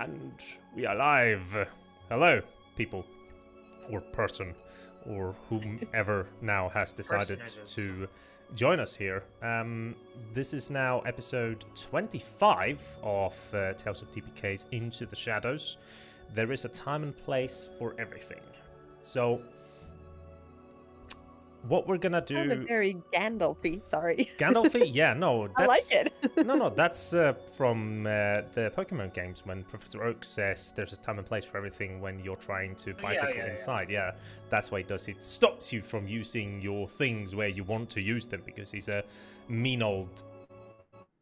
And we are live. Hello, people. Or person. Or whomever now has decided to join us here. This is now episode 25 of Tales of TPK's Into the Shadows. There is a time and place for everything. So, what we're gonna do... Sounded very Gandalf-y, sorry. Gandalf-y? Yeah, no, that's... I like it. no, that's from the Pokemon games when Professor Oak says there's a time and place for everything when you're trying to bicycle inside. Yeah, that's what he does. It stops you from using your things where you want to use them because he's a mean old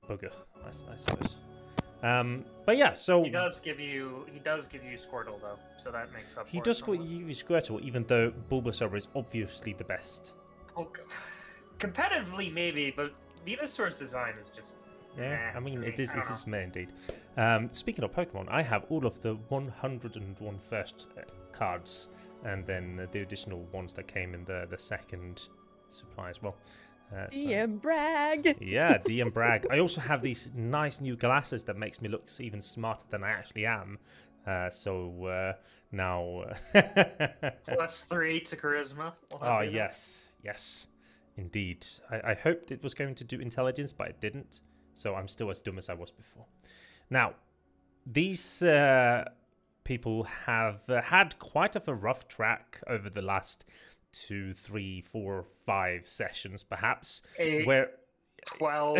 bugger, I suppose. But yeah, so... He does give you Squirtle, though, so that makes up for it. He does give you Squirtle, even though Bulbasaur is obviously the best. Oh, competitively, maybe, but Venusaur's design is just... Yeah, I mean, it is meh indeed. Speaking of Pokemon, I have all of the 101 first cards, and then the additional ones that came in the second supply as well. DM brag. Yeah, DM brag. I also have these nice new glasses that makes me look even smarter than I actually am. So now... +3 to charisma. Oh, yes. Yes, indeed. I hoped it was going to do intelligence, but it didn't. So I'm still as dumb as I was before. Now, these people have had quite of a rough track over the last 2, 3, 4, 5 sessions, perhaps. 8, where 12.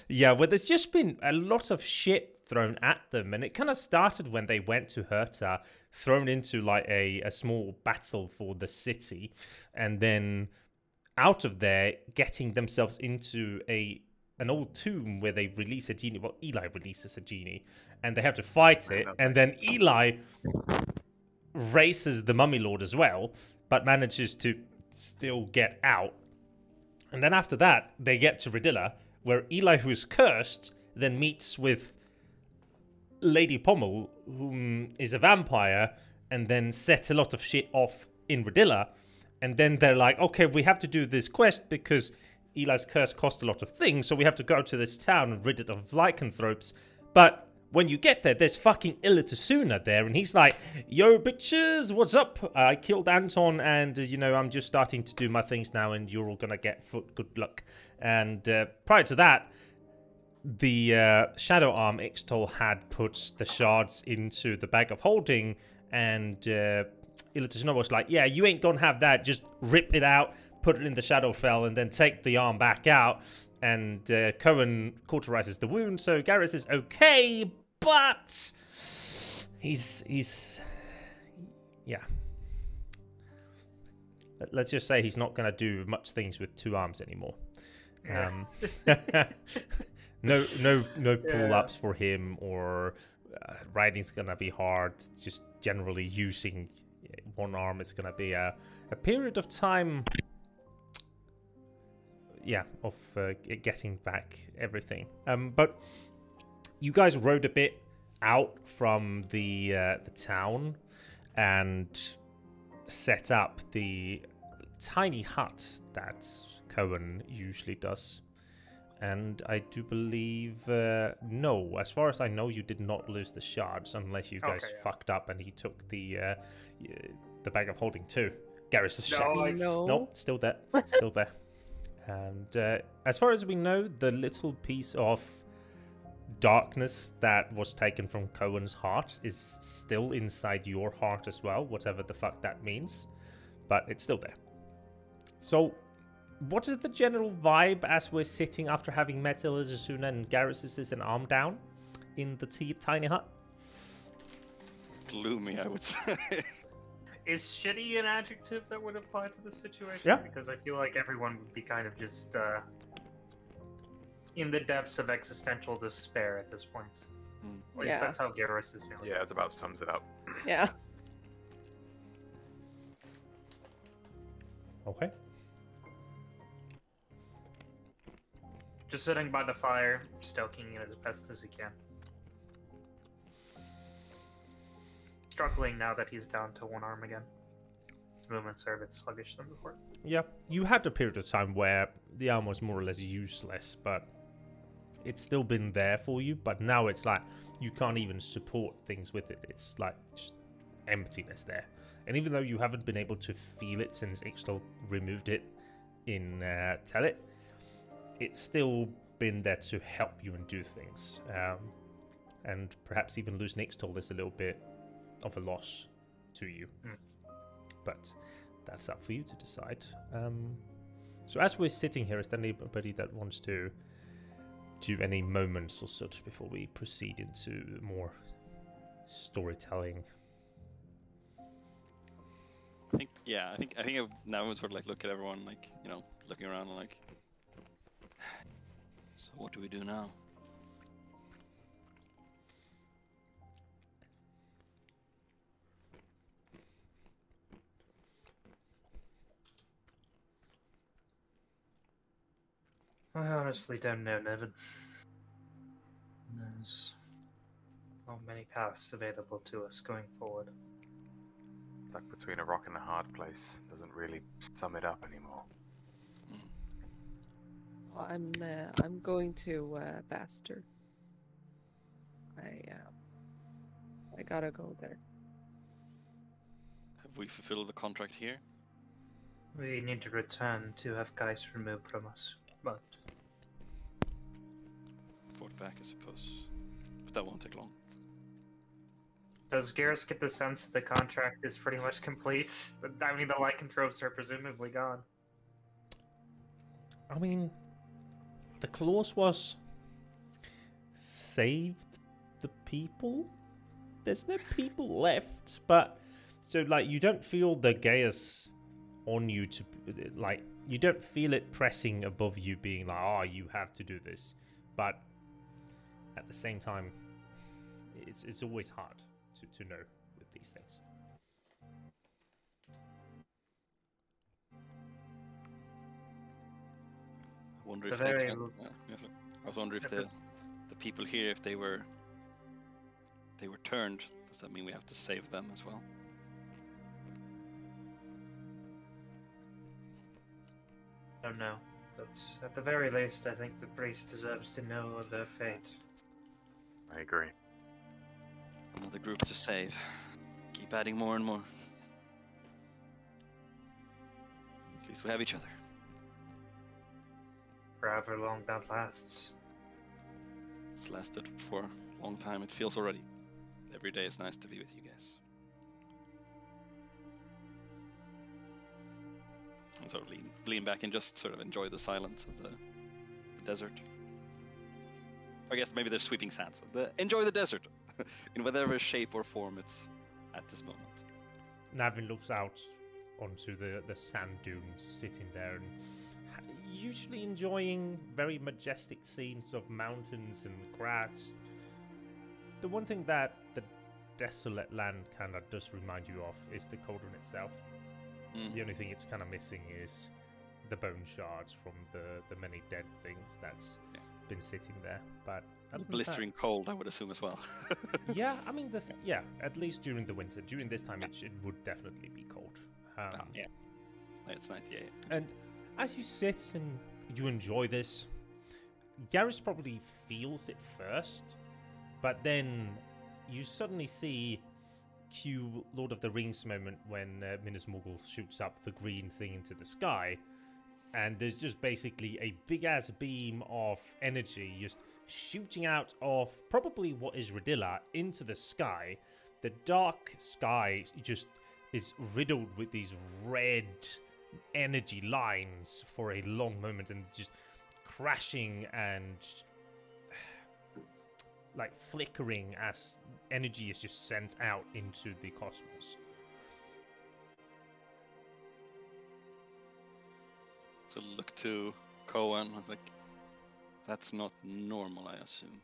Yeah, where there's just been a lot of shit thrown at them, and it kind of started when they went to Herta, thrown into like a small battle for the city, and then out of there getting themselves into an old tomb where they release a genie. Well, Eli releases a genie, and they have to fight it, and then Eli races the Mummy Lord as well, but manages to still get out. And then after that, they get to Redilla, where Eli, who is cursed, then meets with Lady Pommel, who is a vampire, and then sets a lot of shit off in Redilla. And then they're like, okay, we have to do this quest because Eli's curse cost a lot of things, so we have to go to this town and rid it of lycanthropes. But when you get there, there's fucking Ilatasuna there, and he's like, yo, bitches, what's up? I killed Anton, and, you know, I'm just starting to do my things now, and you're all gonna get foot good luck. And prior to that, the Shadow Arm Ixtol had put the shards into the bag of holding, and Ilatasuna was like, yeah, you ain't gonna have that, just rip it out, put it in the Shadowfell, and then take the arm back out. And Cohen cauterizes the wound, so Garrus is okay, but he's yeah. Let's just say he's not going to do much things with 2 arms anymore. Yeah. No pull-ups for him, or riding's going to be hard. Just generally using 1 arm is going to be a period of time. Yeah, of getting back everything. But you guys rode a bit out from the town and set up the tiny hut that Cohen usually does. And I do believe, no, as far as I know, you did not lose the shards unless you guys fucked up and he took the bag of holding too. Garrus is no, still there, still there. And as far as we know, the little piece of darkness that was taken from Cohen's heart is still inside your heart as well, whatever the fuck that means. But it's still there. So, what is the general vibe as we're sitting after having met Ilizasuna and Garrus is an arm down in the tiny hut? Gloomy, I would say. Is shitty an adjective that would apply to this situation? Yeah. Because I feel like everyone would be kind of just in the depths of existential despair at this point. At least that's how Garrus is feeling. Yeah, it about sums it up. Yeah. Okay. Just sitting by the fire, stoking it as best as he can. Struggling now that he's down to 1 arm again. His movements are a bit sluggish than before. Yeah, you had a period of time where the arm was more or less useless, but it's still been there for you, but now it's like you can't even support things with it. It's like just emptiness there. And even though you haven't been able to feel it since Ixtal removed it in Tell It, it's still been there to help you and do things. And perhaps even losing Ixtal is a little bit of a loss to you. But that's up for you to decide. So as we're sitting here, is there anybody that wants to do any moments or such before we proceed into more storytelling? I think now I would sort of like look at everyone, like, you know, looking around and like, so what do we do now? I honestly don't know, Navin. There's not many paths available to us going forward. Stuck between a rock and a hard place doesn't really sum it up anymore. Well, I'm going to Baster. I gotta go there. Have we fulfilled the contract here? We need to return to have guys removed from us, but Brought back, I suppose. But that won't take long. does Garrus get the sense that the contract is pretty much complete? I mean, the lycanthropes are presumably gone. I mean, the clause was save the people. There's no people left, but so like you don't feel the Gaius on you to like you don't feel it pressing above you, being like, oh, you have to do this. But at the same time, it's always hard to know with these things. I wonder if The they very- yes, sir. I was wondering if the people here, if they were turned, does that mean we have to save them as well? I don't know, but at the very least, I think the priest deserves to know of their fate. I agree. Another group to save. Keep adding more and more. At least we have each other. For however long that lasts. It's lasted for a long time, it feels already. Every day is nice to be with you guys. And sort of lean back and just sort of enjoy the silence of the desert. I guess maybe there's sweeping sands. Enjoy the desert in whatever shape or form it's at this moment. Navin looks out onto the sand dunes, sitting there, and usually enjoying very majestic scenes of mountains and grass. The one thing that the desolate land kind of does remind you of is the cauldron itself. The only thing it's kind of missing is the bone shards from the many dead things that's been sitting there. But blistering cold, I would assume as well. Yeah, I mean, at least during the winter. During this time, it would definitely be cold. Yeah, it's 98. And as you sit and you enjoy this, Garrus probably feels it first, but then you suddenly see cue Lord of the Rings moment when Minas Morgul shoots up the green thing into the sky, and there's just basically a big-ass beam of energy just shooting out of probably what is Radilla into the sky. The dark sky just is riddled with these red energy lines for a long moment, and just crashing and like flickering as energy is just sent out into the cosmos. So look to Cohen. I was like, that's not normal, I assume.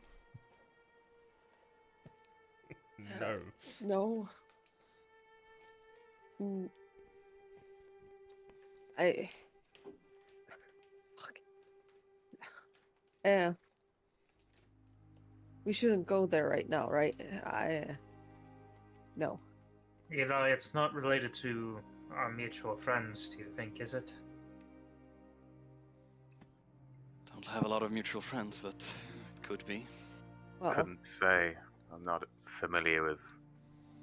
No. No. Fuck. Yeah. We shouldn't go there right now, right? No. Eli, it's not related to our mutual friends, do you think, is it? Don't have a lot of mutual friends, but it Could be. Well, Couldn't say. I'm not familiar with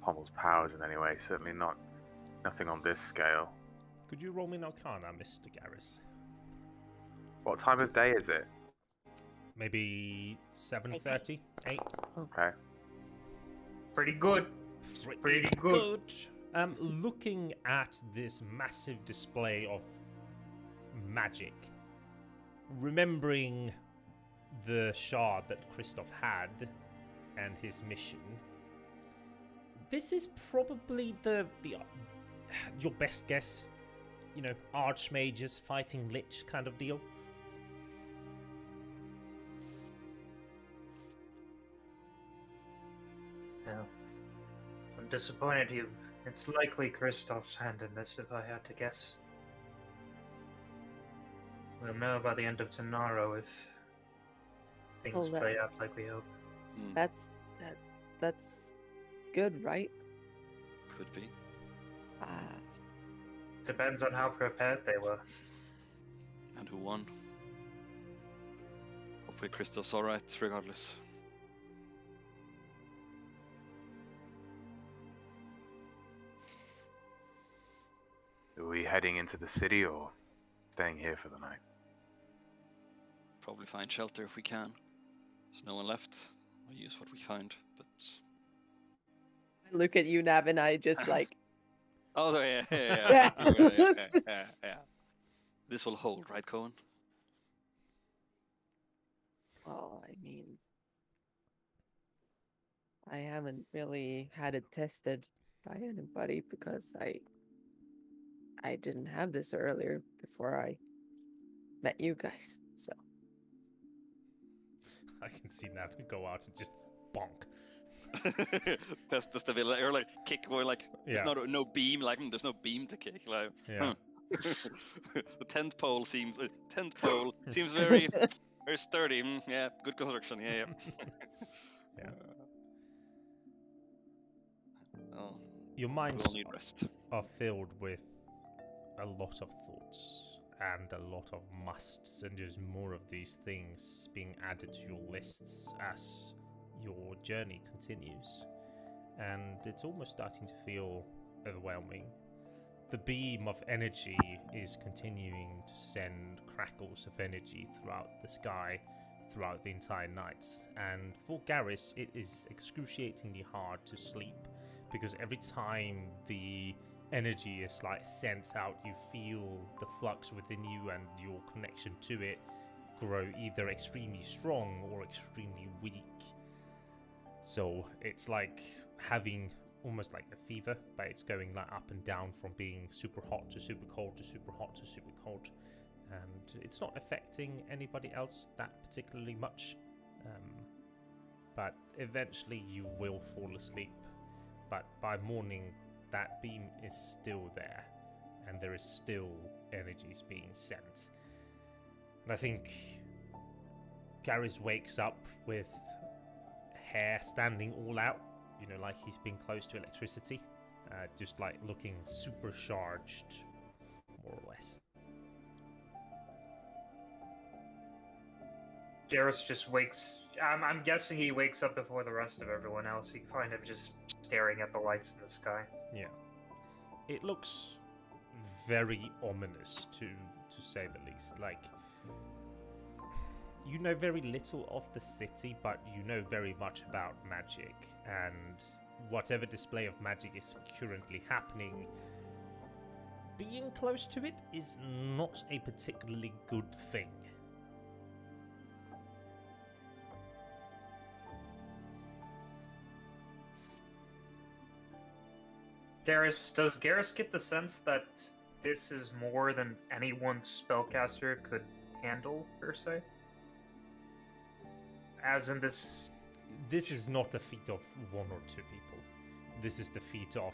Pommel's powers in any way. Certainly nothing on this scale. Could you roll me an Arcana, Mr. Garrus? What time of day is it? Maybe 7:30, 8. Okay. Pretty good. Pretty good. Looking at this massive display of magic, remembering the shard that Christoph had and his mission, this is probably the your best guess. You know, archmages fighting lich kind of deal. Yeah. I'm disappointed you. It's likely Kristoff's hand in this, if I had to guess. We'll know by the end of tomorrow if things play out like we hope. that's good, right? Could be. Depends on how prepared they were. And who won? Hopefully Christoph's alright, regardless. Are we heading into the city or staying here for the night? Probably find shelter if we can. There's no one left. We'll use what we find, but... I look at you, Navin, I just like... Oh, sorry, yeah. Yeah. Yeah. This will hold, right, Cohen? Well, I mean... I haven't really had it tested by anybody because I didn't have this earlier before I met you guys, so... I can see Navin go out and just bonk. That's just the villain, or like kick, or like Yeah. there's no beam, like there's no beam to kick. Like, Yeah. The tent pole seems very very sturdy. Yeah, good construction. Yeah. Yeah. Oh, Your we'll minds need rest. are filled with a lot of thoughts and a lot of musts, and there's more of these things being added to your lists as your journey continues. And it's almost starting to feel overwhelming. The beam of energy is continuing to send crackles of energy throughout the sky throughout the entire night. And for Garrus, it is excruciatingly hard to sleep because every time the energy is like sent out, you feel the flux within you and your connection to it grow either extremely strong or extremely weak. So it's like having almost like a fever, but it's going like up and down from being super hot to super cold to super hot to super cold, and it's not affecting anybody else that particularly much. But eventually you will fall asleep, but by morning that beam is still there and there is still energies being sent. And I think Garrus wakes up with hair standing all out, you know, like he's been close to electricity, just like looking supercharged, more or less. Garrus just wakes. I'm guessing he wakes up before the rest of everyone else. You can find him just staring at the lights in the sky. Yeah. It looks very ominous, to say the least. Like, you know very little of the city, but you know very much about magic, and whatever display of magic is currently happening, being close to it is not a particularly good thing. Does Garrus get the sense that this is more than any one spellcaster could handle, per se? As in this... This is not a feat of one or two people. This is the feat of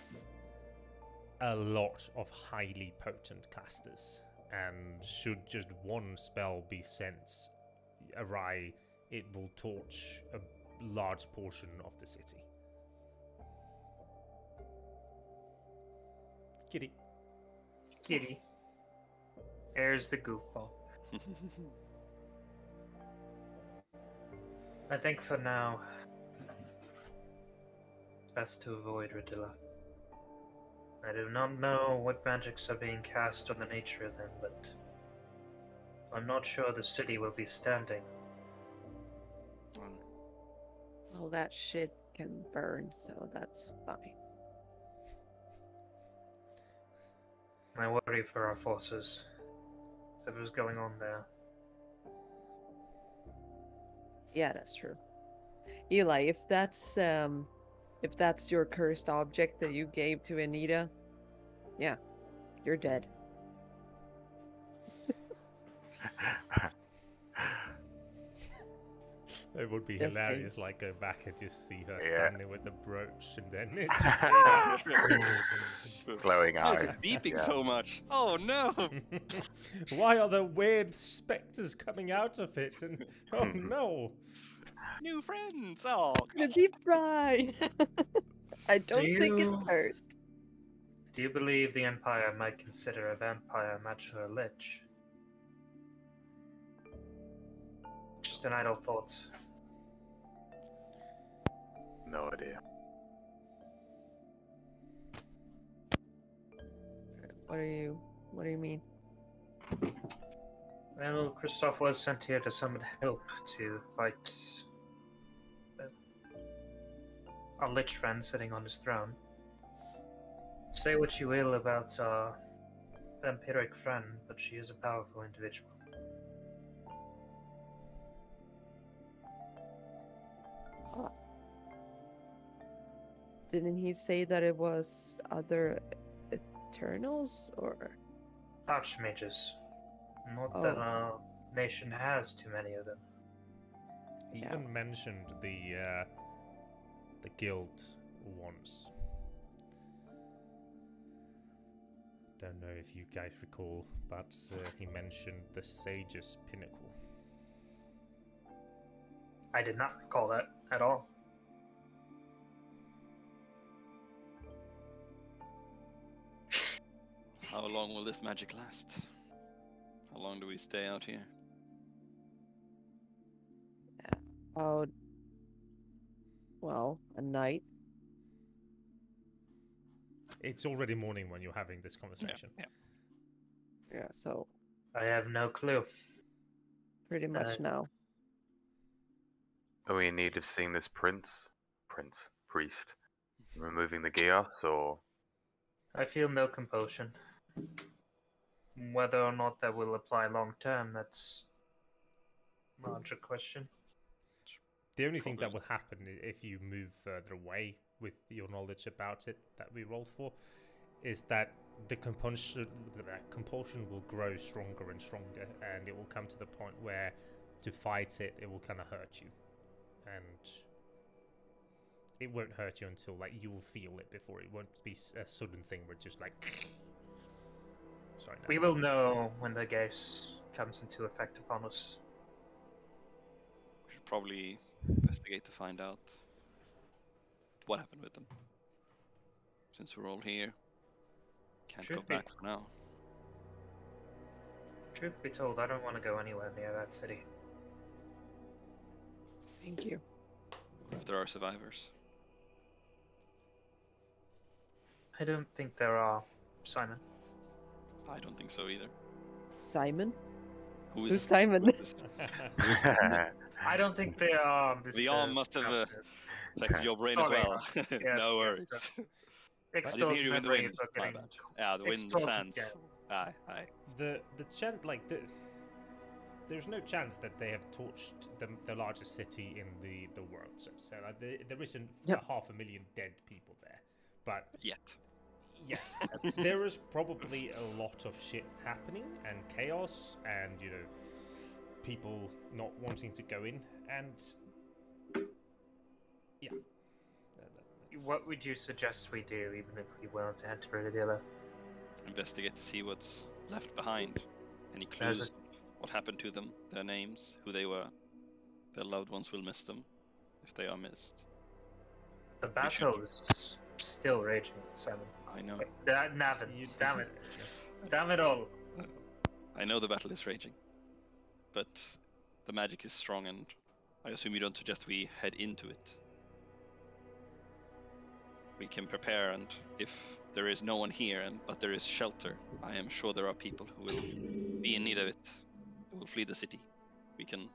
a lot of highly potent casters. And should just one spell be sent awry, it will torch a large portion of the city. Kitty. Kitty. There's the goofball. I think for now, it's best to avoid Radilla. I do not know what magics are being cast or the nature of them, but I'm not sure the city will be standing. Well, that shit can burn, so that's fine. I worry for our forces. Whatever's going on there. Yeah, that's true. Eli, if that's your cursed object that you gave to Anita, yeah, you're dead. It would be Just hilarious, like go back and just see her Yeah. standing with the brooch, and then it just Glowing Why is eyes. it beeping yeah. so much? Oh no! Why are there weird specters coming out of it? And oh no! New friends! Oh, The deep fry. I don't think it's you- cursed. Do you believe the Empire might consider a vampire a match for a lich? Just an idle thought. No idea. What do you mean? Well, Christoph was sent here to summon help to fight our lich friend sitting on his throne. Say what you will about our vampiric friend, but she is a powerful individual. Didn't he say that it was other Eternals or? Archmages. Not that Oh. our nation has too many of them. He Yeah. even mentioned the guild once. Don't know if you guys recall, but he mentioned the Sage's Pinnacle. I did not recall that at all. how long will this magic last? How long do we stay out here? Oh, well, a night. It's already morning when you're having this conversation. Yeah. Yeah, so I have no clue. pretty much now. Are we in need of seeing this priest, removing the chaos, or I feel no compulsion. Whether or not that will apply long term, that's a larger question. The only thing that Probably. will happen if you move further away with your knowledge about it that we rolled for is that the compulsion will grow stronger and stronger, and it will come to the point where to fight it, it will kind of hurt you, and it won't hurt you until like you will feel it before. It won't be a sudden thing where it's just like. Sorry. No. We will know when the gas comes into effect upon us. We should probably investigate to find out what happened with them. Since we're all here, can't go Truth be- back for now. Truth be told, I don't want to go anywhere near that city. Thank you. If there are survivors. I don't think there are, Simon. I don't think so either. Simon? Who Who's is Simon? who is this? I don't think they are. Mr. The arm must have affected your brain as Sorry. well. Yes, No yes, worries. I didn't Extoll's hear you in the memory wind. is not My getting- bad. Yeah, the wind, the Extoll's- sands. yeah. Aye, aye. the there's no chance that they have torched the largest city in the world, so to say. Like there isn't Yep. 500,000 dead people there, but Yet. yeah, there is probably a lot of shit happening and chaos, and people not wanting to go in, and yeah. What would you suggest we do, even if we were to enter Brodie? Investigate to see what's left behind. Any There's clues of what happened to them, their names, who they were. Their loved ones will miss them if they are missed. The We should- battle is still raging, Simon. I know. Navin, damn it. Damn it all. I know the battle is raging. But the magic is strong and I assume you don't suggest we head into it. We can prepare, and if there is no one here, but there is shelter, I am sure there are people who will be in need of it, who will flee the city. We can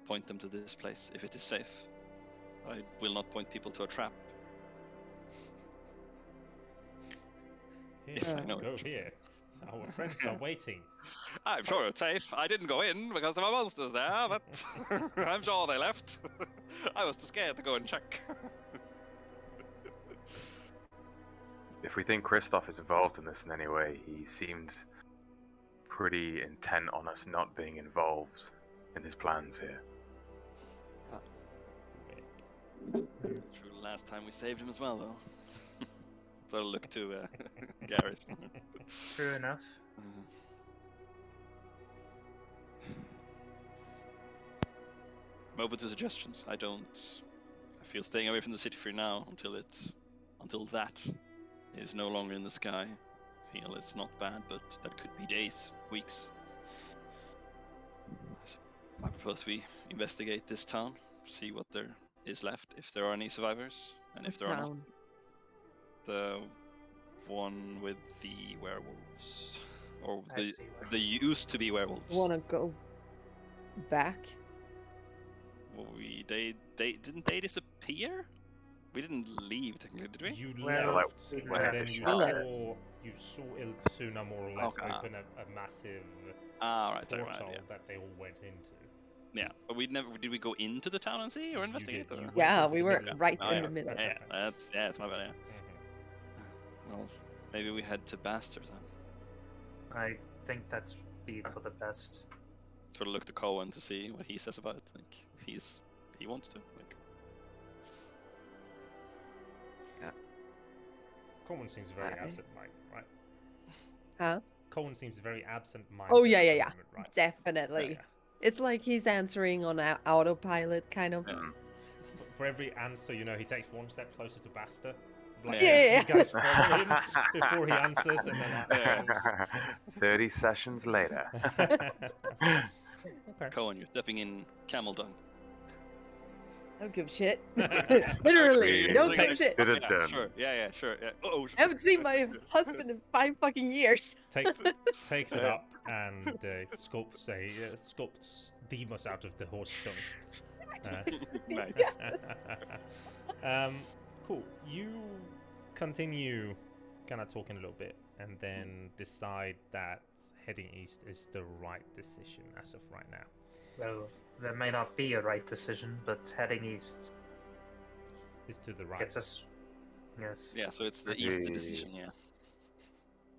point them to this place if it is safe. I will not point people to a trap. Here, If I know go it. here. Our friends are waiting. I'm sure it's safe. I didn't go in because there were monsters there, but I'm sure they left. I was too scared to go and check. If we think Kristoff is involved in this in any way, he seemed pretty intent on us not being involved in his plans here. True, last time we saved him as well, though. So I'll look to Garrett. True enough. I'm open to suggestions. I feel staying away from the city for now until that is no longer in the sky. I feel it's not bad, but that could be days, weeks. I propose we investigate this town, see what there is left, if there are any survivors, and if there are not, the one with the werewolves, or the used to be werewolves. Wanna go back? Well, they didn't they disappear? We didn't leave technically, did we? You Well, left, we and left. then you saw Iltsuna more or less Okay. open a massive Right, sorry, portal yeah. that they all went into. Yeah, but did we go into the town and see or investigate? did, Or? you went Yeah, into we the were middle. right Oh, in yeah. the middle. Yeah, it's my bad. Yeah. Mhm. Well, maybe we head to Baster then. I think that's be for the best. Sort of look to Cohen to see what he says about it. Like, if he wants to. Like, Cohen seems very Aye. absent-minded, right? Huh? Cohen seems very absent-minded. Oh, yeah, at the yeah, yeah. moment, right? Definitely. Yeah. It's like he's answering on autopilot, kind of. Yeah. For every answer, he takes one step closer to Baster. Like, Yeah. you guys follow him before he answers, and then like, 30 sessions later. okay. Cohen, you're stepping in camel dung. Don't give a shit. Literally, don't Like, give a shit. It is Yeah, done. sure. Yeah, sure. Yeah. Oh, I haven't seen my husband in 5 fucking years. Takes it up and sculpts Deimos out of the horse stone. Nice. Cool. You continue kind of talking a little bit and then decide that heading east is the right decision as of right now. Well, there may not be a right decision, but heading east Is to the right. gets us. Yes. Yeah, so it's the east the decision. Yeah.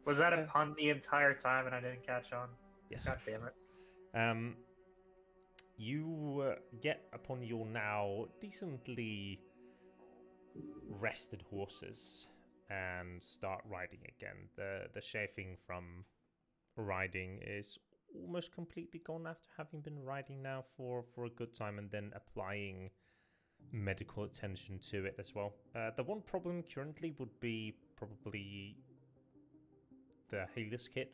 Was that a pun the entire time and I didn't catch on? Yes. God damn it. You get upon your now decently rested horses and start riding again. The chafing from riding is almost completely gone after having been riding now for a good time and then applying medical attention to it as well. The one problem currently would be probably the Healer's kit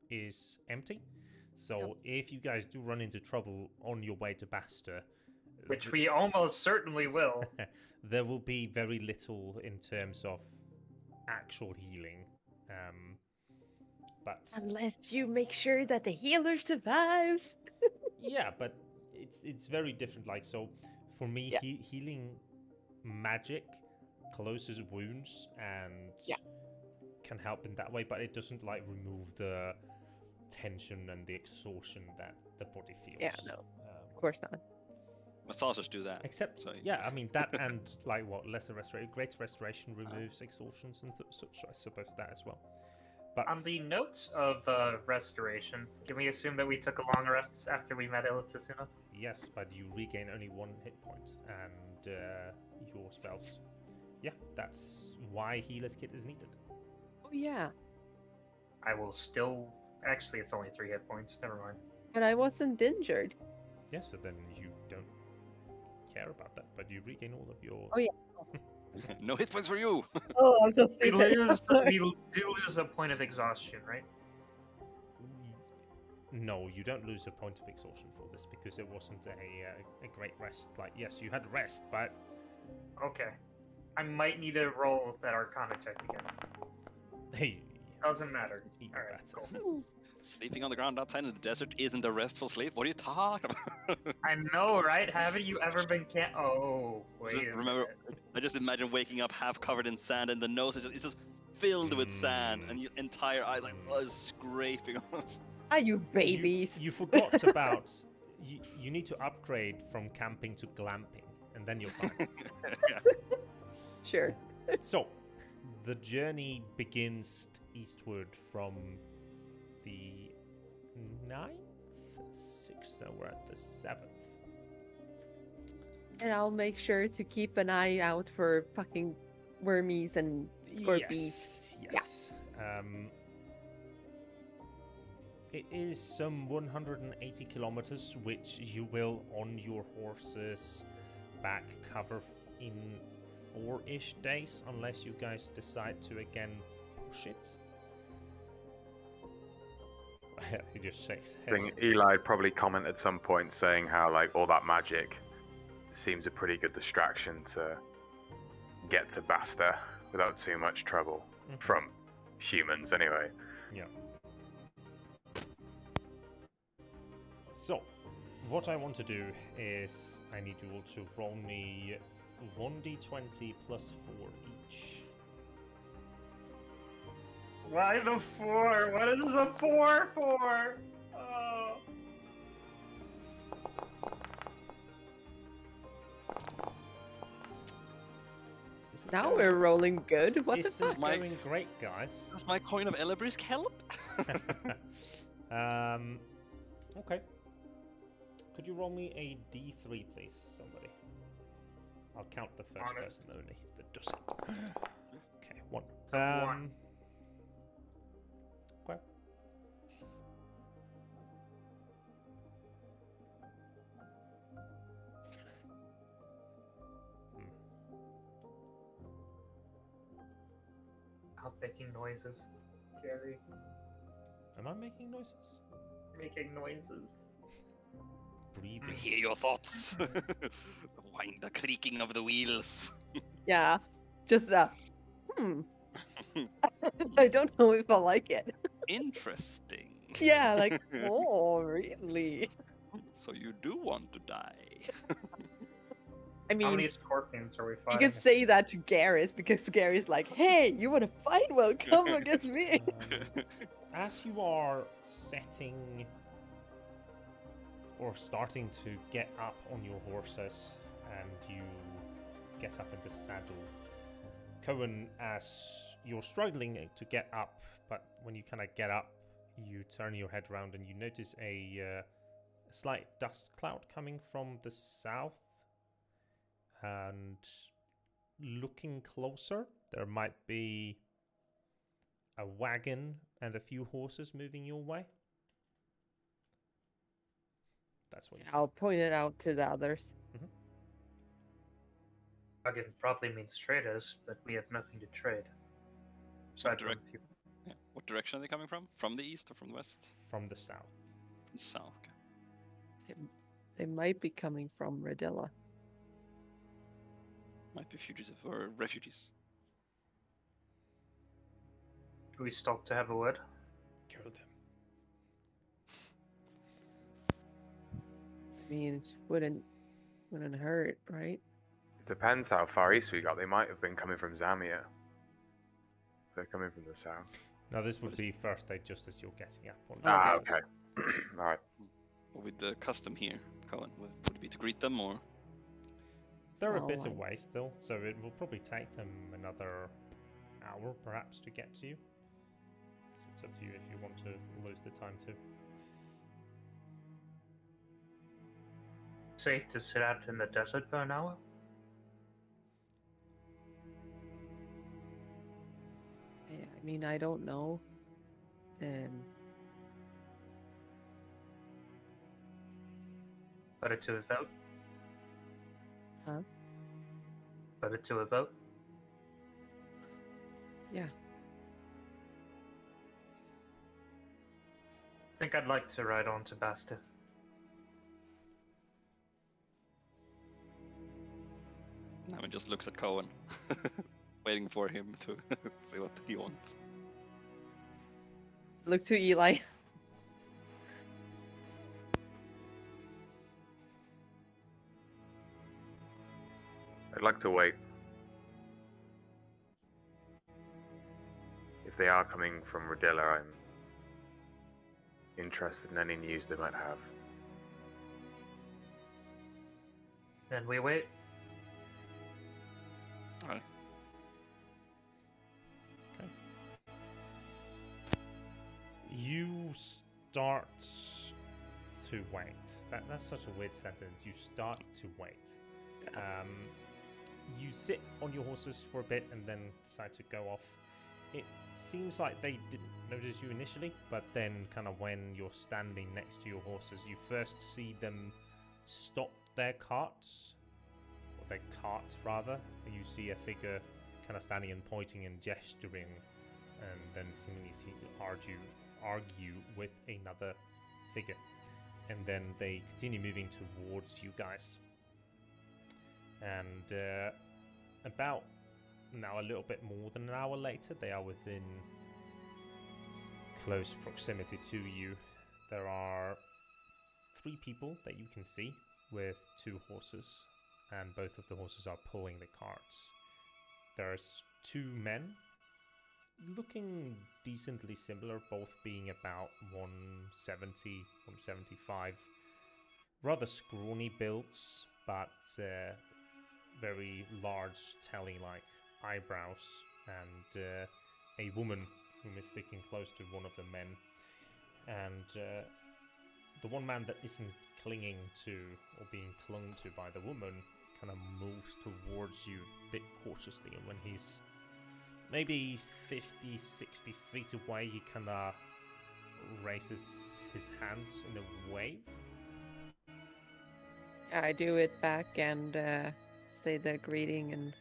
is empty. So if you guys do run into trouble on your way to Baster, Which we almost certainly will. there will be very little in terms of actual healing. But Unless you make sure that the healer survives. yeah, but it's very different. Like, so for me, healing magic closes wounds and can help in that way, but it doesn't like remove the tension and the exhaustion that the body feels. Yeah, no, of course not. Massages do that. Except, So, yeah, I mean that and like what lesser restoration, greater restoration removes exhaustions and such. I suppose that as well. But On the note of restoration, can we assume that we took a long rest after we met Ilitsuna? yes, but you regain only 1 hit point and your spells. Yeah, that's why Healer's Kit is needed. Oh yeah, I will still. Actually, it's only 3 hit points. Never mind. but I wasn't injured. Yeah, so then you don't care about that, but you regain all of your. Oh, yeah. No hit points for you. Oh, I'm so We stupid. lose. I'm sorry. We do lose a point of exhaustion, right? No, you don't lose a point of exhaustion for this because it wasn't a great rest. Like, yes, you had rest, but Okay. I might need to roll that Arcana check again. hey, Doesn't matter. even Alright, better. cool. Sleeping on the ground outside in the desert isn't a restful sleep. What are you talking about? I know, right? Haven't you ever been Oh, wait a Remember, minute. I just imagine waking up half covered in sand, and the nose is just filled with sand, and your entire eye like scraping off. Ah, you babies. You forgot about. You need to upgrade from camping to glamping, and then you're fine. Yeah. Sure. So, the journey begins eastward from the 9th, 6th, so we're at the 7th. And I'll make sure to keep an eye out for fucking wormies and scorpions. Yes. It is some 180 kilometers, which you will, on your horse's back, cover in 4-ish days, unless you guys decide to again push it. He just shakes I his think head. Eli probably commented at some point saying how like all that magic seems a pretty good distraction to get to Baster without too much trouble from humans anyway. Yeah. So, what I want to do is I need you all to roll me 1d20 plus 4 each. Why the 4? What is the 4 for? Oh. Now we're rolling good. What the This is fuck? going great, guys. Does my coin of Elebrisk help? Okay. Could you roll me a d3, please, somebody? I'll count the first On it. person only. The dozen. Okay, 1. So 1. Okay. Stop making noises. Scary. Am I making noises? Making noises. Breathing. Hear your thoughts. The creaking of the wheels. Yeah. Just I don't know if I like it. Interesting. Yeah, like, oh, really? So you do want to die. I How mean, many scorpions are we you fighting? can say that to Garrus because Garrus like, hey, you want to fight? Well, come against me. As you are setting or starting to get up on your horses and you get up in the saddle, Cohen, as you're struggling to get up, but when you kind of get up, you turn your head around and you notice a slight dust cloud coming from the south. And looking closer, there might be a wagon and a few horses moving your way. That's what you see. I'll point it out to the others. Wagon probably means traders, but we have nothing to trade. Aside from direct- a few. Yeah. What direction are they coming from? From the east or from the west? From the south. From the south. Okay. They might be coming from Radilla. Might be fugitive or refugees. Do we stop to have a word? Kill them. I mean, it wouldn't hurt, right? It depends how far east we got. They might have been coming from Zamia. They're coming from the south. Now this would What is be it? first aid just as you're getting up on Ah, horses. okay. Alright. What would the custom here, Cohen? Would it be to greet them or? They're a Oh, bit wow. away still, so it will probably take them another hour perhaps to get to you. So it's up to you if you want to lose the time to. Safe to sit out in the desert for an hour? Yeah, I mean, I don't know. Put it to a vote? Huh? Put it to a vote? Yeah. think I'd like to ride on to Baster. Navin just looks at Cohen, waiting for him to see what he wants. Look to Eli. I'd like to wait. If they are coming from Rodilla, I'm interested in any news they might have. Then we wait. Alright. You start to wait. That's such a weird sentence. You start to wait. You sit on your horses for a bit and then decide to go off. It seems like they didn't notice you initially, but then kind of when you're standing next to your horses, you first see them stop their carts, or their carts rather. You see a figure kind of standing and pointing and gesturing, and then seemingly see argue with another figure. And then they continue moving towards you guys. And about now a little bit more than an hour later, they are within close proximity to you. There are 3 people that you can see with 2 horses, and both of the horses are pulling the carts. There's 2 men looking decently similar, both being about 170, 175. Rather scrawny builds, but very large telly-like eyebrows, and a woman whom is sticking close to one of the men. And the one man that isn't clinging to or being clung to by the woman kind of moves towards you a bit cautiously, and when he's maybe 50, 60 feet away, he kind of raises his hand in a wave. I do it back and say the greeting in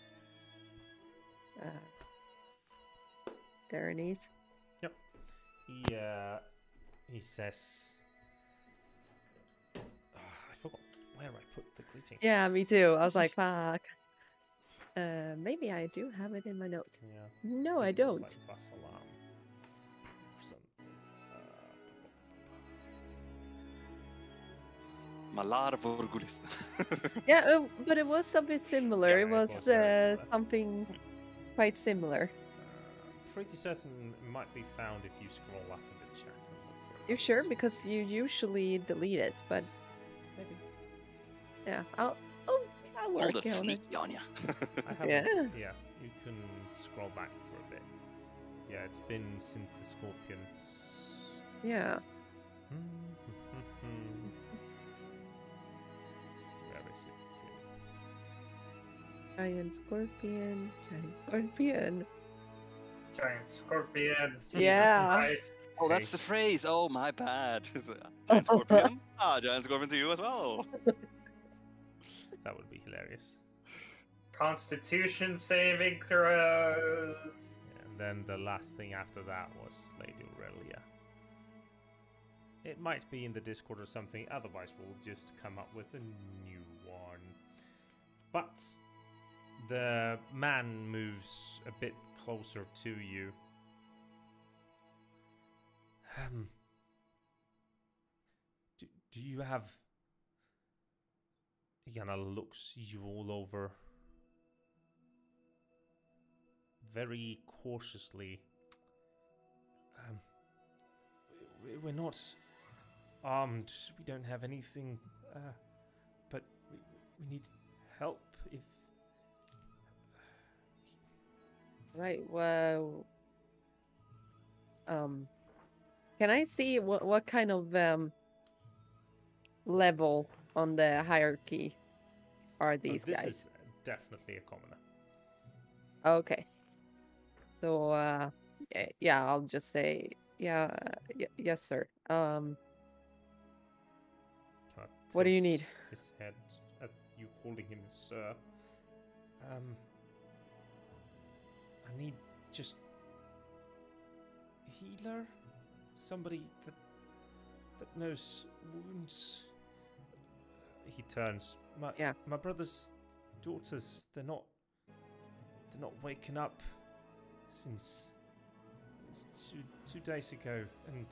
Daranese. Yep. He says, I forgot where I put the greeting. Yeah, me too. I was like, fuck. Maybe I do have it in my notes. Yeah. No, I Maybe it was don't. like Vasalam or something. Malar Vorgulis. Yeah, but it was something similar. Yeah, it it was was very similar. something quite similar. Pretty certain it might be found if you scroll up in the chat. And look for it. You sure? Because you usually delete it, but Maybe. yeah, I'll All work the on it. sneaky on ya. I haven't. Yeah. Yeah, you can scroll back for a bit. Yeah, it's been since the Scorpions. Yeah. Where is it? It's in- Giant scorpion, giant scorpion. Giant scorpions. Jesus Yeah. Christ. Oh, that's the phrase. Oh, my bad. Giant scorpion. Giant scorpion to you as well. That would be hilarious. Constitution saving throws. And then the last thing after that was Lady Aurelia. It might be in the Discord or something, otherwise we'll just come up with a new one. But the man moves a bit closer to you. Do you have... He kind of looks you all over very cautiously. We're not armed. We don't have anything. But we need help if... Right. Well, can I see what kind of level on the hierarchy are these this guys? is definitely a commoner. Okay. So yeah, I'll just say yes, sir. What do you need? His head at you calling him sir. I need just healer, somebody that that knows wounds. He turns. Yeah. My brother's daughters. They're not waking up since two days ago, and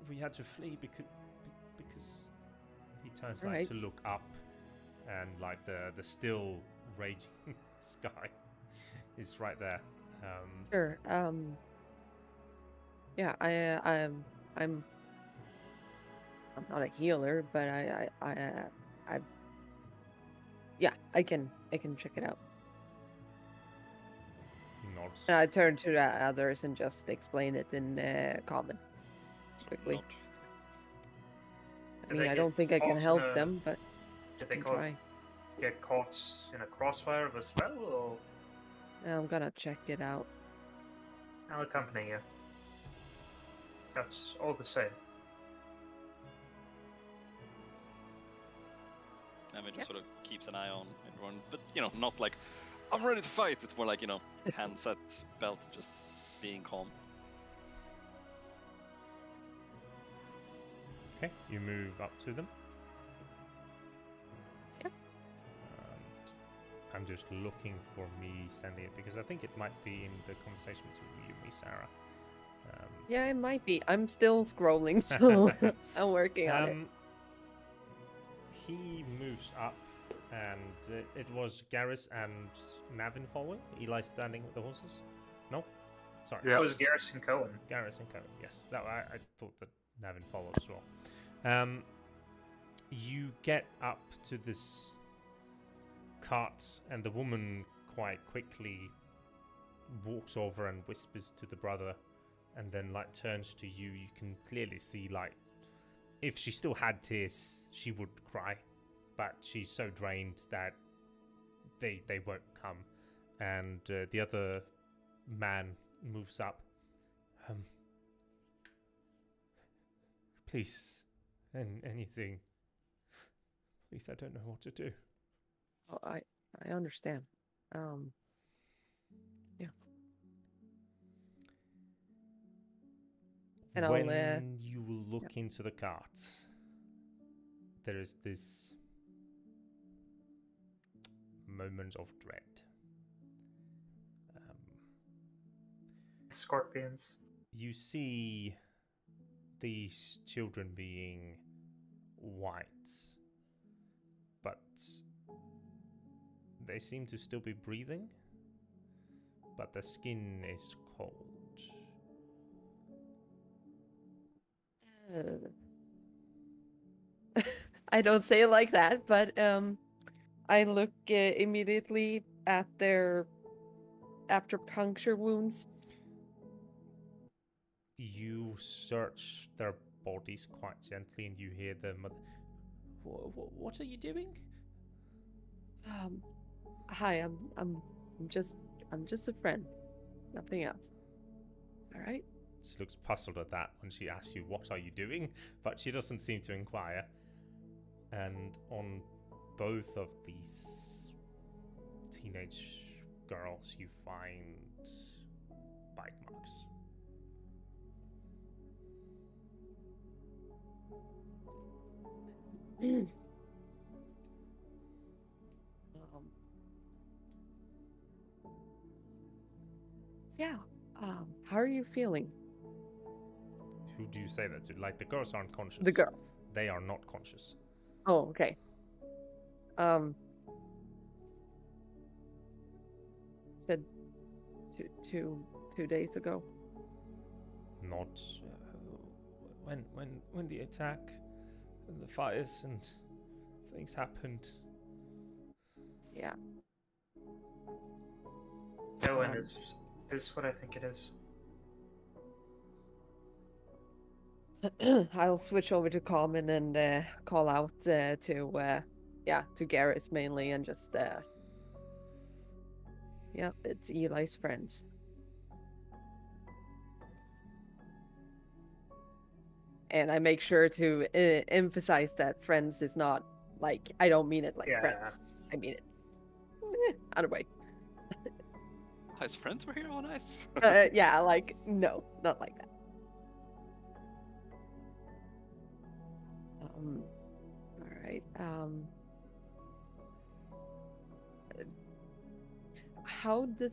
we had to flee because he turns Right. to look up, and like the still raging sky is right there. Sure. Yeah, I'm not a healer, but yeah, I can check it out. He nods. And I turn to the others and just explain it in common quickly. Not. I Do mean, they I get don't think I can caught in help a- them, but Did I they can call, try. get caught in a crossfire of a spell, or I'm gonna check it out. I'll accompany you? That's all the same. Navin just Yep. sort of keeps an eye on everyone, but not like I'm ready to fight. It's more like hand set, belt, just being calm. Okay, you move up to them. Yep. And I'm just looking for me sending it because I think it might be in the conversation between you and me, Sarah. Yeah, it might be. I'm still scrolling, so I'm working on it. He moves up, and it was Garrus and Navin following. Eli standing with the horses. No, sorry. Yeah. It was Garrison Cohen. Garrus and Cohen. Yes, that I thought that Navin followed as well. You get up to this cart, and the woman quite quickly walks over and whispers to the brother, and then turns to you. You can clearly see if she still had tears, she would cry, but she's so drained that they won't come. And the other man moves up. Please, anything. Please, I don't know what to do. Oh, I understand. Yeah. And When you look into the cart, there is this moment of dread. Scorpions. You see these children being white, but they seem to still be breathing, but the skin is cold. I don't say it like that, but I look immediately at their after puncture wounds. You search their bodies quite gently, and you hear the mother. What are you doing? Hi, I'm just a friend, nothing else. All right. She looks puzzled at that when she asks you, "What are you doing?" But she doesn't seem to inquire. And on both of these teenage girls, you find bite marks. Yeah. How are you feeling? Who do you say that to? The girls aren't conscious. The girls. They are not conscious. Oh, okay. Said two days ago. Not when the attack and the fires and things happened. Yeah. Cohen, is this what I think it is? I'll switch over to common and call out to Garrus mainly, and just it's Eli's friends. And I make sure to emphasize that friends is not I don't mean it like friends. I mean it other way. His friends were here. Oh, nice. No, not like that. All right. How did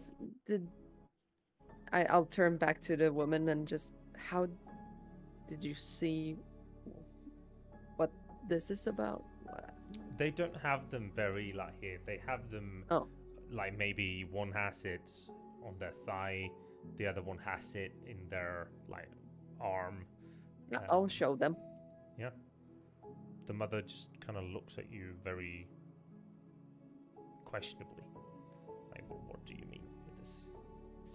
I'll turn back to the woman and just how did you see what this is about? They don't have them very like here. They have them Oh. like maybe one has it on their thigh, the other one has it in their like arm. Yeah, I'll show them. Yeah. The mother just kind of looks at you very questionably. Like, what do you mean with this?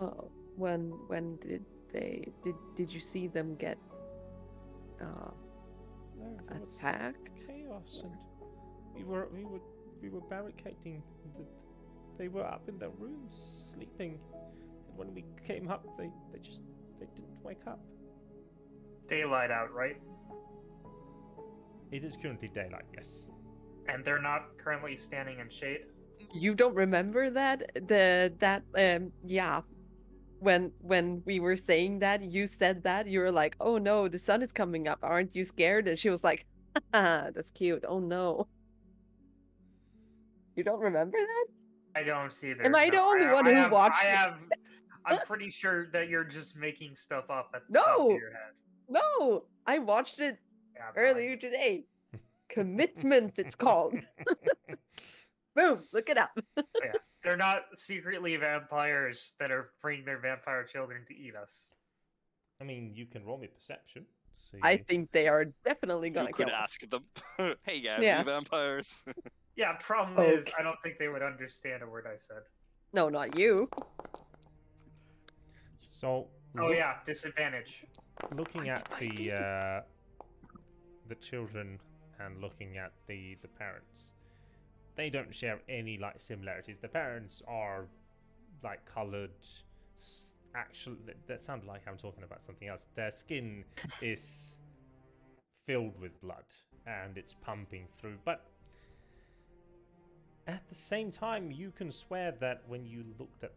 Oh, when did you see them get No, it was attacked? chaos, and we were barricading. They were up in their rooms sleeping, and when we came up, they didn't wake up. It's daylight out, right? It is currently daylight, yes. And they're not currently standing in shade? You don't remember that? Yeah. When we were saying that, you said that, you were like, oh no, the sun is coming up. Aren't you scared? And she was like, haha, that's cute. Oh no. You don't remember that? I don't see there. Am I the only one who watched it? I'm pretty sure that you're just making stuff up at the No. top of your head. No, I watched it Yeah, earlier today. Commitment, it's called. Boom, look it up. Yeah, they're not secretly vampires that are bringing their vampire children to eat us. I mean, you can roll me perception. See. I think they are definitely gonna You could kill us. ask them. Hey guys, Yeah. are you vampires? Yeah, problem is, I don't think they would understand a word I said. No, not you. So. Oh yeah, disadvantage. Looking at the children and looking at the parents, they don't share any like similarities. The parents are like colored. Actually, that sounds like I'm talking about something else. Their skin is filled with blood and it's pumping through. But at the same time, you can swear that when you looked at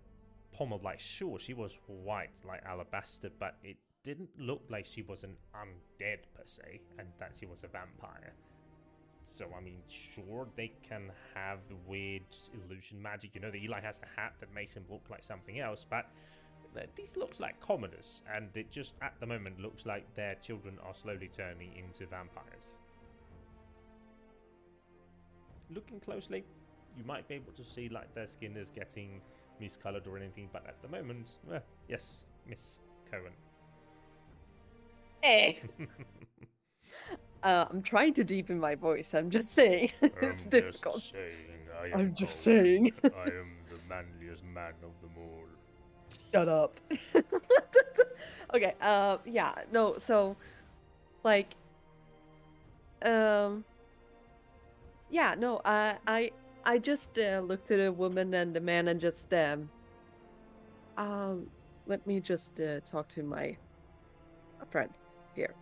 Pommel, like sure she was white like alabaster, but it didn't look like she was an undead per se, and that she was a vampire. So I mean, sure they can have weird illusion magic. You know, that Eli has a hat that makes him look like something else, but these looks like commoners, and it just at the moment looks like their children are slowly turning into vampires. Looking closely, you might be able to see like their skin is getting miscolored or anything, but at the moment, yes, Miss Cohen. Hey. I'm trying to deepen my voice. I'm just saying. It's difficult. I'm just saying. I am the manliest man of them all. Shut up. Okay. Yeah. No. So, like. Yeah. No. I just looked at a woman and the man and just let me just talk to my friend here.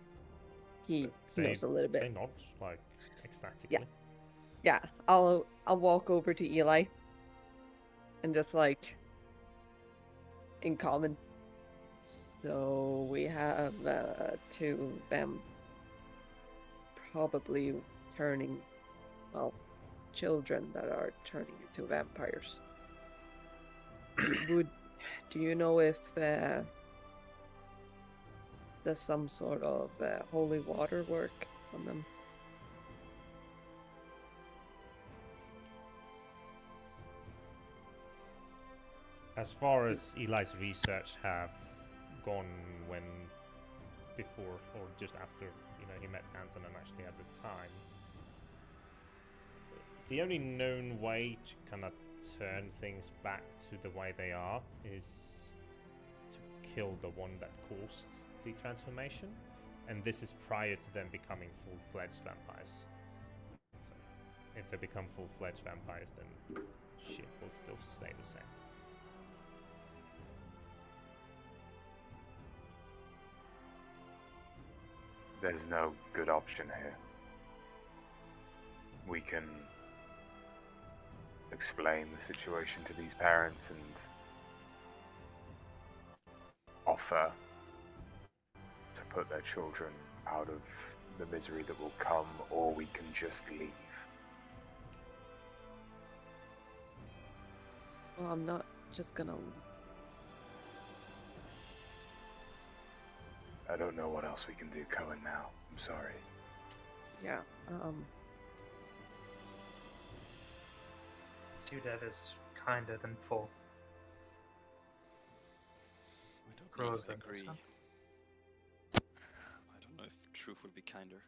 He knows a little bit. They nod like ecstatically. Yeah. Yeah. I'll walk over to Eli and just like in common. So we have two them probably turning, well, children that are turning into vampires. Do you know if there's some sort of holy water work on them? As far as Eli's research have gone when before or just after, you know, he met Anton and actually at the time, the only known way to kind of turn things back to the way they are is to kill the one that caused the transformation, and this is prior to them becoming full-fledged vampires. So if they become full-fledged vampires, then shit will still stay the same. There's no good option here. We can explain the situation to these parents and offer to put their children out of the misery that will come, or we can just leave. Well, I'm not just gonna. I don't know what else we can do, Cohen, now. I'm sorry. Yeah. 2 dead is kinder than 4. I don't Grows know them, if I agree. so. I don't know if truth would be kinder.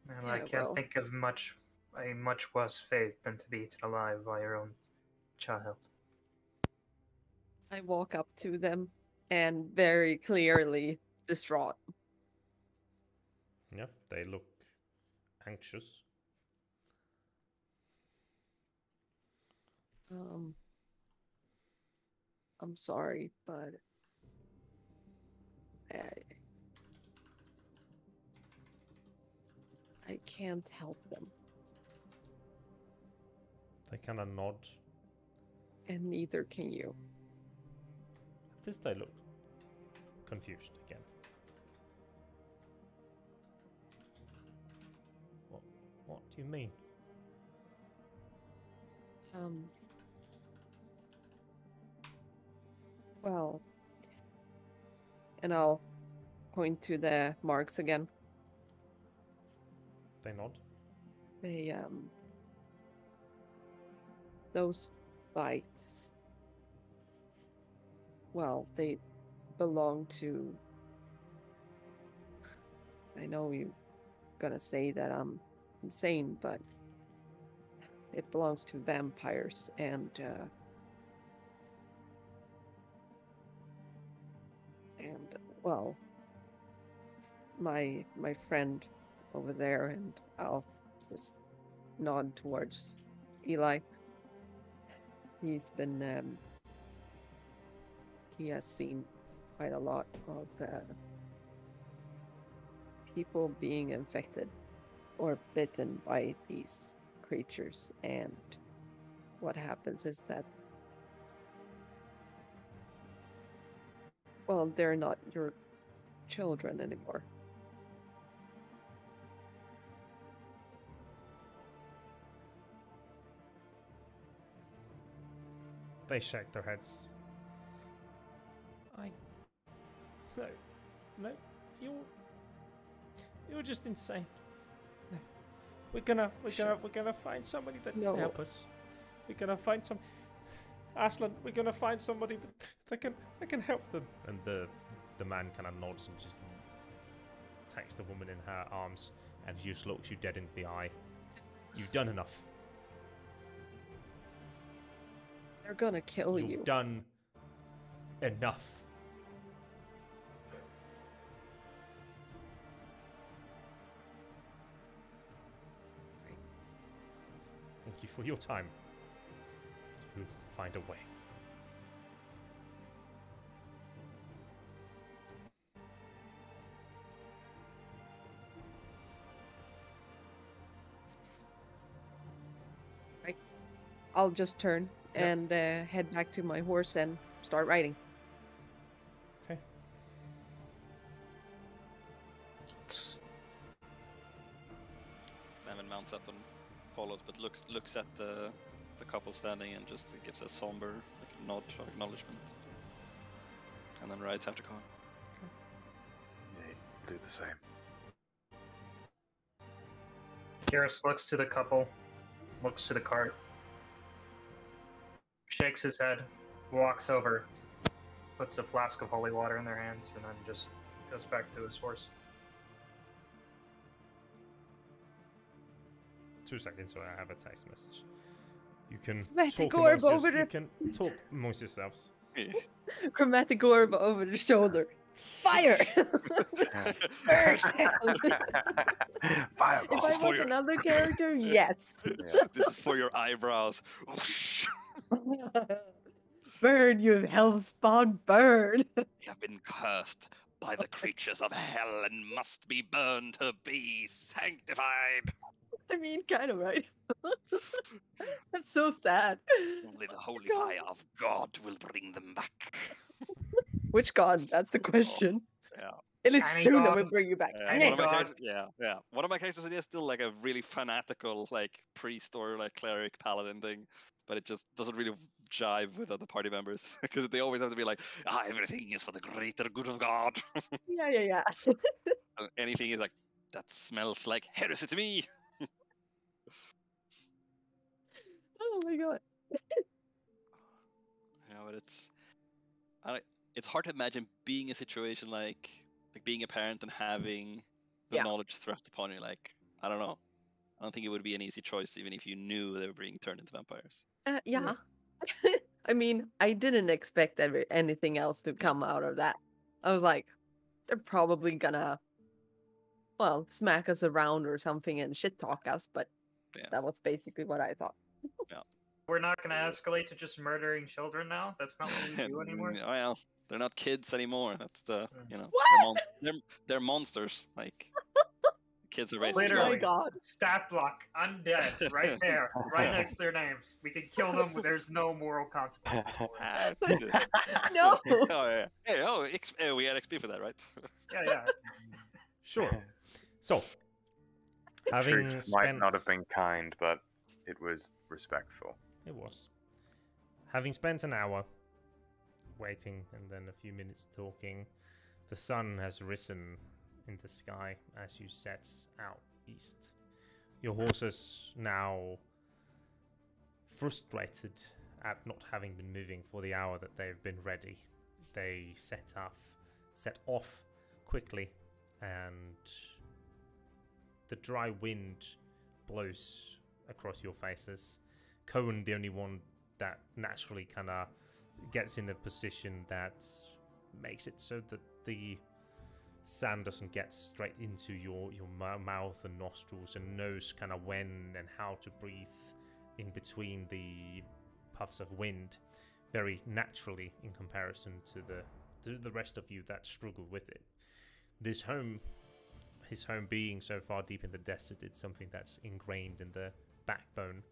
And Yeah, I can't well. think of a much worse fate than to be eaten alive by your own child. I walk up to them and very clearly distraught. Yeah, they look anxious. I'm sorry, but I can't help them, They kind of nod. and neither can you. At this they look confused again. What do you mean? Well, and I'll point to the marks again. They nod. They, those bites, well, they belong to, I know you're gonna say that I'm insane, but it belongs to vampires, and well, my friend over there, and I'll just nod towards Eli. He's been he has seen quite a lot of people being infected or bitten by these creatures, and what happens is that, well, they're not your children anymore. They shake their heads. No, you're just insane. No, we're gonna find somebody that No. can help us. We're gonna find some. Aslan, we're gonna find somebody that can help them. And the man kind of nods and just takes the woman in her arms and just looks you dead in the eye. You've done enough. They're gonna kill you. You've done enough. Thank you for your time. We'll find a way. Right. I'll just turn and head back to my horse and start riding. Okay. Navin mounts up and follows, but looks at the couple standing and just gives a somber nod of acknowledgement, and then rides after Khan. Yeah, do the same. Garrus looks to the couple, looks to the cart, shakes his head, walks over, puts a flask of holy water in their hands, and then just goes back to his horse. 2 seconds, so I have a text message. You can Chromatic talk orb amongst over you the can talk amongst yourselves. chromatic orb over the shoulder. Fire! Burn! Fireball. If I for was your- another character, yes. This is for your eyebrows. Burn, you hellspawn, burn! You have been cursed by the creatures of hell and must be burned to be sanctified. I mean, kind of, right? That's so sad. Only the holy God. fire of God will bring them back. Which god? That's the question. Yeah. Kill it Tiny soon and dog. we'll bring you back. Tiny one of my dog. characters, yeah. One of my characters in here is still like a really fanatical, like priest or like cleric paladin thing, but it just doesn't really jive with other party members because they always have to be like, everything is for the greater good of God. Yeah. Anything is like, that smells like heresy to me. Oh my god. Yeah, but it's hard to imagine being in a situation like being a parent and having the Yeah. knowledge thrust upon you. Like, I don't know. I don't think it would be an easy choice, even if you knew they were being turned into vampires. Yeah. I mean, I didn't expect anything else to come out of that. I was like, they're probably gonna, well, smack us around or something and shit talk us, but Yeah. that was basically what I thought. We're not going to escalate to just murdering children now? That's not what we do anymore? Well, they're not kids anymore. That's the, you know, What? they're monsters. Like, kids are Oh basically my Literally. god. Stat block, undead, right there, right next to their names. We can kill them. There's no moral consequences for it. No. Oh, yeah. Hey, we had XP for that, right? Yeah. Sure. So, having Truth might spent... not have been kind, but it was respectful. It was. Having spent an hour waiting and then a few minutes talking, the sun has risen in the sky as you set out east. Your horses, now frustrated at not having been moving for the hour that they've been ready, they set off quickly, and the dry wind blows across your faces. Cohen, the only one that naturally kind of gets in a position that makes it so that the sand doesn't get straight into your mouth and nostrils, and knows kind of when and how to breathe in between the puffs of wind very naturally in comparison to the rest of you that struggle with it. His home being so far deep in the desert, it's something that's ingrained in the backbone.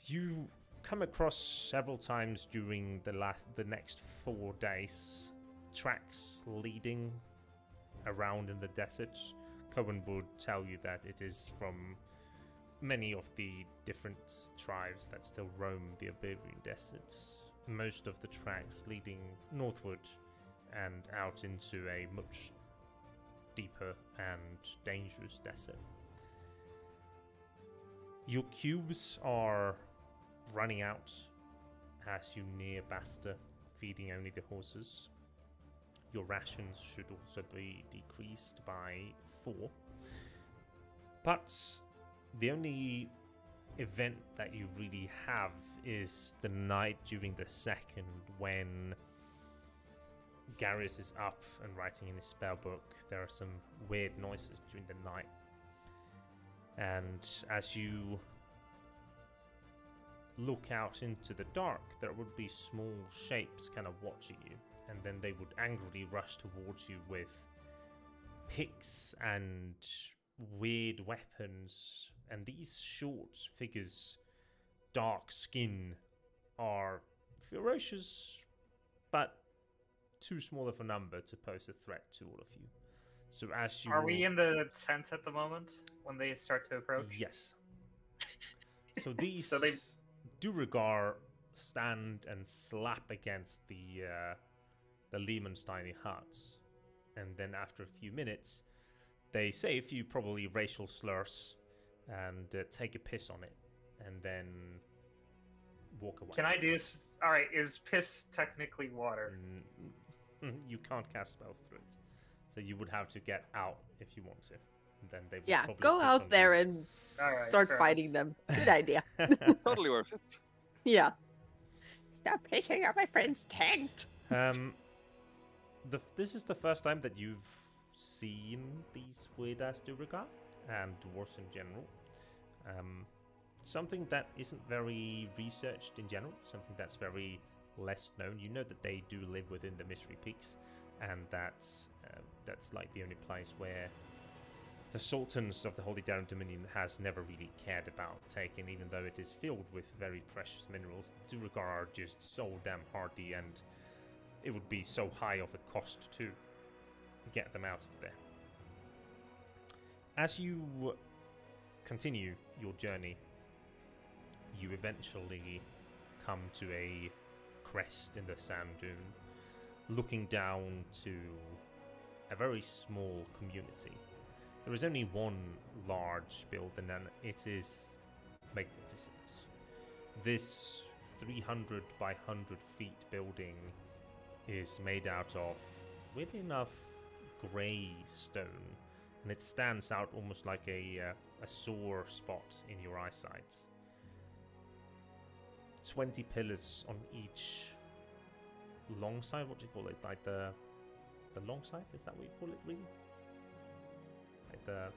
You come across several times during the next 4 days tracks leading around in the desert. Cohen would tell you that it is from many of the different tribes that still roam the Iberian deserts. Most of the tracks leading northward and out into a much deeper and dangerous desert. Your cubes are running out as you near Baster, feeding only the horses. Your rations should also be decreased by 4. But the only event that you really have is the night during the 2nd, when Garrus is up and writing in his spell book. There are some weird noises during the night. And as you look out into the dark, there would be small shapes kind of watching you, and then they would angrily rush towards you with picks and weird weapons. And these short figures, dark skin, are ferocious, but too small of a number to pose a threat to all of you. So as you... Are we in the tent at the moment when they start to approach? Yes. So these So they... Duergar stand and slap against the Lehmansteiny huts, and then after a few minutes, they say a few probably racial slurs and take a piss on it, and then walk away. Can I do this? Alright, is piss technically water? You can't cast spells through it, so you would have to get out if you want to. And then they would Yeah, probably go piss out on there you. and Alright, start fair fighting them. Good idea. Totally worth it. Yeah. Stop pissing on my friend's tent. This is the first time that you've seen these weird-ass Duergar and dwarves in general. Something that isn't very researched in general, something that's very less known. You know that they do live within the Mystery Peaks, and that's like the only place where the Sultans of the Holy Darren Dominion has never really cared about taking, even though it is filled with very precious minerals. The Duergar are just so damn hardy, and it would be so high of a cost too. get them out of there. As you continue your journey, you eventually come to a crest in the sand dune, looking down to a very small community. There is only one large building, and it is magnificent. This 300 by 100 feet building is made out of, weirdly enough, grey stone, and it stands out almost like a sore spot in your eyesight. 20 pillars on each long side. What do you call it? Like the long side? Is that what you call it, really? Like the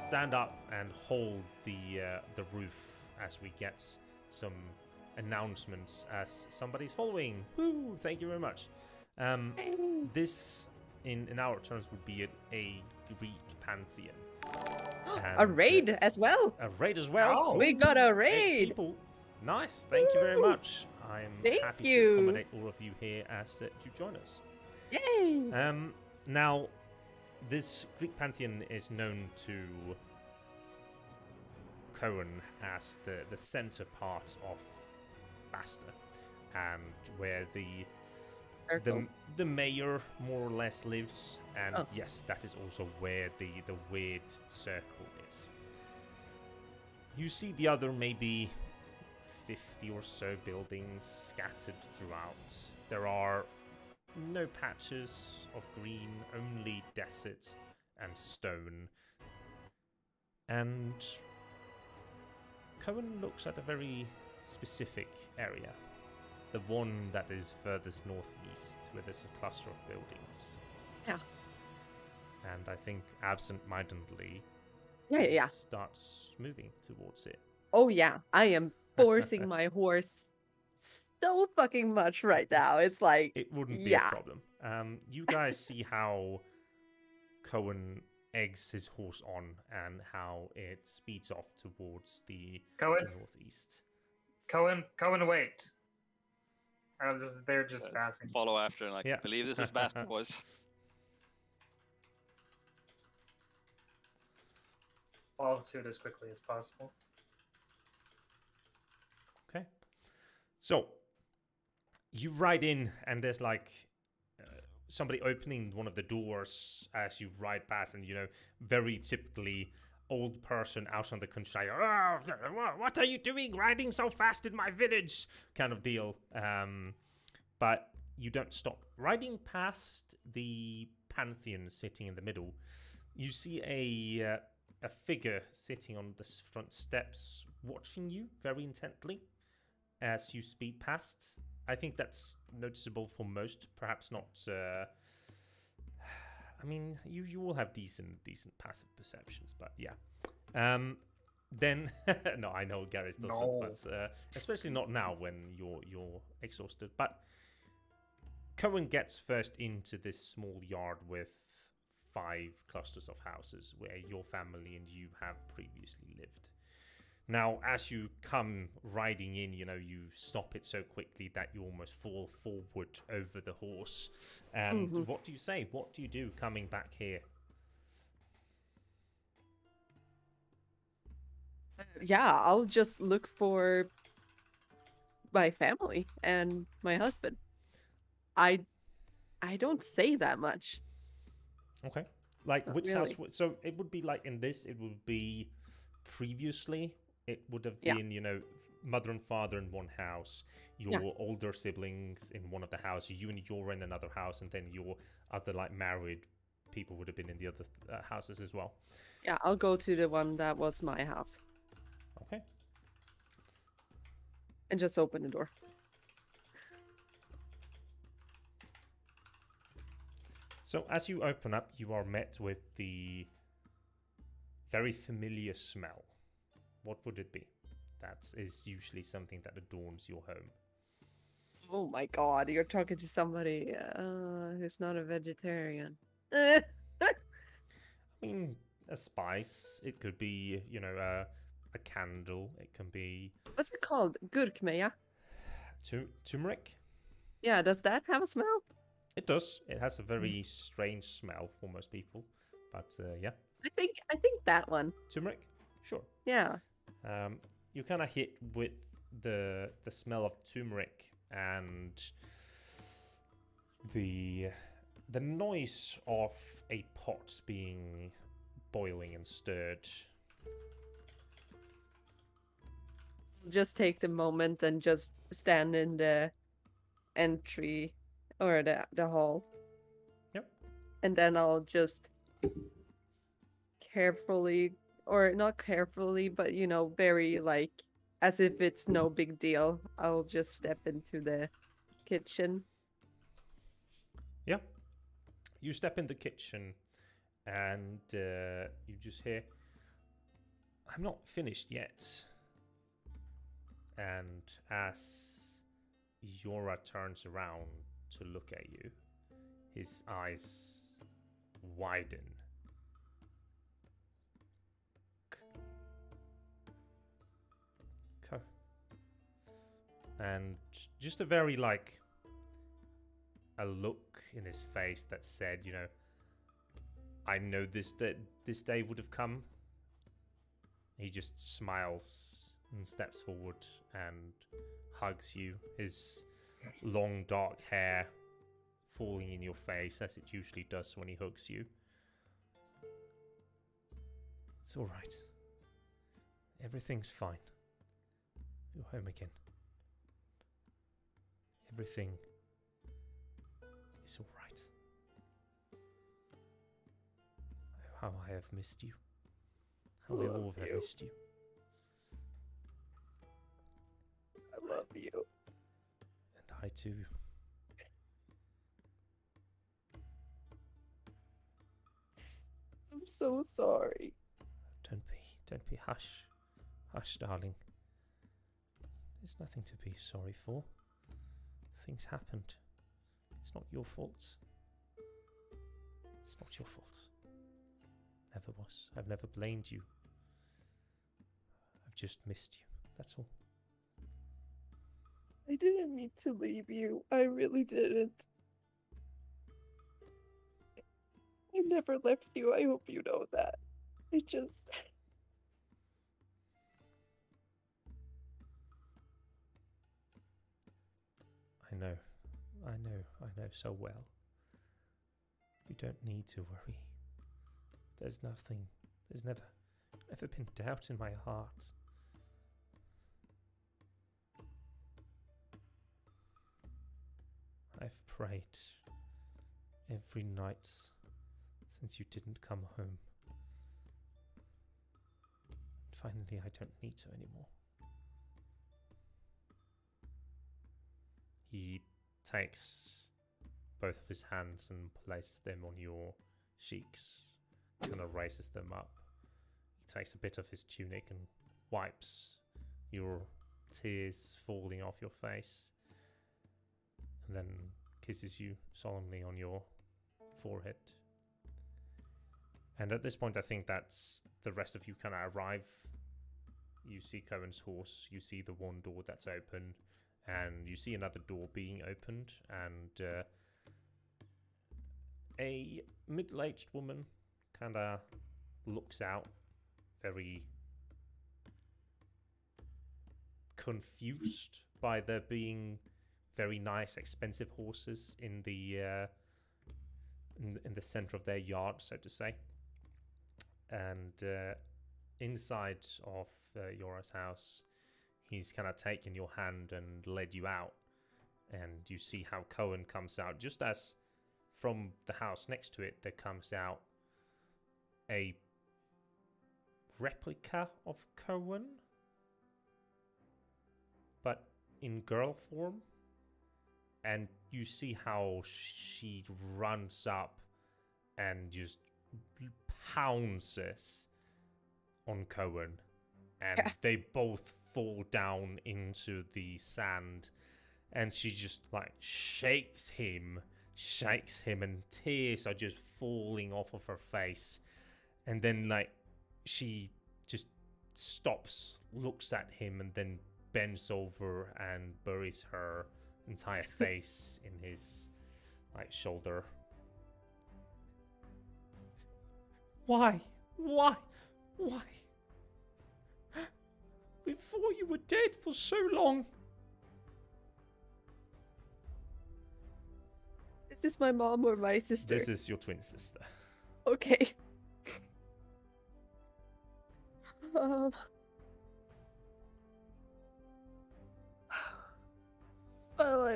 stand up and hold the roof as we get some announcements as somebody's following. Woo! Thank you very much. This, in our terms, would be a Greek pantheon. A raid as well. A raid as well. Oh. We got a 8 raid. people. Nice. Thank you very much. I'm Thank happy you. to accommodate all of you here as to join us. Yay! Now, this Greek pantheon is known to Cohen as the center part of Baster, and where the mayor more or less lives, and yes, that is also where the weird circle is. You see the other maybe 50 or so buildings scattered throughout. There are no patches of green, only desert and stone. And Cohen looks at a very specific area. The one that is furthest northeast, where there's a cluster of buildings. Yeah. And I think absent-mindedly, Yeah. starts moving towards it. Oh yeah, I am forcing my horse so fucking much right now. It's like It wouldn't be a problem. You guys see how Cohen eggs his horse on and how it speeds off towards the northeast. Cohen, wait. They're just passing. Follow after, and I believe this is Baster, boys. Follow suit as quickly as possible. Okay. So, you ride in, and there's like somebody opening one of the doors as you ride past, and very typically old person out on the countryside. Oh, what are you doing riding so fast in my village? Kind of deal. But you don't stop. Riding past the pantheon sitting in the middle, you see a figure sitting on the front steps watching you very intently as you speed past. I think that's noticeable for most, perhaps not. I mean, you all have decent passive perceptions, but yeah. Then no, I know Gareth doesn't, but especially not now when you're exhausted. But Cohen gets first into this small yard with 5 clusters of houses where your family and you have previously lived. Now, as you come riding in, you stop it so quickly that you almost fall forward over the horse. And what do you say? What do you do coming back here? Yeah, I'll just look for my family and my husband. I don't say that much. Okay. Like, Not which really. house? So it would be like in this, it would be previously, it would have been, mother and father in one house, your older siblings in one of the houses, you and you're in another house, and then your other, like, married people would have been in the other houses as well. Yeah, I'll go to the one that was my house. Okay. And just open the door. So as you open up, you are met with the very familiar smell. What would it be? That is usually something that adorns your home. Oh my god, you're talking to somebody who's not a vegetarian. Eh. I mean, a spice. It could be, a candle. It can be... What's it called? Gurkmeja? Turmeric? Yeah, does that have a smell? It does. It has a very strange smell for most people, but yeah. I think that one. Turmeric, sure. Yeah. You kind of hit with the smell of turmeric and the noise of a pot being boiling and stirred. Just take the moment and just stand in the entry or the hall. Yep. And then I'll just carefully, or not carefully, but very like as if it's no big deal. I'll just step into the kitchen. Yeah. You step in the kitchen and you just hear, "I'm not finished yet." And as Yora turns around to look at you, his eyes widen. And just a very a look in his face that said, I know this day would have come. He just smiles and steps forward and hugs you, his long dark hair falling in your face as it usually does when he hugs you. It's all right. Everything's fine. You're home again. Everything is all right. How I have missed you. How we all have missed you. I love you. And I too. I'm so sorry. Don't be. Hush. Hush, darling. There's nothing to be sorry for. Things happened. It's not your fault. It's not your fault. Never was. I've never blamed you. I've just missed you. That's all. I didn't mean to leave you. I really didn't. I never left you. I hope you know that. I just... I know so well. You don't need to worry. There's never been doubt in my heart. I've prayed every night since you didn't come home. Finally, I don't need to anymore. He takes both of his hands and places them on your cheeks, kind of raises them up. He takes a bit of his tunic and wipes your tears falling off your face, and then kisses you solemnly on your forehead. And at this point, I think that's the rest of you kind of arrive. You see Cohen's horse, you see the one door that's open, and you see another door being opened, and a middle-aged woman kind of looks out, very confused by there being very nice, expensive horses in the center of their yard, so to say. And inside of Yora's house, he's kind of taken your hand and led you out, and you see how Cohen comes out. Just as from the house next to it, there comes out a replica of Cohen, but in girl form. And you see how she runs up and just pounces on Cohen, and they both fall down into the sand, and she just shakes him, and tears are just falling off of her face. And then she just stops, looks at him, and then bends over and buries her entire face in his like shoulder. Why? Why? Why? We thought you were dead for so long. Is this my mom or my sister? This is your twin sister. Okay. Um, well,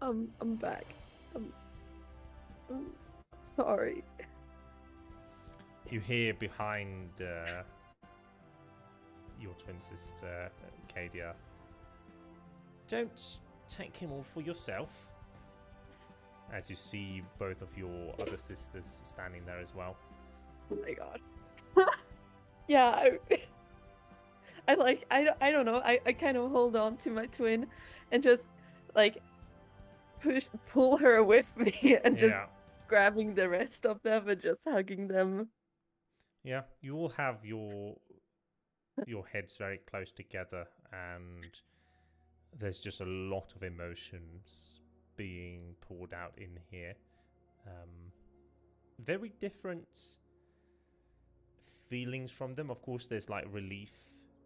I'm back. I'm sorry. You hear behind your twin sister, Cadia. Don't take him all for yourself. As you see both of your other sisters standing there as well. Oh my god. Yeah, I don't know. I kind of hold on to my twin and just like pull her with me and just grabbing the rest of them and just hugging them. Yeah, you all have your heads very close together, and there's just a lot of emotions being poured out in here. Very different feelings from them. Of course, there's like relief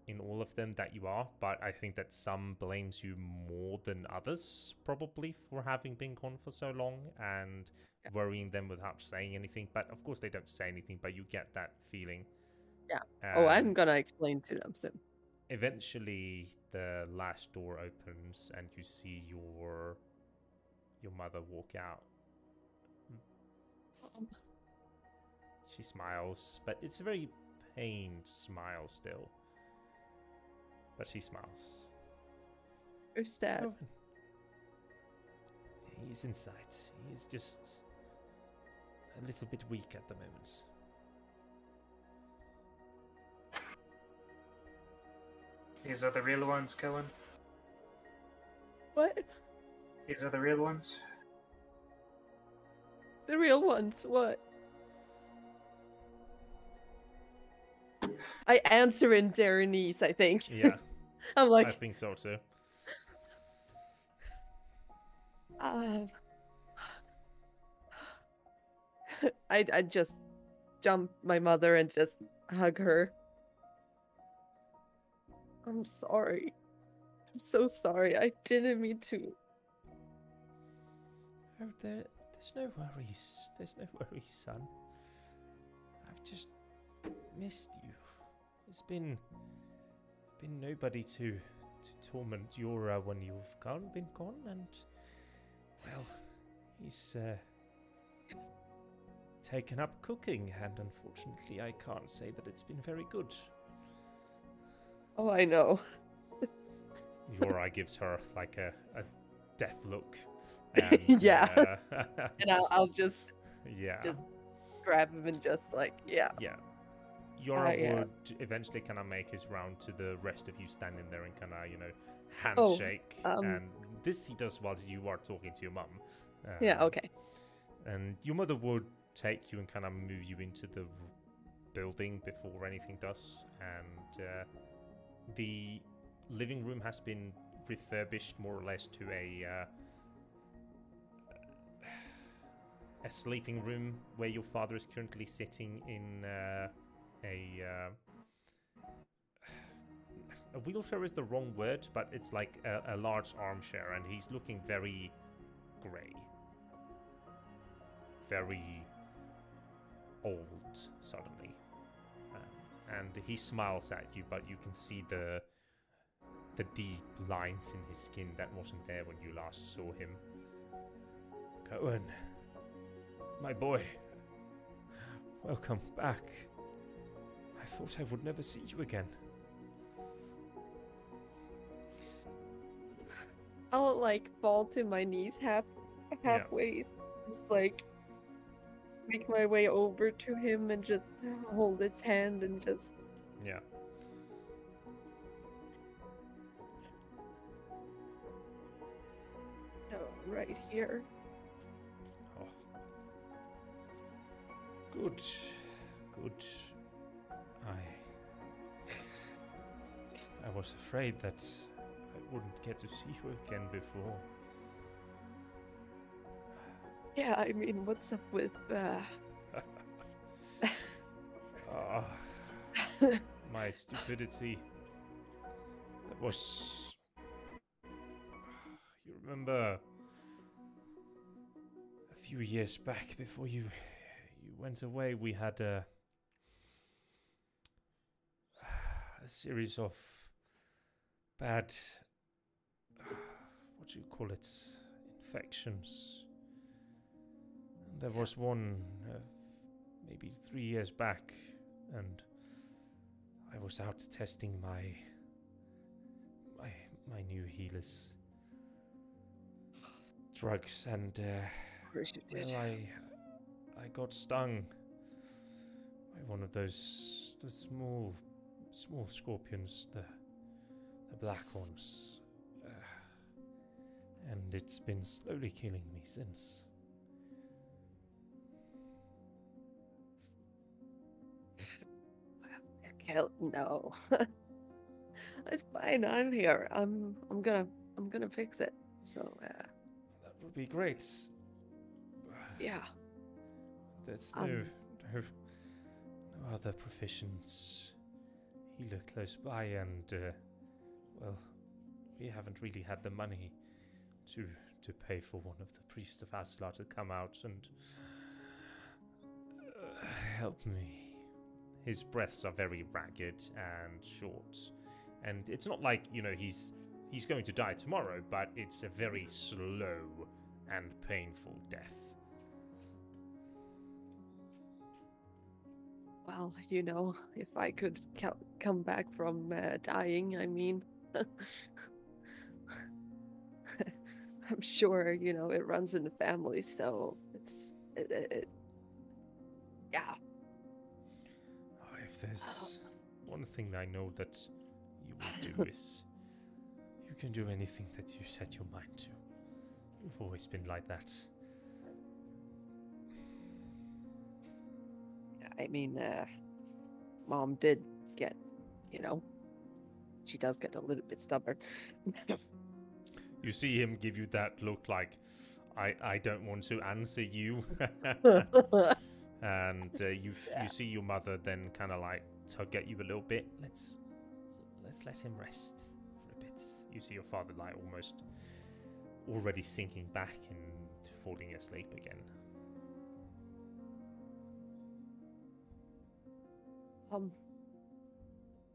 in all of them that you are, but I think that some blames you more than others, probably, for having been gone for so long and worrying them without saying anything. But of course, they don't say anything, but you get that feeling. Yeah. Oh, I'm gonna explain to them soon. Eventually, the last door opens and you see your mother walk out. She smiles, but it's a very pained smile still. But she smiles. Where's Dad? Owen. He's inside. He's just a little bit weak at the moment. These are the real ones, Cohen? What? These are the real ones? The real ones, what? I answer in Darenese, I think. Yeah. I'm like, I think so too. I just jump my mother and just hug her. I'm sorry. I'm so sorry. I didn't mean to. Oh, there's no worries. There's no worries, son. I've just missed you. There's been nobody to torment your when you've been gone, and well, he's taken up cooking, and unfortunately, I can't say that it's been very good. Oh, I know. Yora gives her like a death look. And, yeah. And I'll just yeah. just grab him and just like yeah. Yeah. Yora would eventually kind of make his round to the rest of you standing there and kind of, handshake. And this he does while you are talking to your mum. Yeah, okay. And your mother would take you and kind of move you into the building before anything does. And the living room has been refurbished more or less to a sleeping room where your father is currently sitting in a wheelchair is the wrong word, but it's like a large armchair, and he's looking very grey, very old suddenly, and he smiles at you, but you can see the deep lines in his skin that wasn't there when you last saw him. Cohen, my boy, welcome back. I thought I would never see you again. I'll like fall to my knees halfway, just like make my way over to him and just hold his hand and just right here. Oh. Good. I was afraid that I wouldn't get to see you again before. Yeah, I mean, what's up with Ah, my stupidity. That was. You remember a few years back before you went away, we had a series of bad, what do you call it, infections. And there was one maybe 3 years back, and I was out testing my new healers drugs, and of course you did. well, I got stung by one of those small scorpions, the black ones, and it's been slowly killing me since. No. It's fine. I'm here. I'm gonna fix it. So That would be great. yeah. There's no other proficient healer close by, and well, we haven't really had the money to pay for one of the priests of Asilar to come out and help me. His breaths are very ragged and short, and it's not like, you know, he's going to die tomorrow, but it's a very slow and painful death. Well, you know, if I could come back from dying, I mean, I'm sure, you know, it runs in the family, so it's yeah. If there's one thing I know that you will do is you can do anything that you set your mind to. You've always been like that. I mean, Mom did get, you know, she does get a little bit stubborn. You see him give you that look like, I don't want to answer you. And you see your mother then kind of like tug at you a little bit. Let's let him rest for a bit. You see your father like almost already sinking back and falling asleep again.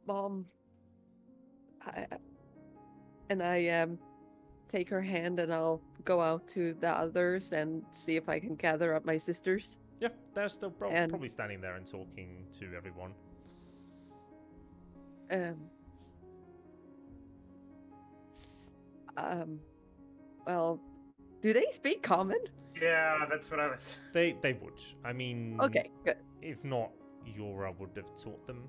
Mom, I take her hand and I'll go out to the others and see if I can gather up my sisters. Yeah, they're still probably standing there and talking to everyone. Well, do they speak common? Yeah, that's what I was. They would. I mean, Okay, good. If not, Yora would have taught them.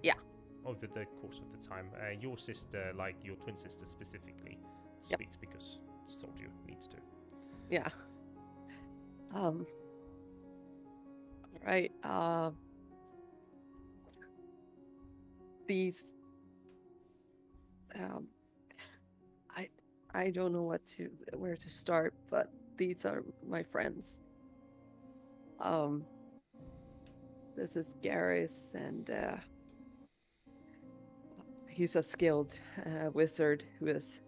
Yeah. Over the course of the time, your sister, like your twin sister specifically, speaks because it's told you needs to. Yeah. Right. These. I don't know where to start, but these are my friends. This is Garrus, and he's a skilled wizard who has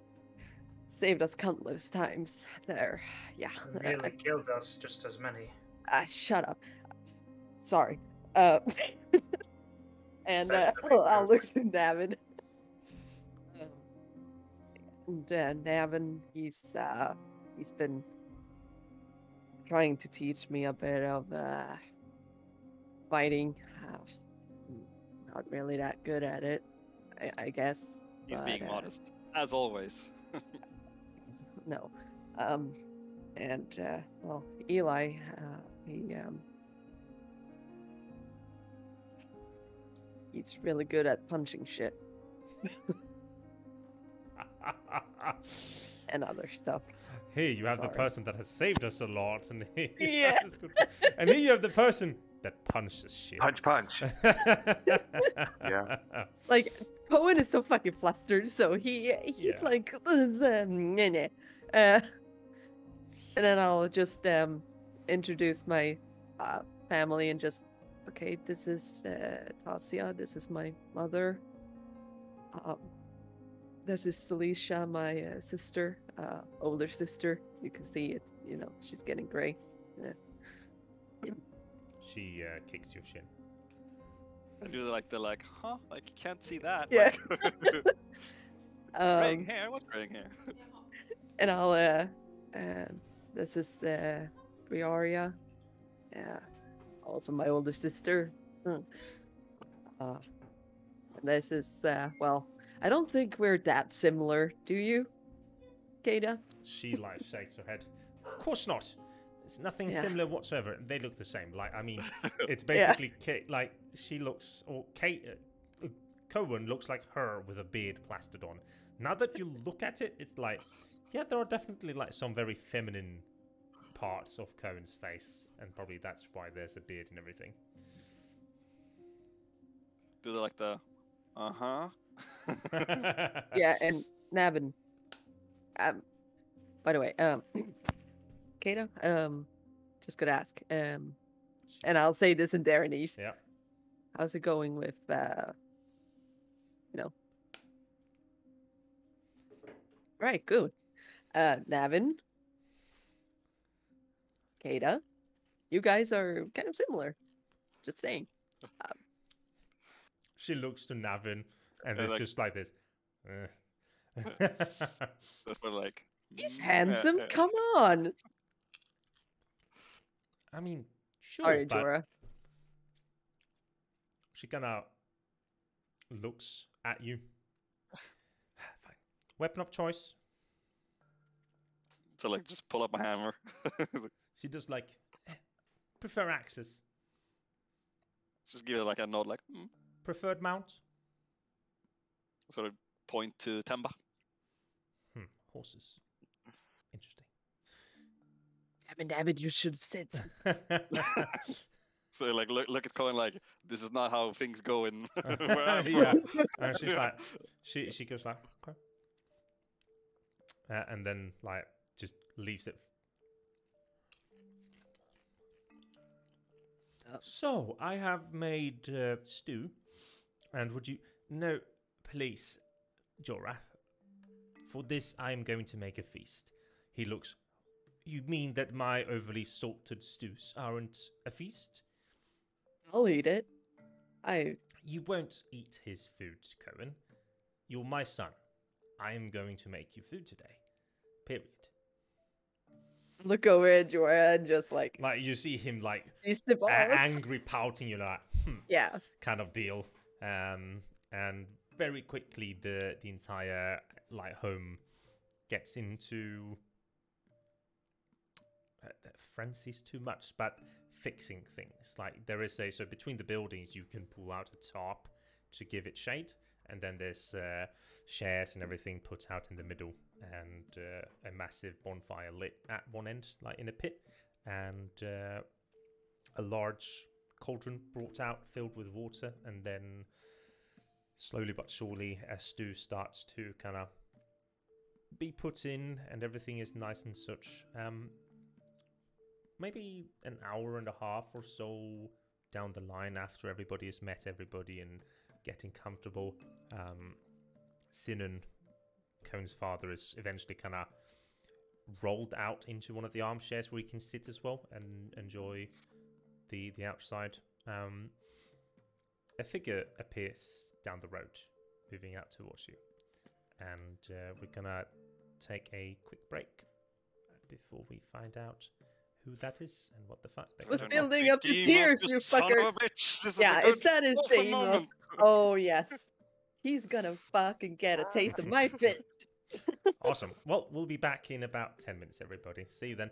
saved us countless times. There, yeah. Really killed us, just as many. Shut up. Sorry. And I'll look to Navin. And Navin, he's been trying to teach me a bit of fighting. Not really that good at it, I guess. He's being modest, as always. No. And well, Eli, he's really good at punching shit. And other stuff. Here you have the Sorry. person that has saved us a lot, and Yeah. and here you have the person that punches shit. Punch. Yeah. Like, Cohen is so fucking flustered, so he's Yeah. like, And then I'll just introduce my family and just, okay, this is Tasia, this is my mother. This is Celicia, my sister, older sister. You can see it, she's getting gray. Yeah. She kicks your shin. I do like the huh? Like you can't see that. Yeah. Like, graying hair? What's graying hair? And I'll this is Briaria. Yeah. Also my older sister. And this is well, I don't think we're that similar, do you, Kada? She shakes her head. Of course not. There's nothing Yeah. similar whatsoever. They look the same. I mean, it's basically she looks, or Cohen looks like her with a beard plastered on. Now that you look at it, it's yeah, there are definitely some very feminine parts of Cohen's face, and probably that's why there's a beard and everything. Do they like the uh-huh? Yeah, and Navin. By the way, Kato, just gonna ask, and I'll say this in Daranese. Yeah. How's it going with, Right, good. Navin, Kada, you guys are kind of similar. Just saying. She looks to Navin, and Yeah, it's like- just like this. But like He's handsome. Come on. I mean, sure, Sorry, but Jorah. she kind of looks at you. Fine. Weapon of choice. So just pull up my hammer. She does prefer axes. Just give it a nod, Preferred mount. sort of point to Temba. Horses. Interesting. Damn it, you should have said something. So look at Cohen this is not how things go in where I'm Yeah. from. And she's she goes okay. And then just leaves it. So I have made stew, and would you? No, please, Jorah. For this, I am going to make a feast. He looks. You mean that my overly salted stews aren't a feast? I'll eat it. You won't eat his food, Cohen. You're my son. I am going to make you food today. Period. Look over at Jorah and just You see him feast the balls. angry pouting, Yeah. kind of deal. And very quickly the entire home gets into frenzy's too much, but fixing things. There is so between the buildings you can pull out a tarp to give it shade, and then there's chairs and everything put out in the middle, and a massive bonfire lit at one end, in a pit, and a large cauldron brought out filled with water, and then slowly but surely a stew starts to kind of be put in, and everything is nice and such. Maybe an hour and a half or so down the line, after everybody has met everybody and getting comfortable, Sinan, Cohen's father, is eventually kind of rolled out into one of the armchairs where he can sit as well and enjoy the outside. A figure appears down the road, moving out towards you, and we're gonna take a quick break before we find out who that is and what the fuck they're Was gonna building up the Deimos, tears, you you son of fucker. a bitch. This Yeah, is a if that is awesome Deimos. moment. Oh, yes. He's gonna fucking get a taste of my fist. Awesome. Well, we'll be back in about 10 minutes, everybody. See you then.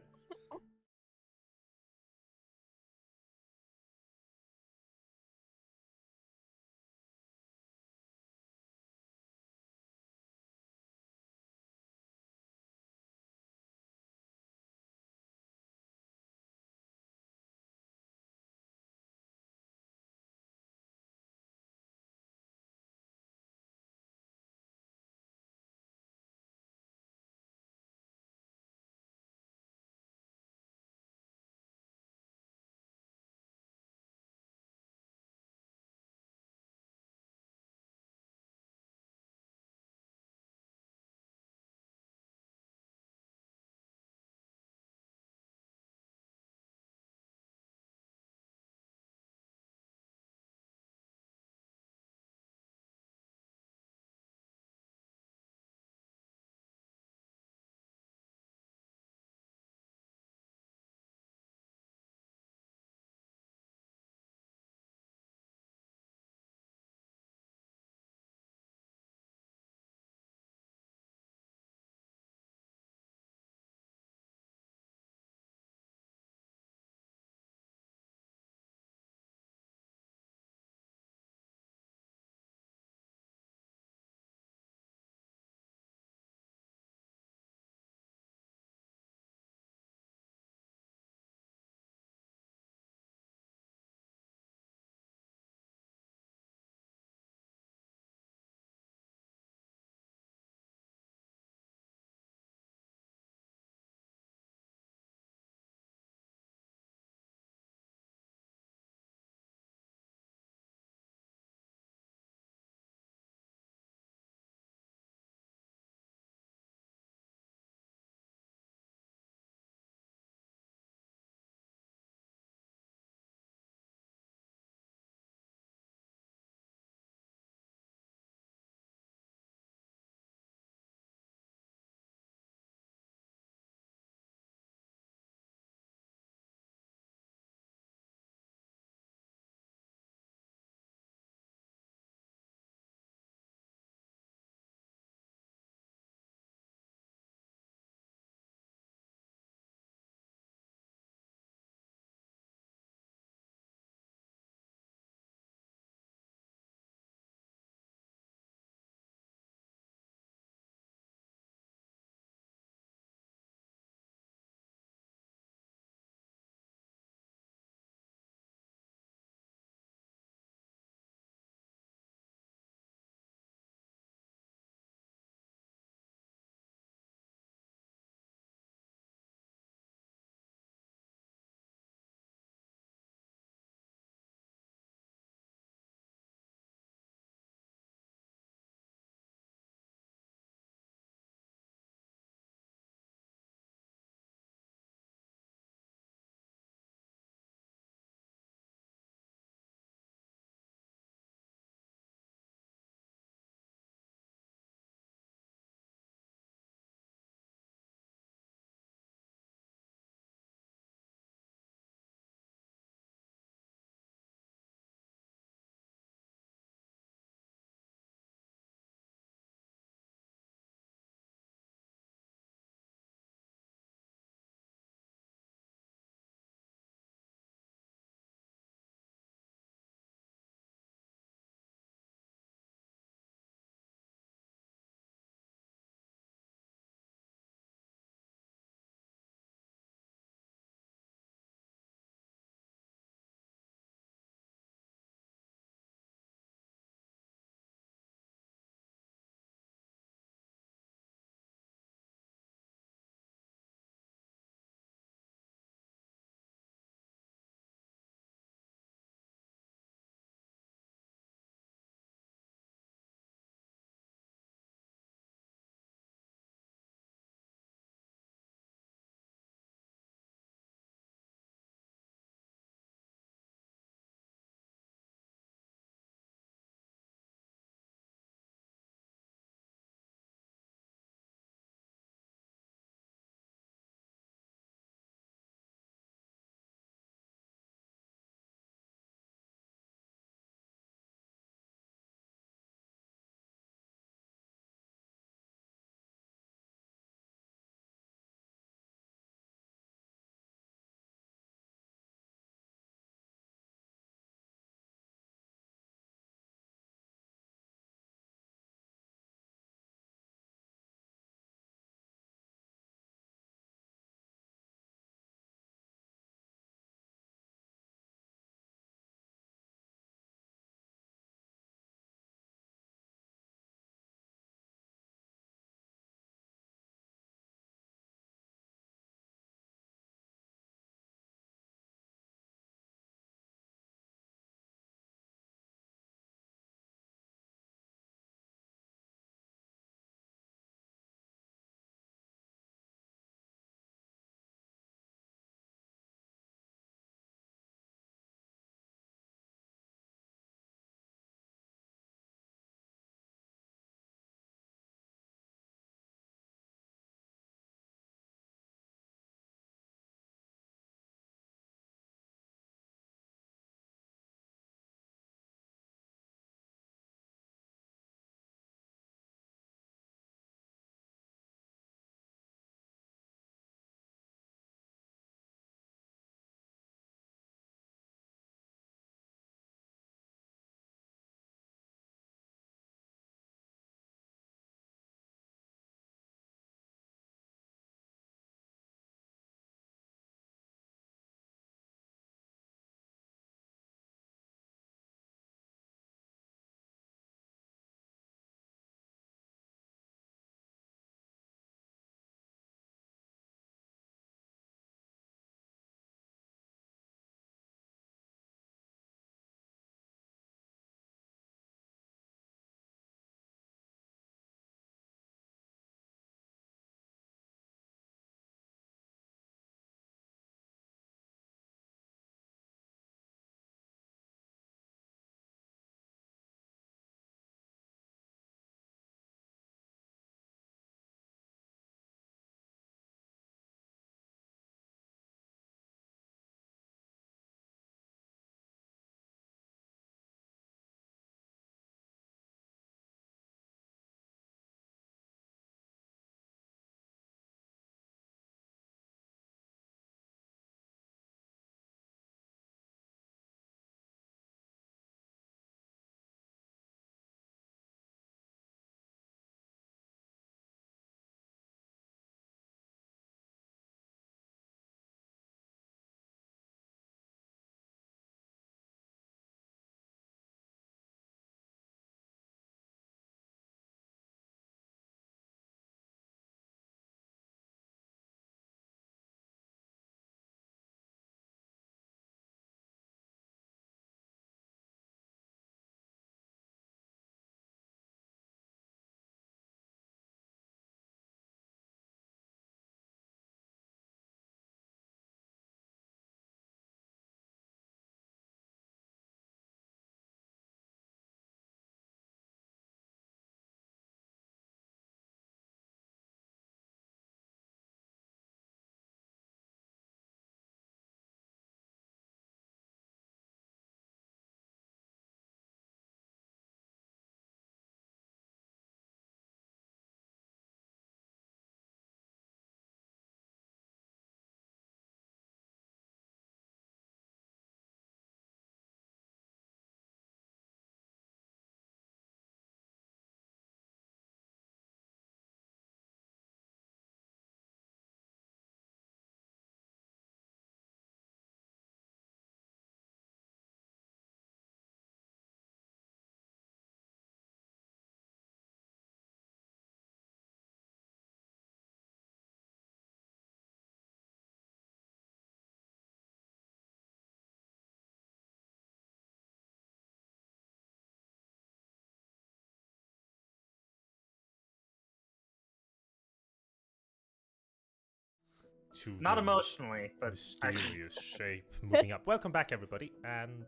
to Not the emotionally, but mysterious shape moving up. Welcome back, everybody, and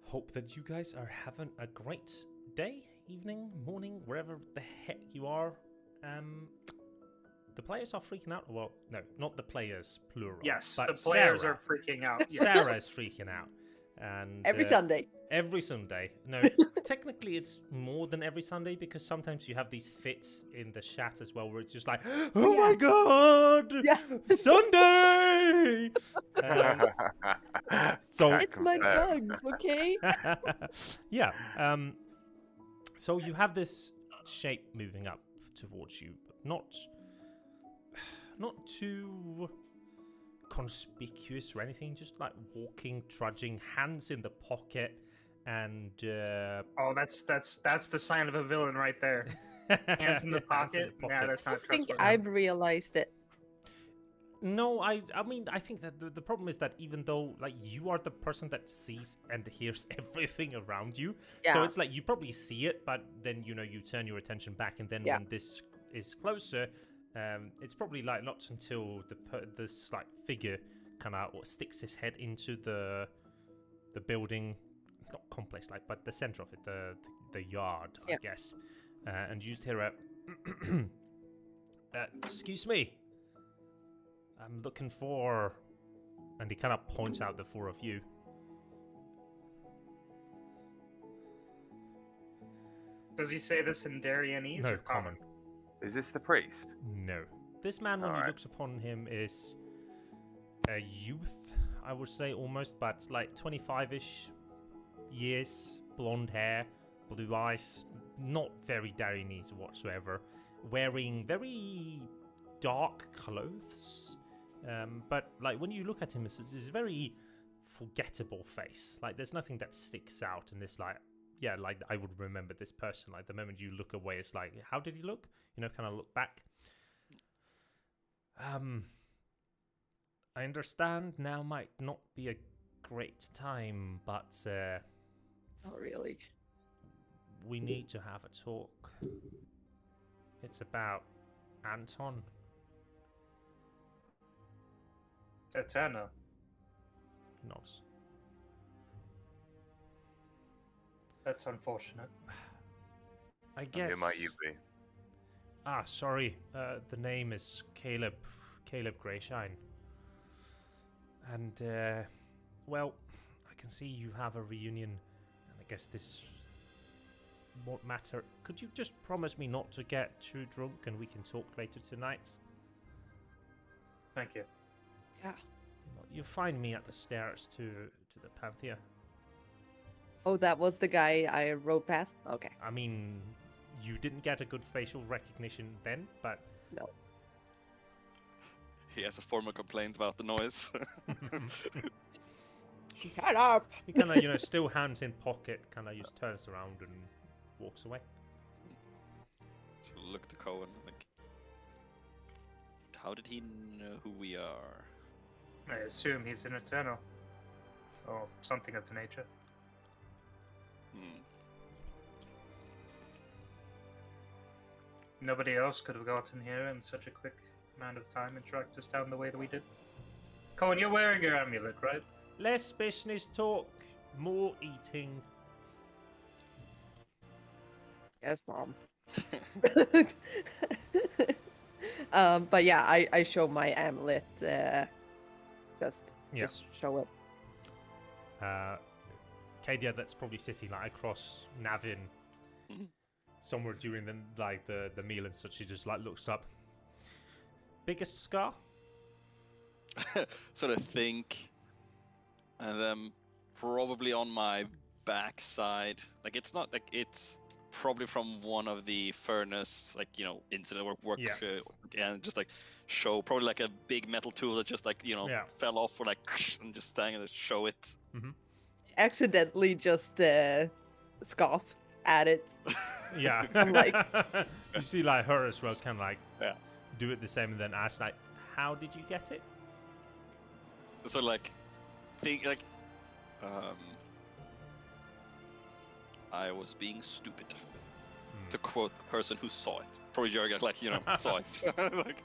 hope that you guys are having a great day, evening, morning, wherever the heck you are. The players are freaking out. Well, no, not the players, plural. yes, but the players Sarah. are freaking out. Yes. Sarah's freaking out. And Every Sunday. Every Sunday. No, technically it's more than every Sunday because sometimes you have these fits in the chat as well where it's just like, oh my god, Yeah. Sunday! So It's my bugs, okay? yeah. So you have this shape moving up towards you, but not too conspicuous or anything, just like walking, trudging, hands in the pocket, and Oh, that's the sign of a villain right there. Hands in the pocket. Yeah, that's not I think trustworthy. I've realized it. No, I mean, I think that the problem is that even though, like, you are the person that sees and hears everything around you, so it's like you probably see it, but then, you know, you turn your attention back, and then when this is closer, it's probably, like, not until this, like, figure kind of sticks his head into the building, not complex, like, but the center of it, the yard, I guess, and you just hear a, excuse me. I'm looking for... And he kind of points out the four of you. Does he say this in Darrianese No, or common? Is this the priest? No. This man, when you Alright. looks upon him, is a youth, I would say, almost, but like 25-ish years, blonde hair, blue eyes, not very Darrianese whatsoever, wearing very dark clothes. But like when you look at him, it's a very forgettable face. Like there's nothing that sticks out, and it's like, yeah, like I would remember this person. Like the moment you look away, it's like, how did he look? You know, kind of look back. I understand now might not be a great time, but Not really. we need to have a talk. It's about Anton. Eterna. Nods. That's unfortunate. I guess. Who might you be? Ah, sorry. The name is Caleb Greyshine. And, well, I can see you have a reunion, and I guess this won't matter. Could you just promise me not to get too drunk and we can talk later tonight? Thank you. Yeah. You find me at the stairs to the Pantheon. Oh, that was the guy I rode past? Okay. I mean, you didn't get a good facial recognition then, but... No. He has a formal complaint about the noise. Shut up! He kind of, you know, still hands in pocket, kind of just turns around and walks away. So look to Cohen, like, how did he know who we are? I assume he's an Eternal. Or something of the nature. Hmm. Nobody else could have gotten here in such a quick amount of time and tracked us down the way that we did. Cohen, you're wearing your amulet, right? Less business talk, more eating. Yes, Mom. But yeah, I show my amulet. Just show it. Kadia, that's probably sitting like across Navin, somewhere during the meal and such. She just like looks up. Biggest scar? Sort of think, and then probably on my backside. Like it's not like it's probably from one of the furnace, like, you know, incident work, and just like show probably like a big metal tool that just like, you know, fell off or like and just standing there, show it. Accidentally just scoff at it. Yeah. I'm like, you see like her as well, kind of like do it the same, and then ask like, how did you get it? So like think like I was being stupid, to quote the person who saw it. Probably Jurgen, like, you know, saw it. Like,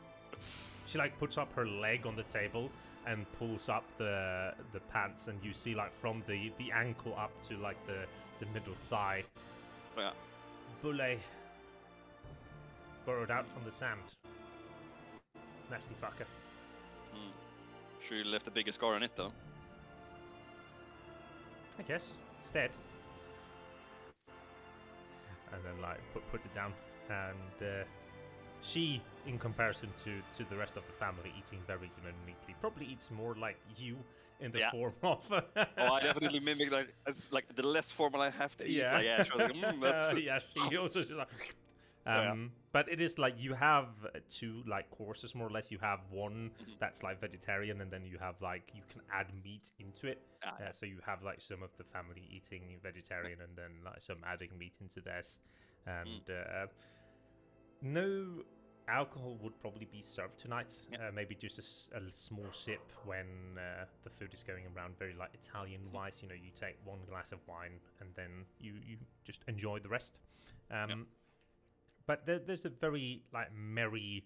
She like puts up her leg on the table and pulls up the pants, and you see like from the ankle up to like the middle thigh. Yeah. Bulle burrowed out from the sand. Nasty fucker. Sure you left a bigger scar on it though. I guess. It's dead. And then like puts it down, and she, in comparison to the rest of the family, eating very neatly, probably eats more like you in the form of. Oh, I definitely mimic that. As like the less formal I have to eat. Yeah. Like, yeah, sure. Like, that's yeah. She also she's like. But it is like you have two like courses more or less. You have one that's like vegetarian, and then you have like you can add meat into it. So you have like some of the family eating vegetarian, and then like some adding meat into theirs. And no alcohol would probably be served tonight. Maybe just a small sip when the food is going around. Very like Italian wise, you take one glass of wine and then you just enjoy the rest. But there's a very like merry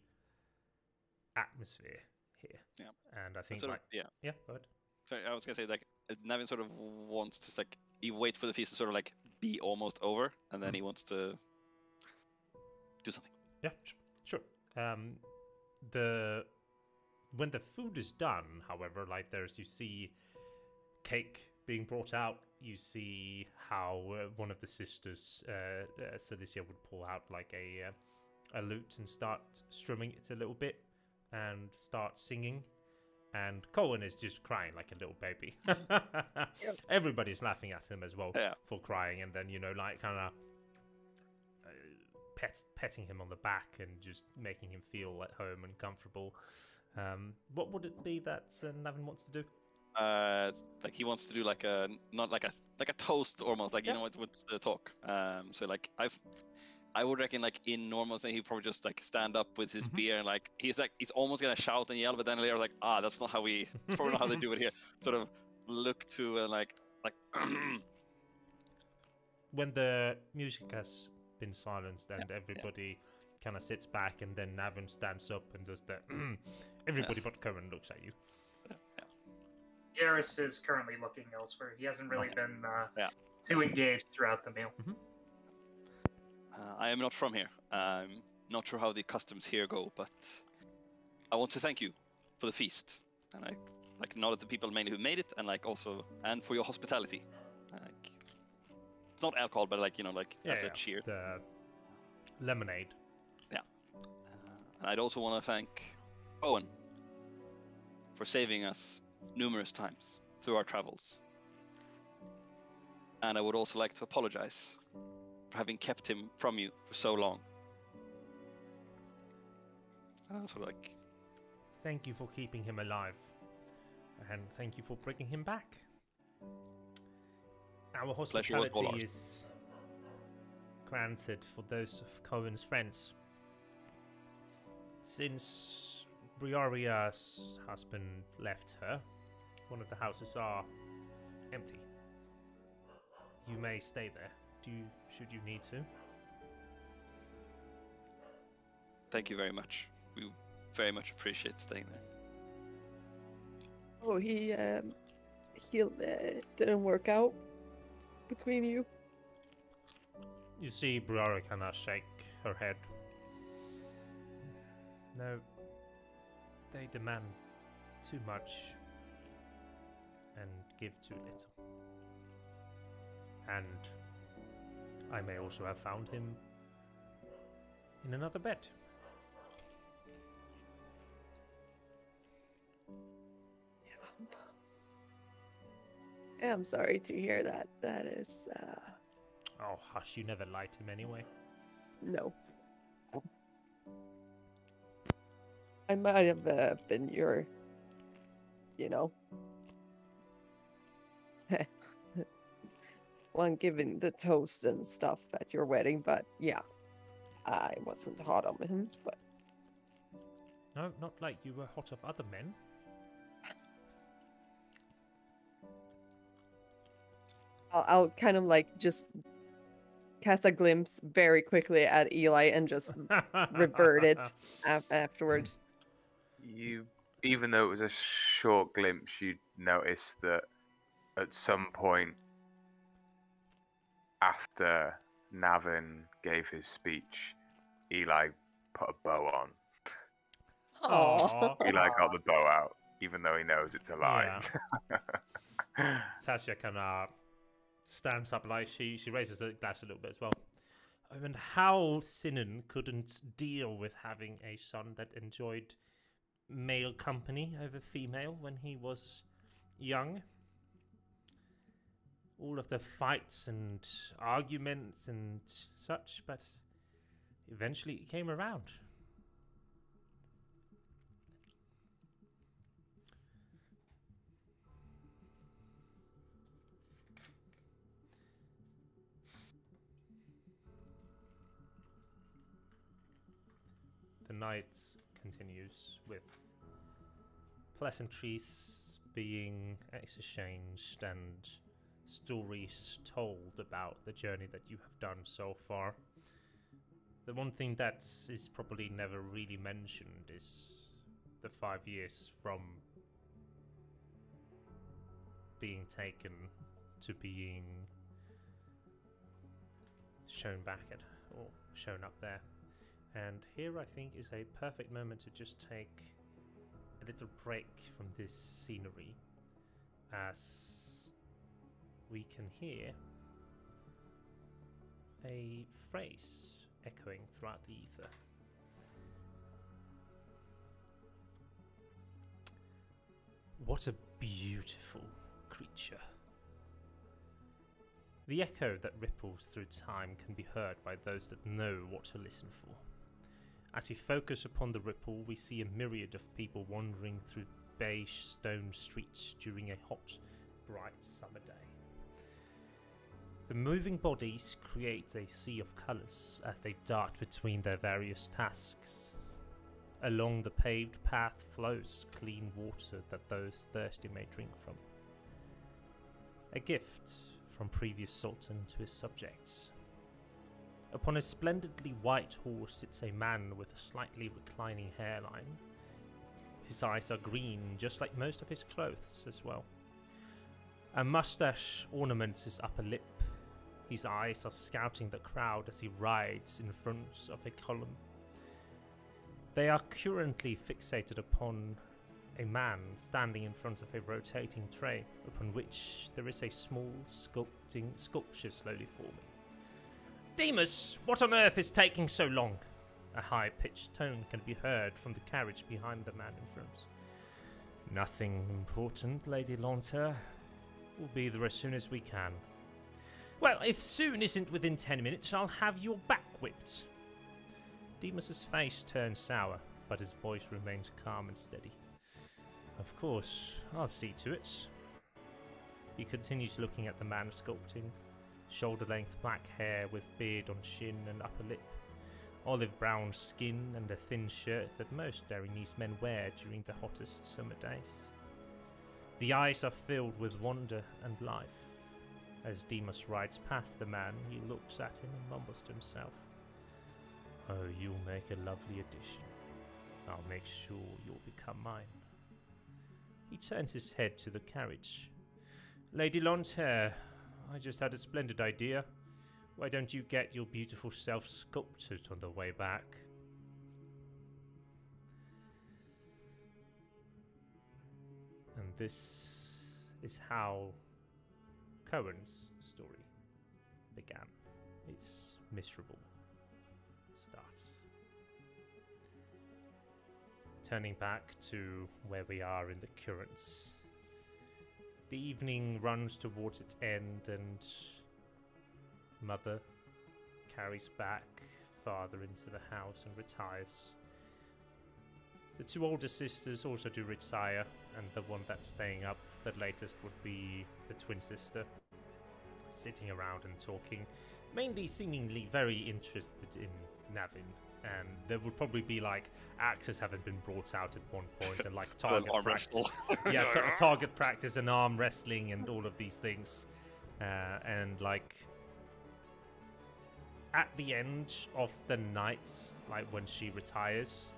atmosphere here. Yeah. And I think sort like of, yeah, go ahead. Sorry, I was gonna say like Navin sort of wants to like he wait for the feast to sort of like be almost over, and then he wants to do something. Yeah, sure. When the food is done, however, like you see cake being brought out. You see how one of the sisters, Celicia, would pull out like a lute and start strumming it a little bit and start singing. And Cohen is just crying like a little baby. Everybody's laughing at him as well for crying, and then like kind of petting him on the back and just making him feel at home and comfortable. What would it be that Navin wants to do? Like he wants to do like a not like a toast almost, like what's the talk. So like I would reckon like in normal thing he'd probably just like stand up with his beer and like he's almost gonna shout and yell, but then later like that's not how it's probably not how they do it here. Sort of look to like when the music has been silenced and everybody kind of sits back, and then Navin stands up and does the everybody but Cohen looks at you. Garrus is currently looking elsewhere. He hasn't really been too engaged throughout the meal. I am not from here. I'm not sure how the customs here go, but I want to thank you for the feast, and I like nod at the people mainly who made it, and like also and for your hospitality. Like it's not alcohol, but like as a cheer. The lemonade. Yeah. And I'd also want to thank Owen for saving us numerous times through our travels. And I would also like to apologize for having kept him from you for so long. And that's what Thank you for keeping him alive. And thank you for bringing him back. Our hospitality is granted for those of Cohen's friends. Since Briaria's husband left her, one of the houses are empty. You may stay there, should you need to. Thank you very much. We very much appreciate staying there. Oh, he didn't work out between you. You see Briaria kind of shake her head. No, they demand too much and give too little. And I may also have found him in another bed. Yeah, I'm sorry to hear that. That is, Oh, hush, you never lied to him anyway. no. I might have been your, one giving the toast and stuff at your wedding, but yeah, I wasn't hot on him, but... No, not like you were hot of other men. I'll kind of like just cast a glimpse very quickly at Eli and just revert it afterwards. you, even though it was a short glimpse, you noticed that at some point after Navin gave his speech, Eli put a bow on. Oh. Eli got the bow out, even though he knows it's a lie. Sasha kind of stands up, like she raises the glass a little bit as well. I mean, how Sinan couldn't deal with having a son that enjoyed male company over female when he was young. All of the fights and arguments and such, but eventually it came around. The night continues with pleasantries being exchanged and stories told about the journey that you have done so far. The one thing that is probably never really mentioned is the 5 years from being taken to being shown back at, or shown up there. And here I think is a perfect moment to just take a little break from this scenery, as we can hear a phrase echoing throughout the ether. What a beautiful creature. The echo that ripples through time can be heard by those that know what to listen for. As we focus upon the ripple, we see a myriad of people wandering through beige stone streets during a hot, bright summer day. The moving bodies create a sea of colours as they dart between their various tasks. Along the paved path flows clean water that those thirsty may drink from. A gift from previous sultan to his subjects. Upon a splendidly white horse sits a man with a slightly reclining hairline. His eyes are green, just like most of his clothes as well. A mustache ornaments his upper lip. His eyes are scouting the crowd as he rides in front of a column. They are currently fixated upon a man standing in front of a rotating tray, upon which there is a small sculpture slowly forming. Demas, what on earth is taking so long? A high-pitched tone can be heard from the carriage behind the man in front. Nothing important, Lady Lanter. We'll be there as soon as we can. Well, if soon isn't within 10 minutes, I'll have your back whipped. Demas's face turns sour, but his voice remains calm and steady. Of course, I'll see to it. He continues looking at the man sculpting. Shoulder-length black hair with beard on chin and upper lip. Olive brown skin and a thin shirt that most Darinese men wear during the hottest summer days. The eyes are filled with wonder and life. As Demas rides past the man, he looks at him and mumbles to himself. Oh, you'll make a lovely addition. I'll make sure you'll become mine. He turns his head to the carriage. Lady Lanter, I just had a splendid idea. Why don't you get your beautiful self sculpted on the way back? And this is how Cohen's story began. Its miserable starts. Turning back to where we are in the currents. The evening runs towards its end and Mother carries back Father into the house and retires. The two older sisters also do retire, and the one that's staying up, the latest, would be the twin sister, sitting around and talking, mainly seemingly very interested in Navin. And there would probably be like axes having been brought out at one point, and like target practice. Yeah, target practice and arm wrestling and all of these things. And like at the end of the night, like when she retires,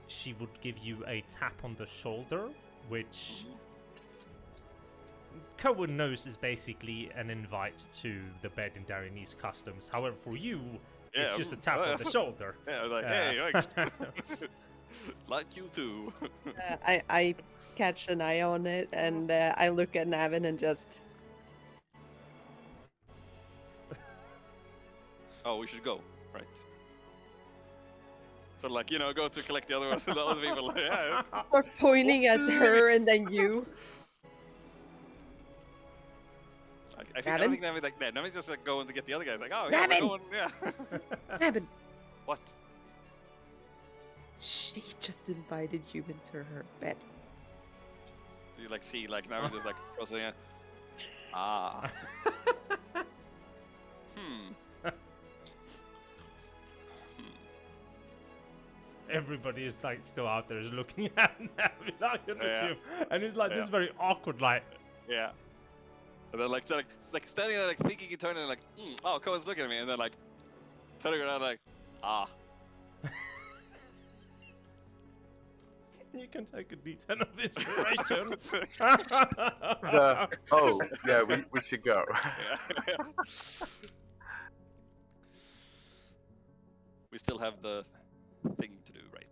she would give you a tap on the shoulder, which Cohen knows is basically an invite to the bed in Darrenese customs. However, for you, it's just a tap on the shoulder. Yeah, I was like, hey, thanks. Like you too. I catch an eye on it, and I look at Navin and just... Oh, we should go, right? So, like, you know, go to collect the other ones, the other people. Yeah. Or pointing at her and then you. I don't think Navin's like that. Navin's just like going to get the other guys. Like, oh, yeah, Navin! we're going, yeah. Navin, What? she just invited you into her bed. You like see like Navin just like crossing it. Ah. Everybody is like still out there is looking at Navin, I can assume. And it's like this very awkward, like. Yeah. And then like, so, like standing there like thinking eternally like, oh, Cohen's looking at me, and then like turning around like, ah. You can take a D10 of inspiration. Oh, yeah, we should go. We still have the thing to do, right?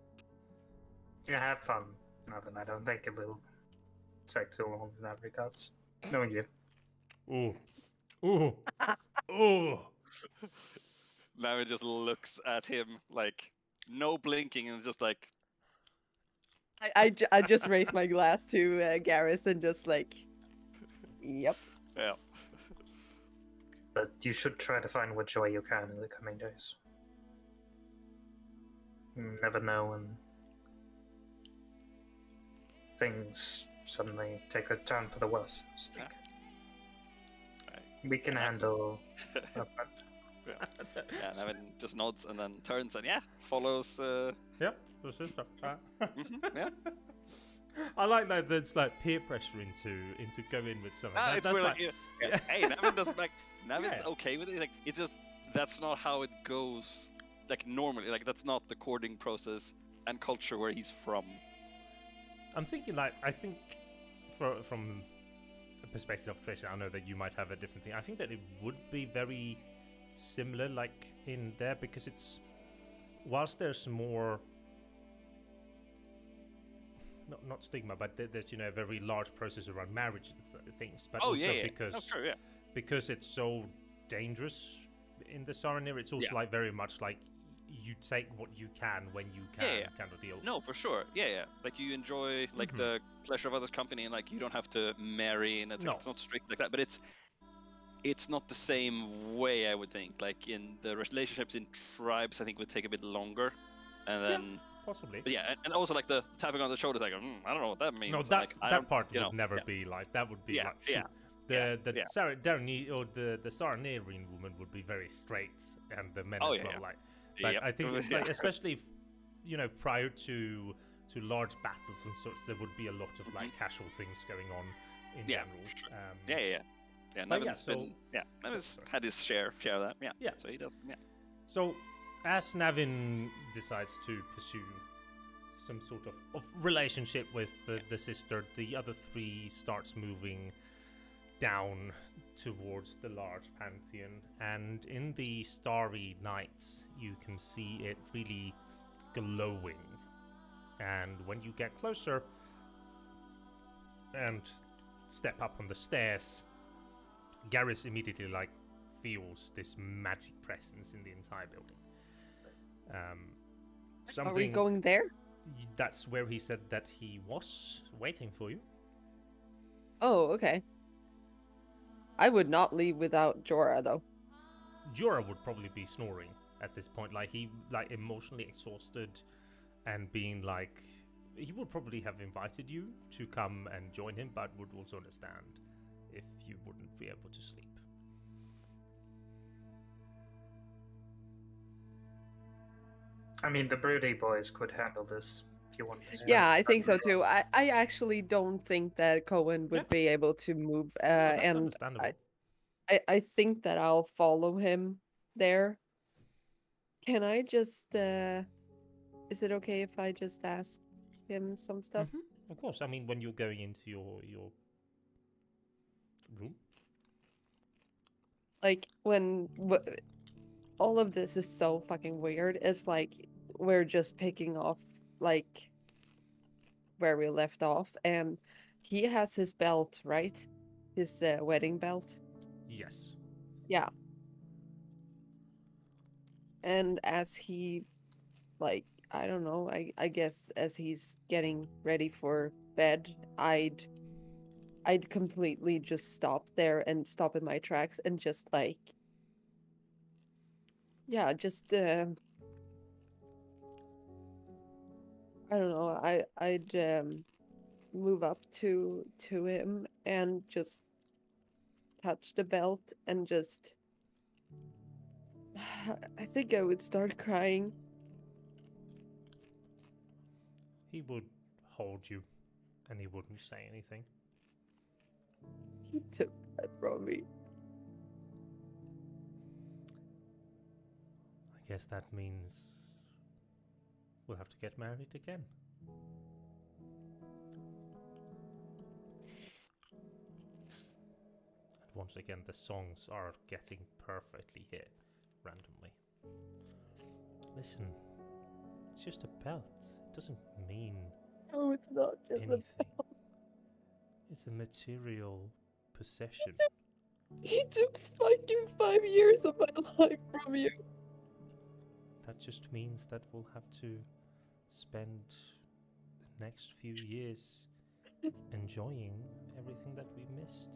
Yeah, have fun, Navin. I don't think it will take too long in that regards. Knowing you. Ooh. Ooh. Ooh. Navin just looks at him like no blinking and just like. I just raised my glass to Garrus and just like, yep. Yeah. But you should try to find which way you can in the coming days. You never know when things suddenly take a turn for the worse, so to speak. We can handle that. Yeah, Navin just nods and then turns and follows. Yep, the sister. Yeah. I like that. There's like peer pressure into going with someone. It's that's weird, like, hey, Navin doesn't like. Navin's okay with it. Like, it's just that's not how it goes. Like normally, like that's not the courting process and culture where he's from. I'm thinking like I think from the perspective of creation, I know that you might have a different thing. I think that it would be very similar, like in there, because it's whilst there's more not stigma, but there's a very large process around marriage and things. But because it's so dangerous in the Saran era, it's also like very much like you take what you can when you can kind of deal. No, for sure. Yeah. Like you enjoy like the pleasure of others' company, and like you don't have to marry, and it's not strict like that. But it's not the same way, I would think. Like in the relationships in tribes, I think would take a bit longer, and then possibly. But and also like the tapping on the shoulder, like I don't know what that means. No, that part would never be like that. Would be like the Saranarian woman would be very straight, and the men as well. Like, but I think it's like, especially prior to large battles and such, there would be a lot of like casual things going on in general. Sure. Yeah, Navin's had his share of that. Yeah. So he does. Yeah. So as Navin decides to pursue some sort of relationship with the sister, the other three starts moving down towards the large pantheon, and in the starry nights you can see it really glowing. And when you get closer and step up on the stairs, Garrus immediately like feels this magic presence in the entire building. Are we going there? That's where he said that he was waiting for you. Oh, okay. I would not leave without Jorah, though. Jorah would probably be snoring at this point, like he emotionally exhausted, and being like he would probably have invited you to come and join him, but would also understand if you wouldn't be able to sleep. I mean, the Brodie boys could handle this if you want. Yeah, I think so too. I actually don't think that Cohen would be able to move, and I think that I'll follow him there. Can I just is it okay if I just ask him some stuff? Of course. I mean, when you're going into your room. Like when all of this is so fucking weird. It's like we're just picking off like where we left off, and he has his belt, right? His wedding belt. Yes. Yeah. And as he, like, I don't know, I guess as he's getting ready for bed, I'd completely just stop there and stop in my tracks and just like, yeah, just I don't know, I'd move up to him and just touch the belt and just I think I would start crying. He would hold you, and he wouldn't say anything. He took that from me. I guess that means we'll have to get married again. And once again, the songs are getting perfectly hit randomly. Listen, it's just a belt. It doesn't mean Oh, it's not just anything. It's a material possession. He took fucking 5 years of my life from you. That just means that we'll have to spend the next few years enjoying everything that we missed.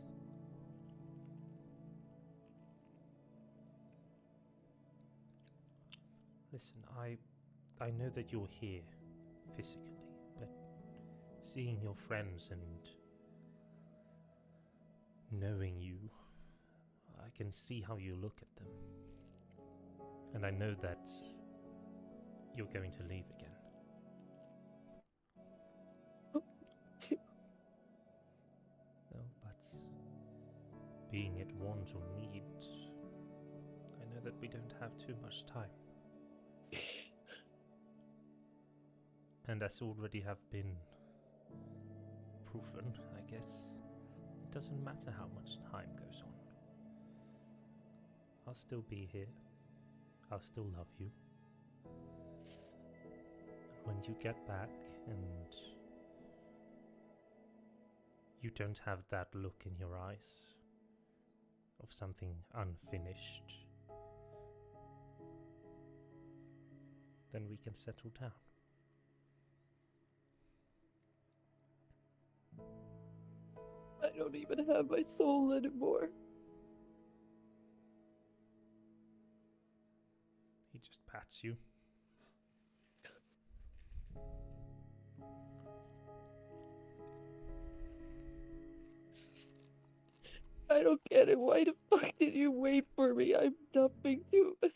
Listen, I know that you're here physically, but seeing your friends and knowing you, I can see how you look at them. And I know that you're going to leave again. No, but being at want or need, I know that we don't have too much time. And as already have been proven, I guess, it doesn't matter how much time goes on. I'll still be here. I'll still love you. And when you get back and you don't have that look in your eyes of something unfinished, then we can settle down. I don't even have my soul anymore. He just pats you. I don't get it. Why the fuck did you wait for me? I'm nothing to. I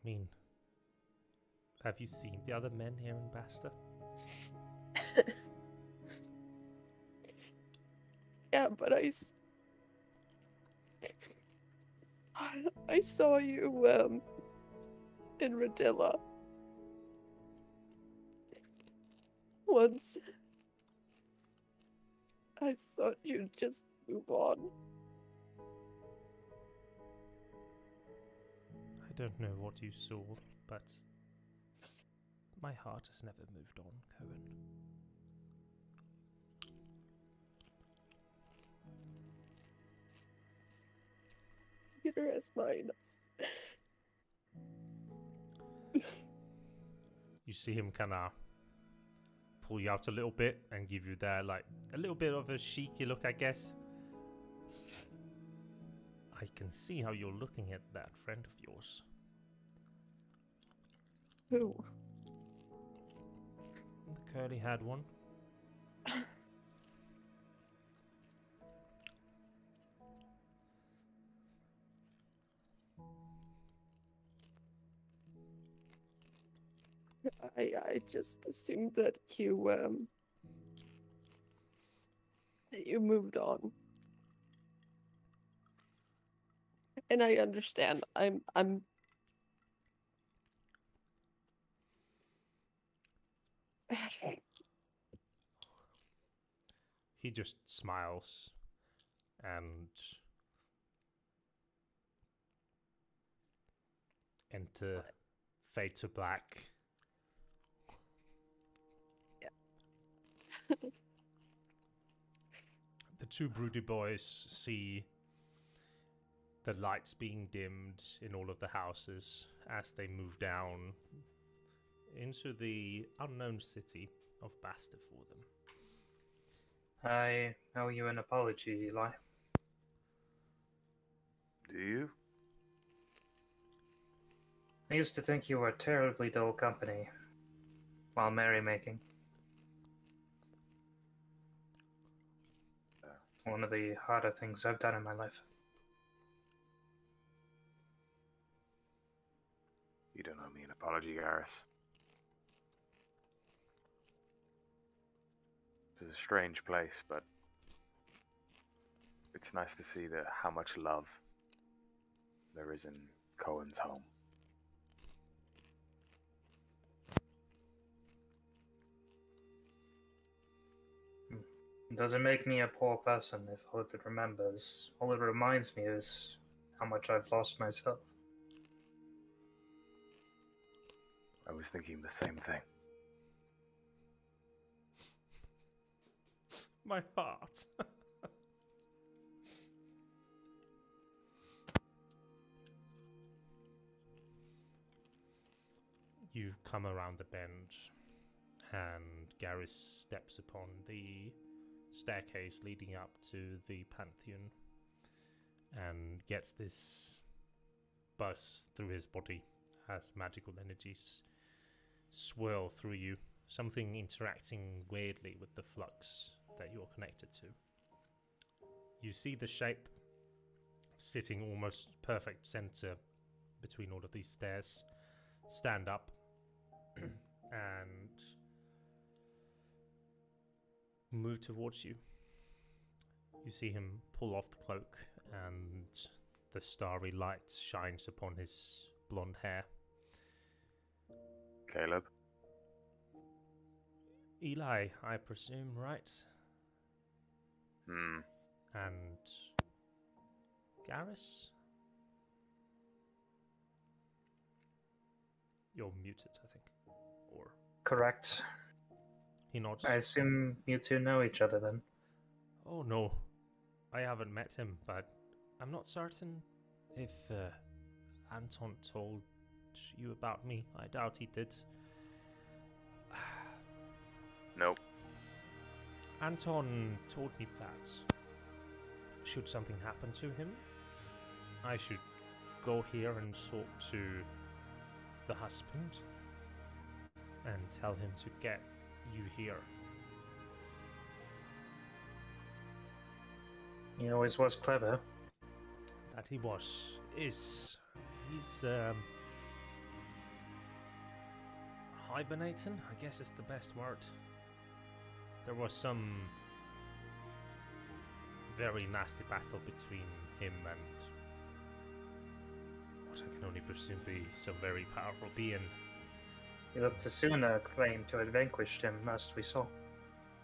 mean, have you seen the other men here in Baster? Yeah, but I saw you in Radilla once. I thought you'd just move on. I don't know what you saw, but my heart has never moved on, Cohen. Neither has mine. You see him kind of pull you out a little bit and give you that, like, a little bit of a cheeky look, I guess. I can see how you're looking at that friend of yours. Who? The curly-haired one. I just assumed that you moved on. And I understand. I'm He just smiles and enter fade to black. Yeah. The two Brodie boys see the lights being dimmed in all of the houses as they move down into the unknown city of Baster for them. I owe you an apology, Eli. Do you? I used to think you were terribly dull company while merrymaking. One of the harder things I've done in my life. You don't owe me an apology, Garrus. It's a strange place, but it's nice to see that how much love there is in Cohen's home. It doesn't make me a poor person if all it remembers, all it reminds me is how much I've lost myself. I was thinking the same thing. My heart. You come around the bend, and Garrus steps upon the staircase leading up to the Pantheon and gets this buzz through his body as magical energies swirl through you, something interacting weirdly with the flux that you're connected to. You see the shape sitting almost perfect center between all of these stairs stand up and move towards you. You see him pull off the cloak, and the starry light shines upon his blonde hair. Caleb? Eli, I presume, right? Hmm. And Garrus? You're muted, I think. Or Correct. he nods. I assume you two know each other then. Oh no, I haven't met him, but I'm not certain if Anton told you about me. I doubt he did. Nope. Anton told me that should something happen to him, I should go here and talk to the husband and tell him to get you here. He always was clever. That he was. He's hibernating, I guess is the best word. There was some very nasty battle between him and what I can only presume be some very powerful being. He looked to sooner claim to have vanquished him last we saw.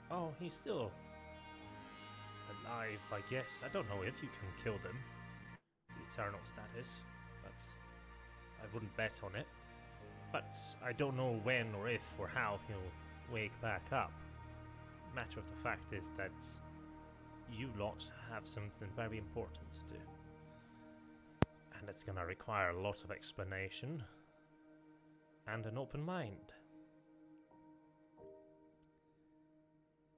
Oh, he's still alive, I guess. I don't know if you can kill them. The Eternals, that is. But I wouldn't bet on it. But I don't know when or if or how he'll wake back up. Matter of the fact is that you lot have something very important to do. And it's gonna require a lot of explanation and an open mind.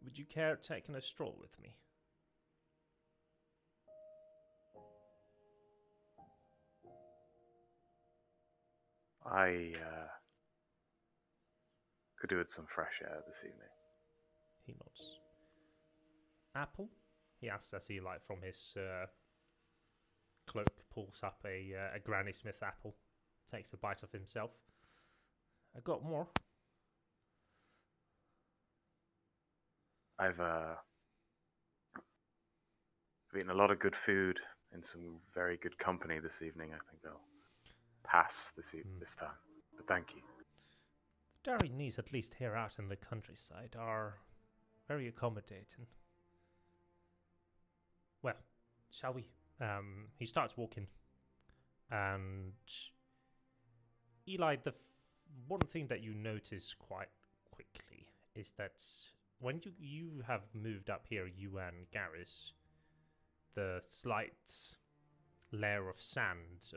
Would you care taking a stroll with me? I could do with some fresh air this evening. He nods. Apple? He asks as he, like, from his cloak, pulls up a Granny Smith apple, takes a bite of himself. I got more. I've eaten a lot of good food in some very good company this evening. I think I'll pass this time. But thank you. The Darinese, at least here out in the countryside, are very accommodating. Well, shall we? He starts walking, and Eli, one thing that you notice quite quickly is that when you have moved up here, you and Garrus, the slight layer of sand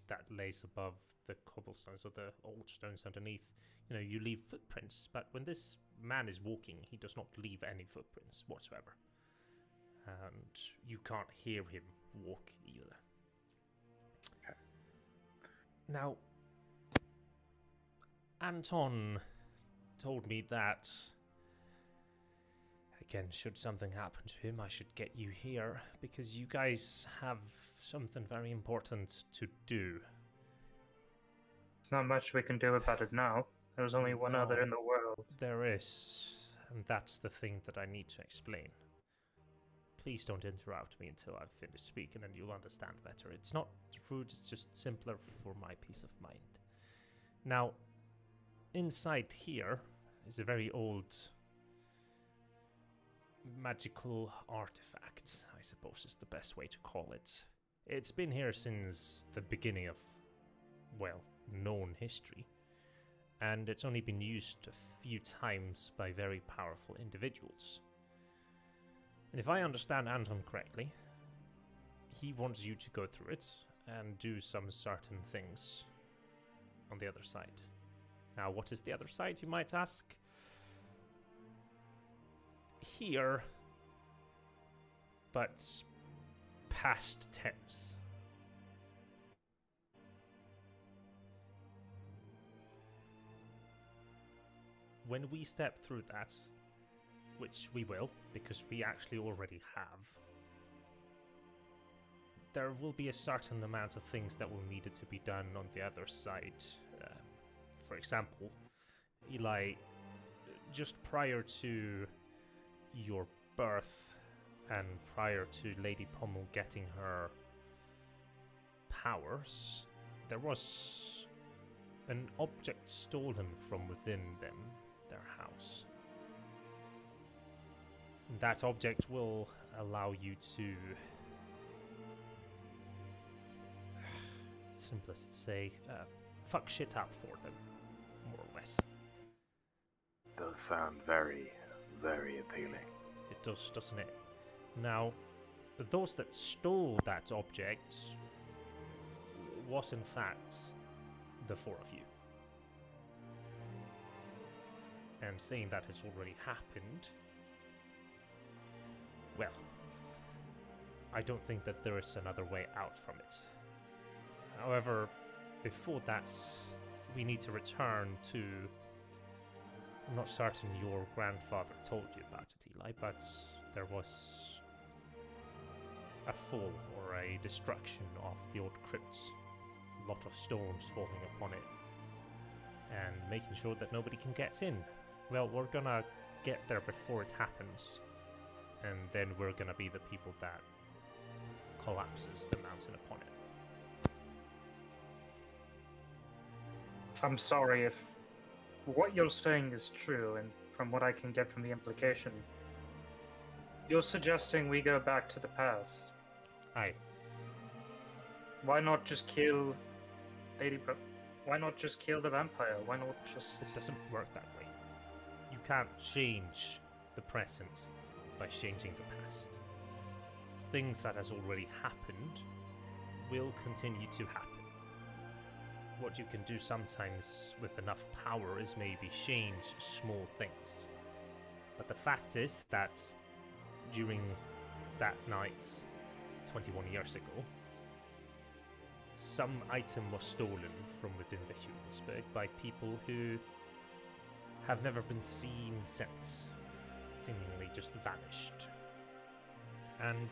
that lays above the cobblestones or the old stones underneath, you leave footprints. But when this man is walking, he does not leave any footprints whatsoever. And you can't hear him walk either. Okay. Now, Anton told me that, again, should something happen to him, I should get you here, because you guys have something very important to do. There's not much we can do about it now. There's only one other in the world. There is, and that's the thing that I need to explain. Please don't interrupt me until I've finished speaking and you'll understand better. It's not rude, it's just simpler for my peace of mind. Now, inside here is a very old magical artifact, I suppose is the best way to call it. It's been here since the beginning of, known history. And it's only been used a few times by very powerful individuals. And if I understand Anton correctly, he wants you to go through it and do some certain things on the other side. Now, what is the other side, you might ask? Here, but past tense. When we step through that, which we will, because we actually already have, there will be a certain amount of things that will need to be done on the other side. For example, Eli, just prior to your birth and prior to Lady Pommel getting her powers, there was an object stolen from within their house. That object will allow you to, simplest to say, fuck shit up for them, more or less. Does sound very, very appealing. It does, doesn't it? Now, those that stole that object was in fact the four of you. And saying that has already happened, well, I don't think that there is another way out from it. However, before that, we need to return to... I'm not certain your grandfather told you about it, Eli, but there was a fall or a destruction of the old crypts. A lot of stones falling upon it. And making sure that nobody can get in. Well, we're gonna get there before it happens. And then we're gonna be the people that collapses the mountain upon it. I'm sorry if what you're saying is true, and from what I can get from the implication, you're suggesting we go back to the past. Aye. Why not just kill Why not just kill the vampire? Why not just... It doesn't work that way. You can't change the present by changing the past. Things that has already happened will continue to happen. What you can do sometimes with enough power is maybe change small things. But the fact is that during that night, 21 years ago, some item was stolen from within the Humansburg by people who have never been seen since, seemingly just vanished. And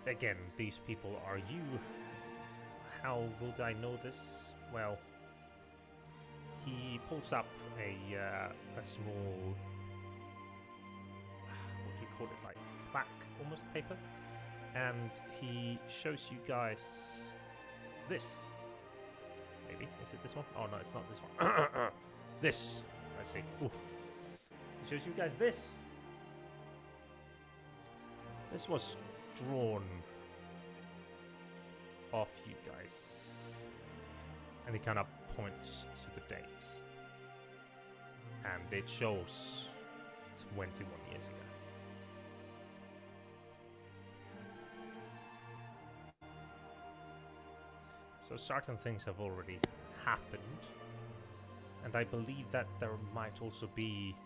again, these people are you. How would I know this? Well, he pulls up a small, what do you call it, like plaque, almost paper, and he shows you guys this. Maybe is it this one? Oh no, it's not this one. This. I see. Ooh. He shows you guys this. This was drawn off you guys, and he kind of points to the dates, and it shows 21 years ago. So certain things have already happened, and I believe that there might also be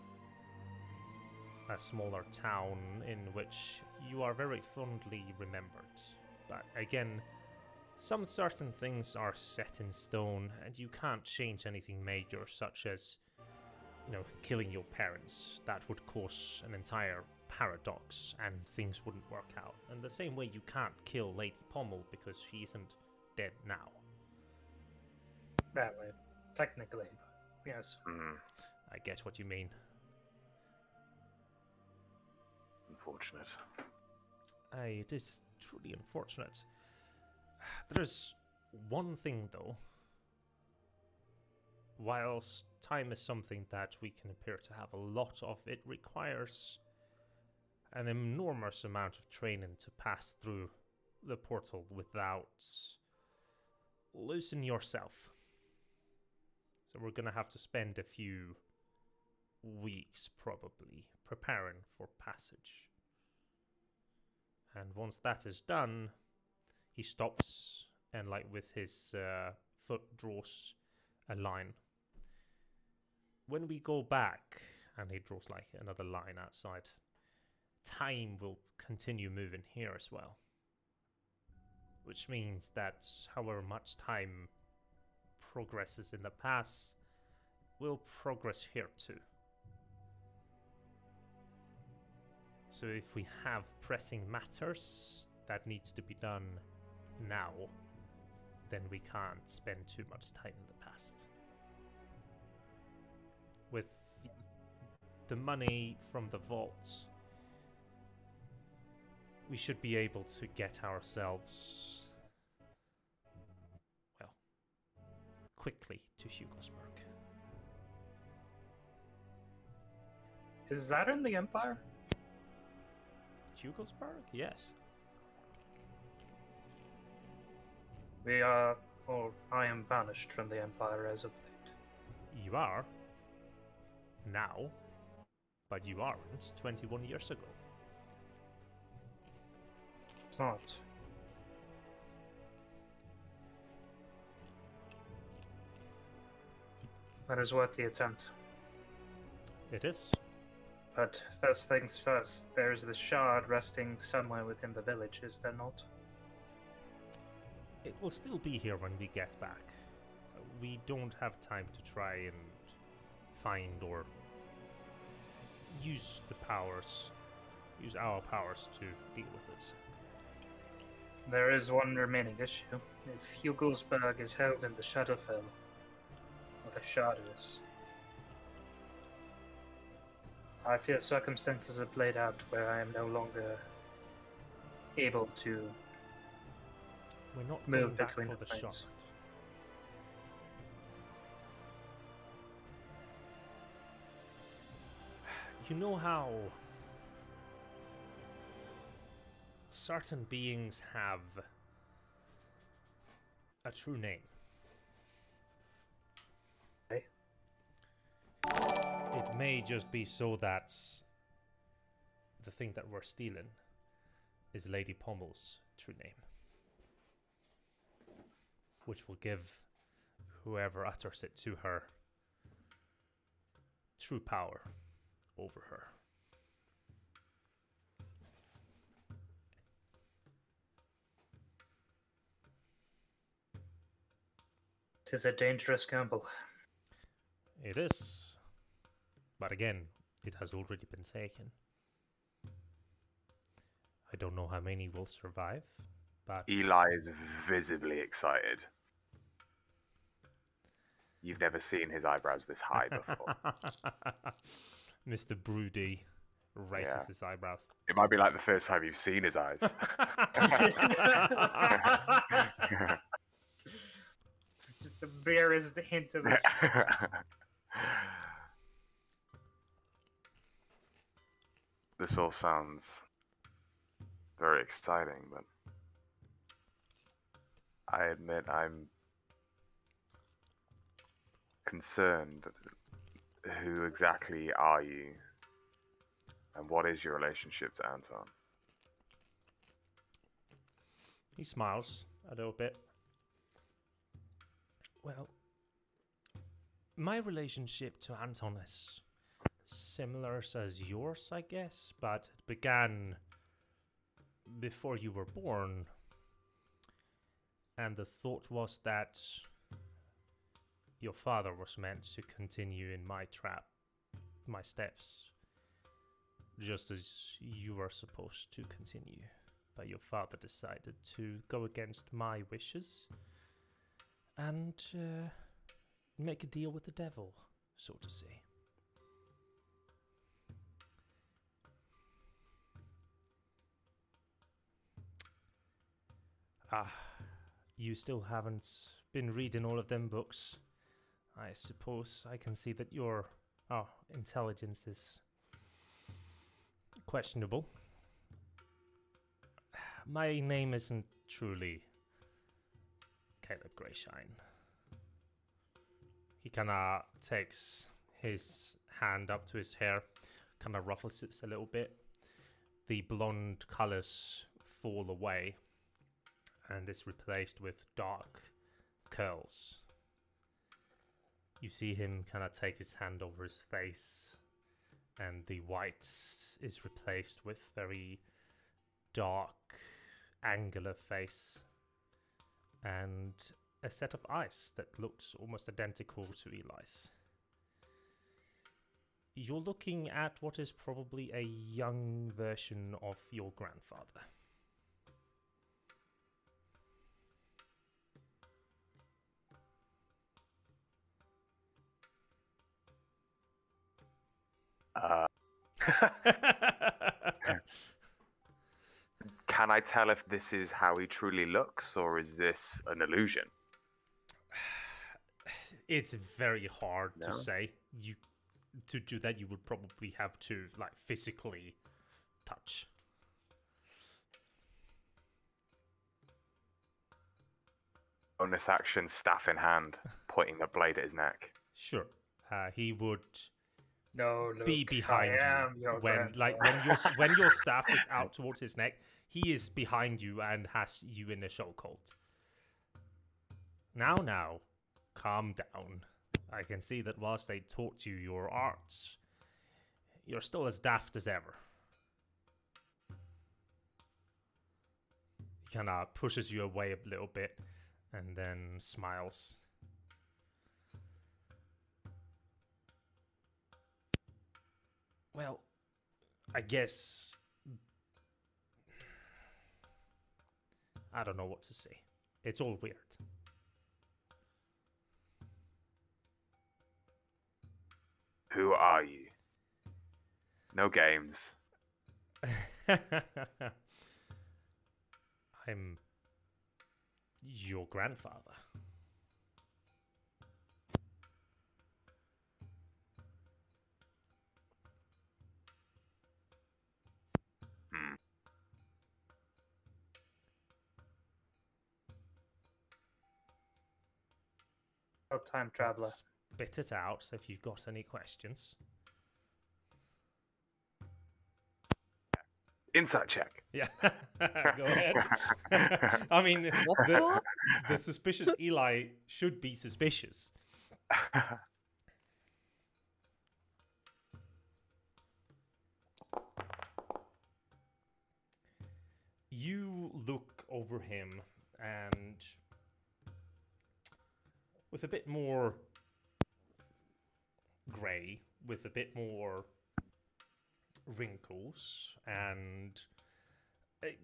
a smaller town in which you are very fondly remembered. But again, some certain things are set in stone, and you can't change anything major, such as, you know, killing your parents. That would cause an entire paradox, and things wouldn't work out. And the same way you can't kill Lady Pommel because she isn't dead now. That way, technically, but yes. I get what you mean. Unfortunate. Aye, it is truly unfortunate. There's one thing, though. Whilst time is something that we can appear to have a lot of, it requires an enormous amount of training to pass through the portal without losing yourself. So we're gonna have to spend a few weeks, probably, preparing for passage. And once that is done, he stops and, like, with his foot draws a line. When we go back, and he draws like another line outside, time will continue moving here as well. Which means that however much time progresses in the past will progress here too. So if we have pressing matters that needs to be done now, then we can't spend too much time in the past. With the money from the vaults, we should be able to get ourselves, well, quickly to Hugosburg. Is that in the Empire? Hugosburg? Yes. We are, or I am banished from the Empire as of late. You are. Now. But you aren't 21 years ago. It's not. That is worth the attempt. It is. But first things first, there's the shard resting somewhere within the village, is there not? It will still be here when we get back. We don't have time to try and find or use the powers, use our powers to deal with it. There is one remaining issue. If Hugosburg is held in the Shadowfell, or the shard is, I fear circumstances have played out where I am no longer able to We're not move going back between for the the shard. planes. You know how certain beings have a true name? Okay. It may just be so that the thing that we're stealing is Lady Pommel's true name, which will give whoever utters it to her true power over her. It is a dangerous gamble. It is. But again, it has already been taken. I don't know how many will survive, but... Eli is visibly excited. You've never seen his eyebrows this high before. Mr. Brodie raises Yeah. his eyebrows. It might be like the first time you've seen his eyes. Just the barest hint of a This all sounds very exciting, but I admit I'm concerned. Who exactly are you? And what is your relationship to Anton? He smiles a little bit. Well, my relationship to Anton is similar as yours, I guess, but it began before you were born. And the thought was that your father was meant to continue in my steps, just as you were supposed to continue. But your father decided to go against my wishes and make a deal with the devil, so to say. You still haven't been reading all of them books. I suppose I can see that your intelligence is questionable. My name isn't truly Caleb Greyshine. He kinda takes his hand up to his hair, kinda ruffles it a little bit. The blonde colors fall away and is replaced with dark curls. You see him kind of take his hand over his face, and the white is replaced with very dark, angular face, and a set of eyes that looks almost identical to Eli's. You're looking at what is probably a young version of your grandfather. Can I tell if this is how he truly looks, or is this an illusion? It's very hard No? to say. To do that, you would probably have to physically touch. Bonus action, staff in hand, pointing a blade at his neck. Sure, he would No, Luke, be behind I am you your when grandfather. when your staff is out towards his neck. He is behind you and has you in a chokehold. Now, calm down. I can see that whilst they taught you your arts, you're still as daft as ever. He kind of pushes you away a little bit and then smiles. Well, I guess I don't know what to say. It's all weird. Who are you? No games. I'm your grandfather. Oh, time traveler. Spit it out if you've got any questions. Insight check. Yeah, go ahead. I mean, the suspicious Eli should be suspicious. You look over him and with a bit more grey, with a bit more wrinkles, and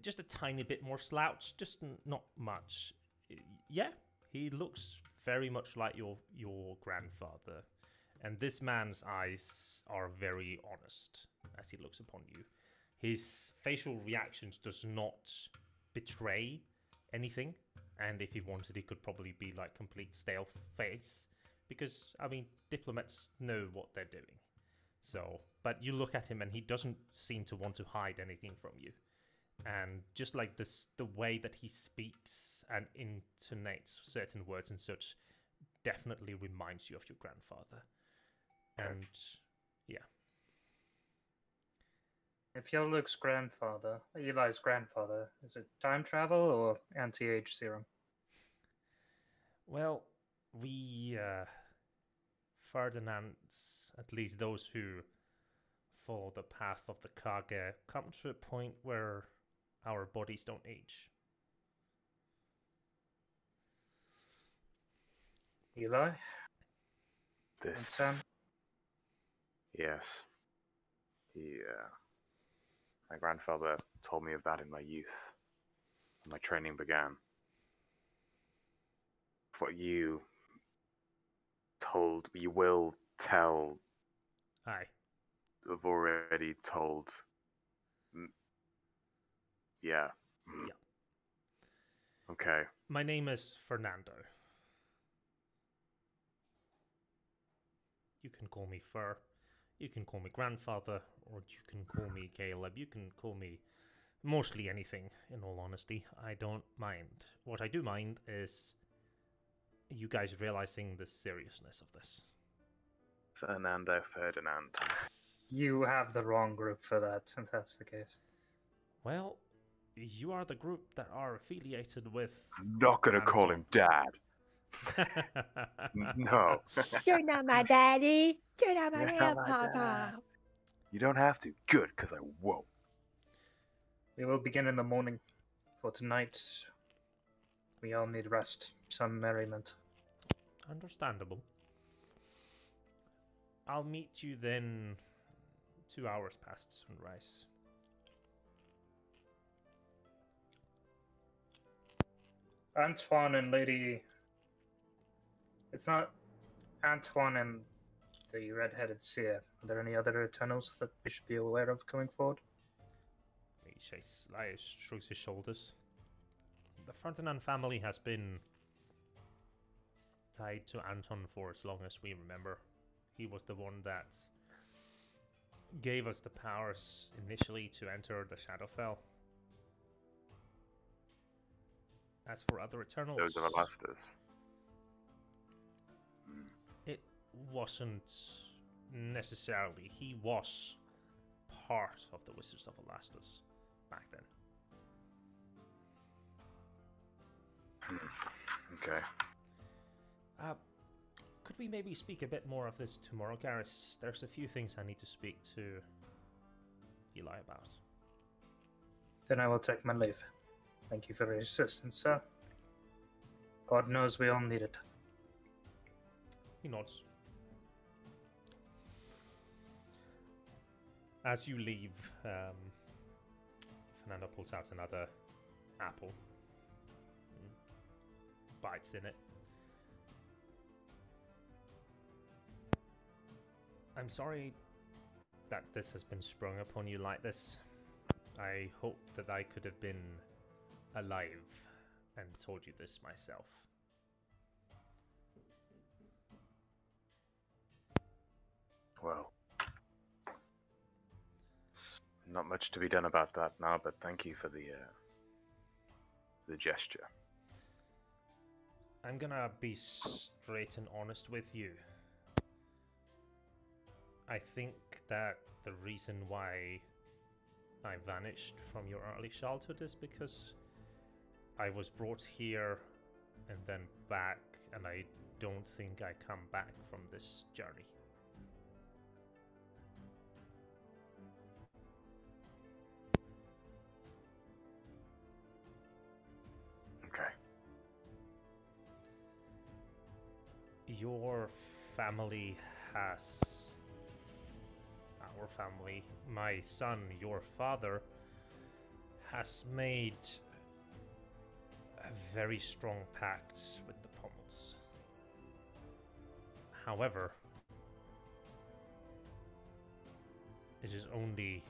just a tiny bit more slouch, just not much. Yeah, he looks very much like your grandfather. And this man's eyes are very honest as he looks upon you. His facial reactions does not betray anything. And if he wanted, he could probably be like complete stale face. Because, I mean, diplomats know what they're doing. So, but you look at him and he doesn't seem to want to hide anything from you. And just like this, the way that he speaks and intonates certain words and such definitely reminds you of your grandfather. And, yeah. If you're Luke's grandfather, Eli's grandfather, is it time travel or anti-age serum? Well, we, Ferdinands, at least those who follow the path of the Kage, come to a point where our bodies don't age. Eli? This. And Sam? Yes. My grandfather told me of that in my youth. When my training began. What you will tell. Aye. I've already told. Yeah. Yeah. Okay. My name is Fernando. You can call me Fur. You can call me grandfather, or you can call me Caleb. You can call me mostly anything, in all honesty. I don't mind. What I do mind is you guys realizing the seriousness of this. Ferdinand. You have the wrong group for that, if that's the case. Well, you are the group that are affiliated with... I'm not gonna call him Dad. No. You're not my daddy. You're not my You're not my grandpapa. You don't have to. Good, because I won't. We will begin in the morning. For tonight, we all need rest. Some merriment. Understandable. I'll meet you then 2 hours past sunrise. Antoine and Lady... It's not Antoine and the red-headed seer. Are there any other Eternals that we should be aware of going forward? He shrugs his shoulders. The Ferdinand family has been tied to Anton for as long as we remember. He was the one that gave us the powers initially to enter the Shadowfell. As for other Eternals... Those are the Basters. It wasn't necessarily. He was part of the Wizards of Alastus back then. Okay. Could we maybe speak a bit more of this tomorrow, Garrus? There's a few things I need to speak to Eli about. Then I will take my leave. Thank you for your assistance, sir. God knows we all need it. He nods. As you leave, Fernando pulls out another apple. Bites in it. I'm sorry that this has been sprung upon you like this. I hope that I could have been alive and told you this myself. Well, not much to be done about that now, but thank you for the gesture. I'm gonna be straight and honest with you. I think that the reason why I vanished from your early childhood is because I was brought here and then back, and I don't think I come back from this journey. Okay. Your family has... Our family, my son, your father, has made a very strong pact with the Pommels. However, It is only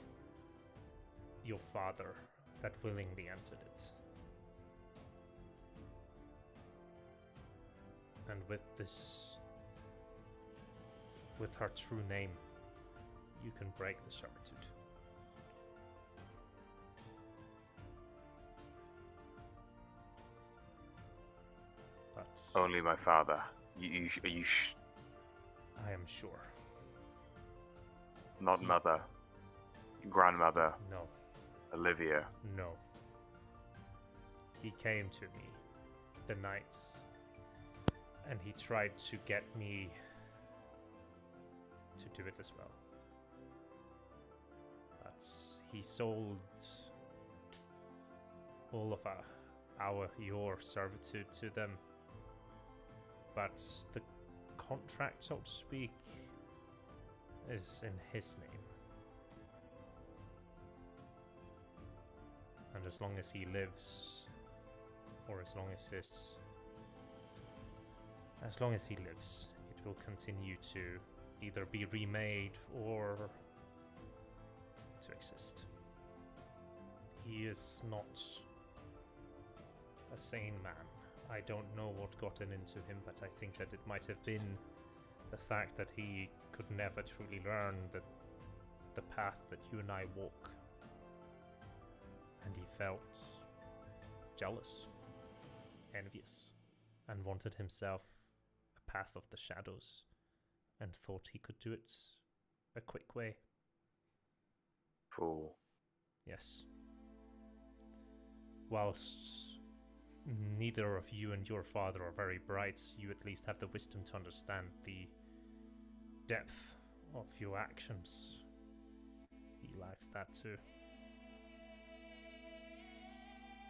your father that willingly entered it. And with this, with her true name, you can break the servitude. But Only my father. I am sure. Not mother, grandmother, No, Olivia. no. He came to me the night and he tried to get me to do it as well. But he sold all of your servitude to them. But the contract, so to speak, is in his name. And as long as he lives, or as long as he lives, it will continue to either be remade or to exist. He is not a sane man. I don't know what gotten into him, but I think that it might have been the fact that he could never truly learn the path that you and I walk. And he felt jealous, envious, and wanted himself a path of the shadows, and thought he could do it a quick way. Fool. Yes. Whilst neither of you and your father are very bright, you at least have the wisdom to understand the depth of your actions. He lacks that too.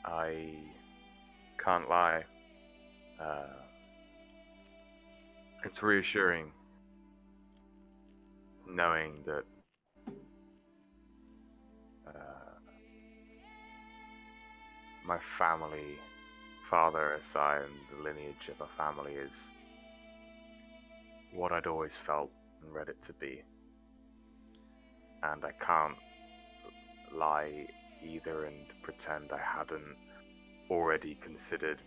I can't lie. It's reassuring knowing that my family, father aside, and the lineage of a family is what I'd always felt and read it to be. And I can't lie either and pretend I hadn't already considered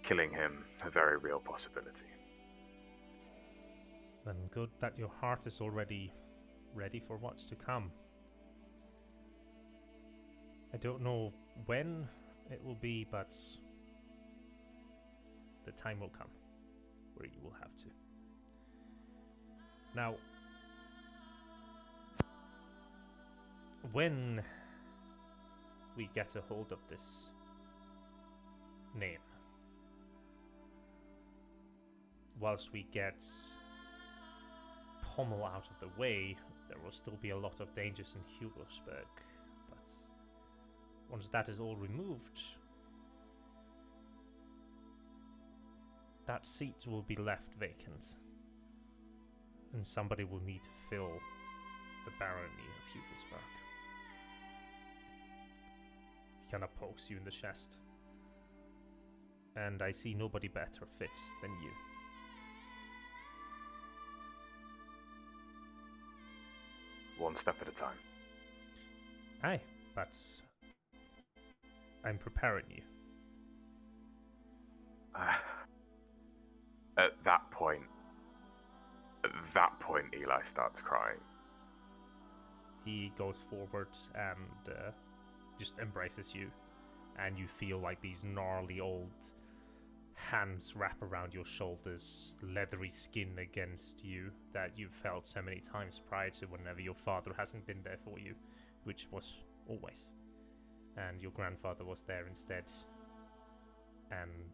killing him a very real possibility. Then good that your heart is already ready for what's to come. I don't know when it will be, but the time will come where you will have to. Now, when we get a hold of this name, whilst we get Pommel out of the way, there will still be a lot of dangers in Hugosberg. But once that is all removed, that seat will be left vacant, and somebody will need to fill the barony of Hugosberg. He kind of pokes you in the chest, and I see nobody better fit than you. One step at a time. Aye, but I'm preparing you. At that point, Eli starts crying. He goes forward and just embraces you, and you feel like these gnarly old hands wrap around your shoulders, leathery skin against you that you've felt so many times prior to whenever your father hasn't been there for you, which was always. And your grandfather was there instead. And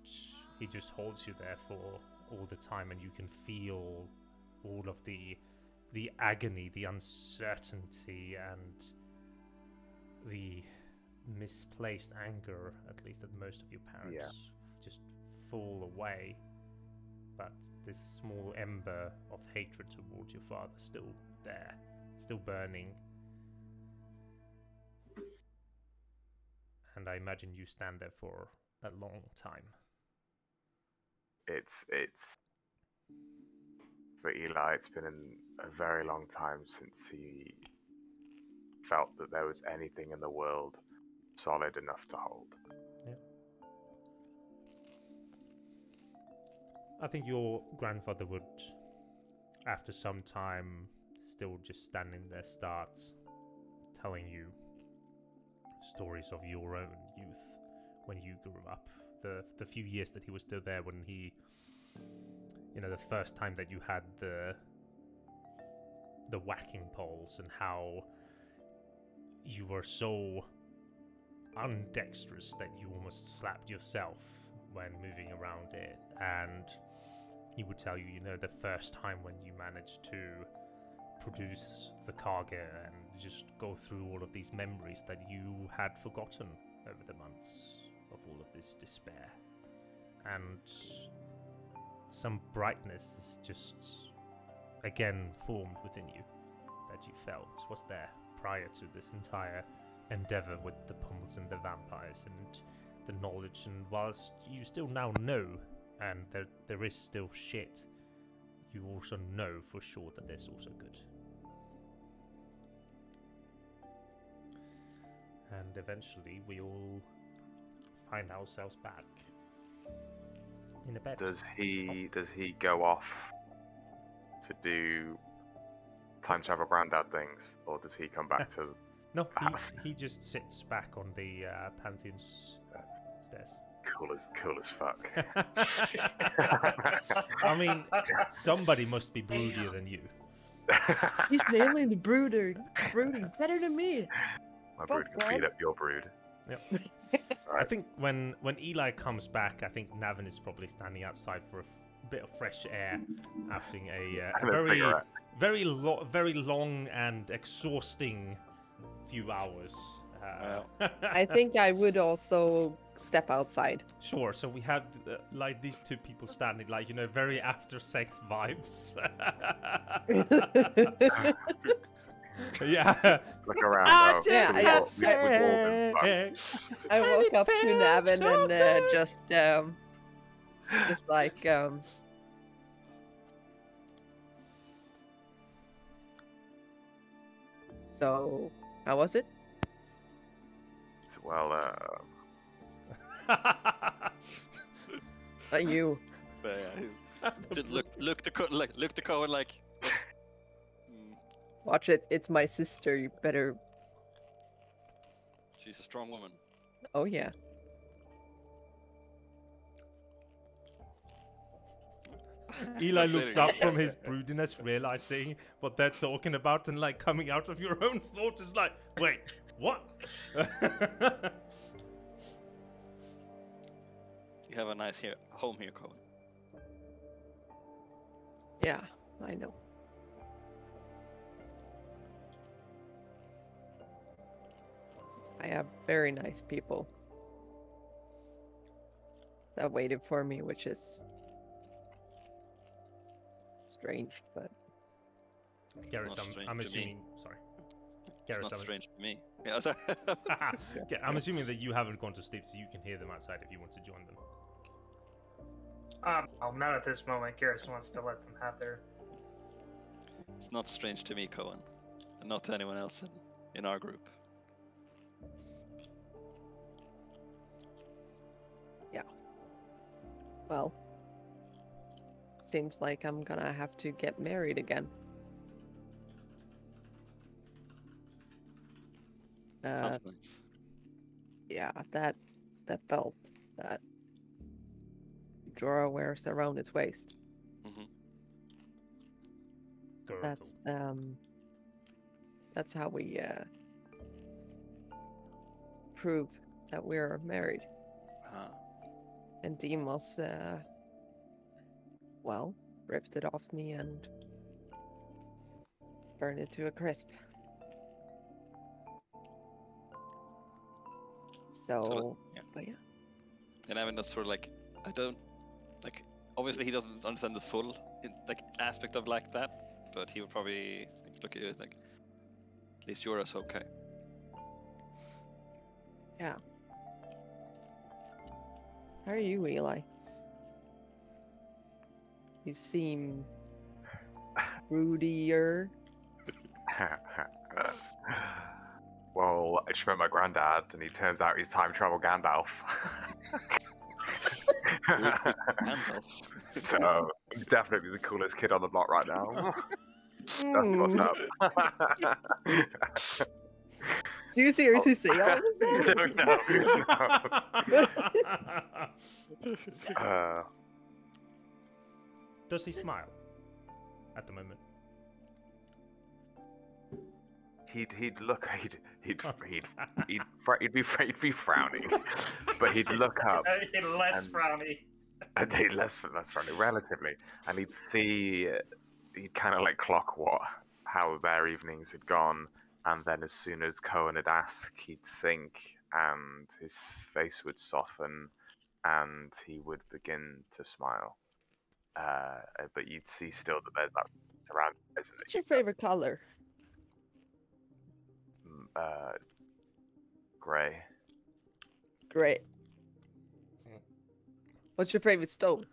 he just holds you there for all the time, and you can feel all of the agony, the uncertainty, and the misplaced anger, at least at most of your parents, just fall away. But this small ember of hatred towards your father still there, still burning. And I imagine you stand there for a long time. It's for Eli. It's been a very long time since he felt that there was anything in the world solid enough to hold. I think your grandfather would, after some time, still just standing there, starts telling you stories of your own youth when you grew up. The few years that he was still there, when he, the first time that you had the whacking poles, and how you were so undexterous that you almost slapped yourself when moving around it. And he would tell you, the first time when you managed to produce the cargo, and just go through all of these memories that you had forgotten over the months of all of this despair. And some brightness is just again formed within you that you felt was there prior to this entire endeavor with the pummels and the vampires and the knowledge. And whilst you still now know, and there is still shit, you also know for sure that there's also good. And eventually we all find ourselves back in a bed. Does he go off to do time travel granddad things, or does he come back to No, the house? he just sits back on the Pantheon's stairs. Cool as fuck. I mean, somebody must be broodier than you. He's mainly the brooder. Brooding's better than me. My brood Fuck, can beat man. up your brood. Yep. I Right. think when Eli comes back, I think Navin is probably standing outside for a bit of fresh air after a And a very, cigarette. very long and exhausting few hours. I think I would also step outside. Sure. So we have like these two people standing, like very after sex vibes. Yeah. Look around. I bro. just Yeah, We've had all- we've all been fucked. I woke up to felt Navin so and good. just like So how was it? Well, You But yeah, just look to Cohen like. watch it. It's my sister. You better. She's a strong woman. Oh yeah. Eli That's looks it. up from his broodiness, realizing what they're talking about, and like coming out of your own thoughts is like, wait, what? You have a nice home here, Cohen. Yeah, I know. I have very nice people that waited for me, which is strange, but Garrus, not strange I'm to me. assuming. Sorry, It's Garrus, not strange to me. Yeah, sorry. Yeah, I'm assuming that you haven't gone to sleep, so you can hear them outside if you want to join them. Well, not at this moment. Garrus wants to let them have their. It's not strange to me, Cohen, and not to anyone else in our group. well, seems like I'm gonna have to get married again. Sounds nice. Yeah, that belt that Jorah wears around its waist. Girdle. That's how we prove that we're married. Ah, And Demos, well, ripped it off me and burned it to a crisp. So, yeah. but yeah. And Evan does sort of like, I don't, like, obviously he doesn't understand the full aspect of like that, but he would probably look at you like, at least you're okay. Yeah. How are you, Eli? You seem Rudier. Well, I just met my granddad, and he turns out he's time travel Gandalf. Gandalf. So, I'm definitely the coolest kid on the block right now. That's what's up. Do you seriously say all of that? No. Does he smile at the moment? He'd look. He'd be frowning, but he'd look up. Less and- frowny. And he'd less frowning, relatively, and he'd see. He'd kind of like clock how their evenings had gone, and then as soon as Cohen had asked, he'd think, and his face would soften, and he would begin to smile. But you'd see still that there's that around. What's your favorite color? Gray. Great. What's your favorite stone?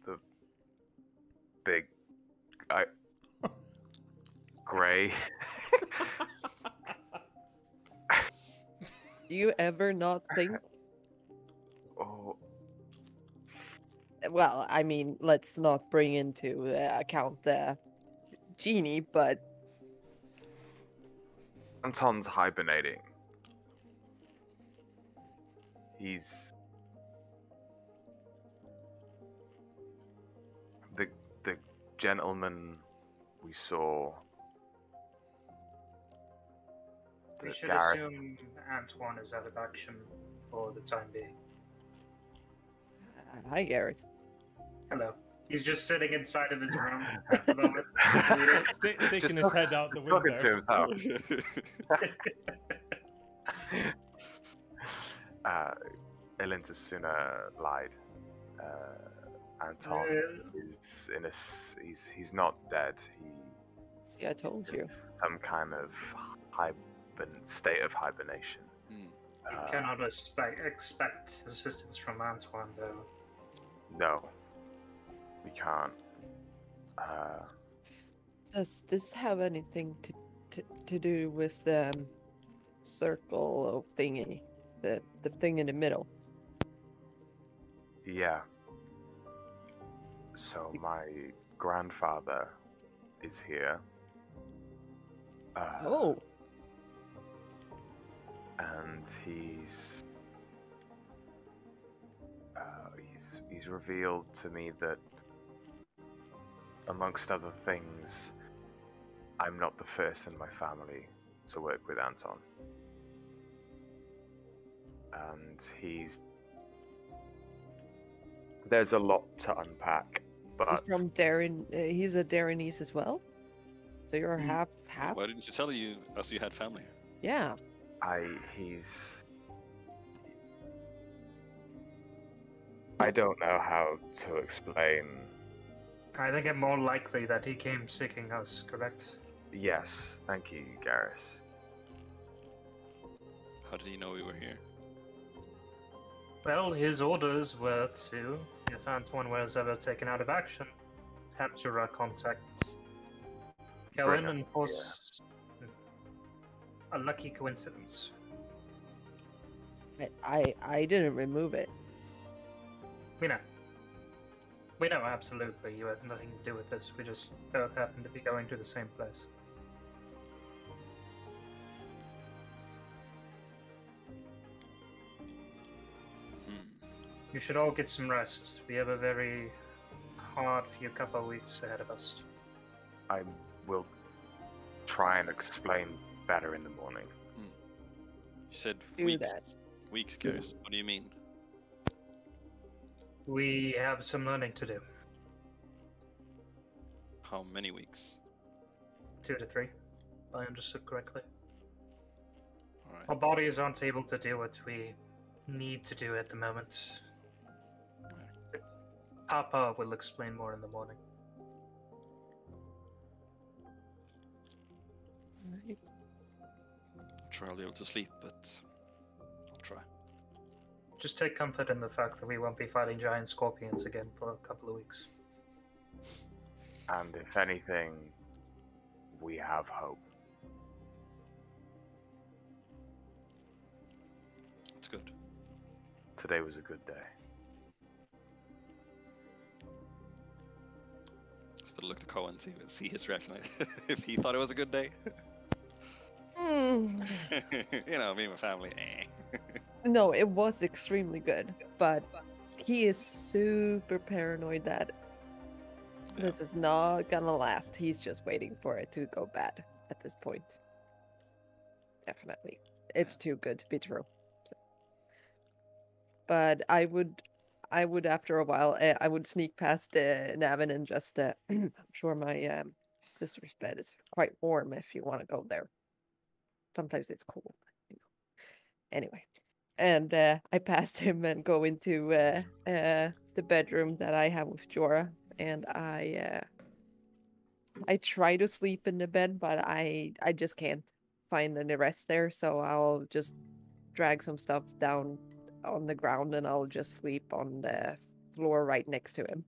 The big, gray. Do you ever not think? Oh, Well, I mean, let's not bring into account the genie, but Anton's hibernating. He's the gentleman we saw. We that should Gareth- assume Antoine is out of action for the time being. hi, Gareth. Hello. He's just sitting inside of his room at the moment. Sticking Just his head out the talking to window. himself. Elintasuna lied. Anton is in he's not dead. See, I told you. He's some kind of state of hibernation. You cannot expect assistance from Antoine, though. No, we can't. Does this have anything to do with the circle thingy, the thing in the middle? Yeah. So my grandfather is here. Oh, And he's revealed to me that, amongst other things, I'm not the first in my family to work with Anton. And there's a lot to unpack, but he's from Darren. He's a Darrenese as well. So you're half. Why didn't you tell us you had family? Yeah. I don't know how to explain. I think it's more likely that he came seeking us, correct? Yes, thank you, Gareth. How did he know we were here? Well, his orders were to, if Antoine was ever taken out of action, capture our contacts. Cohen, and of course, a lucky coincidence. I didn't remove it. We know. We know, absolutely. You had nothing to do with this. We just both happened to be going to the same place. You should all get some rest. We have a very hard few couple of weeks ahead of us. I will try and explain better in the morning. You said Do weeks. that. Weeks, Gareth. What do you mean? We have some learning to do. How many weeks? 2 to 3, if I understood correctly. Alright. Our bodies aren't able to do what we need to do at the moment. Papa will explain more in the morning. Right. I'm sure I'll be able to sleep, but I'll try. Just take comfort in the fact that we won't be fighting giant scorpions again for a couple of weeks. And if anything, we have hope. It's good. Today was a good day. So look to Cohen, see his reaction. If he thought it was a good day. Mm, You know, me and my family. no, it was extremely good, but he is super paranoid that this is not gonna last. He's just waiting for it to go bad at this point. Definitely. It's too good to be true. So. But I would after a while, I would sneak past Navin and just, I'm sure my sister's bed is quite warm if you want to go there. Sometimes it's cold. You know. Anyway. And I passed him and go into the bedroom that I have with Jorah, and I try to sleep in the bed, but I just can't find any rest there, so I'll just drag some stuff down on the ground and I'll just sleep on the floor right next to him.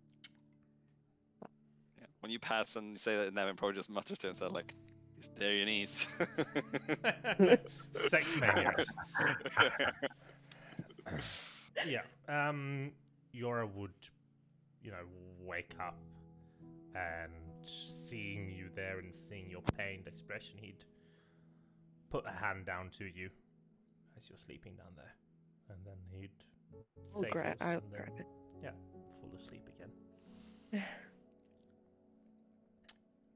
Yeah. When you pass and you say that, Nevin probably just mutters to himself like, "Is there your knees?" Sex maniacs. Yeah. Yora would, wake up and seeing you there and seeing your pained expression, he'd put a hand down to you as you're sleeping down there, and then he'd I'll say grab yours, and then, it. yeah, fall asleep again.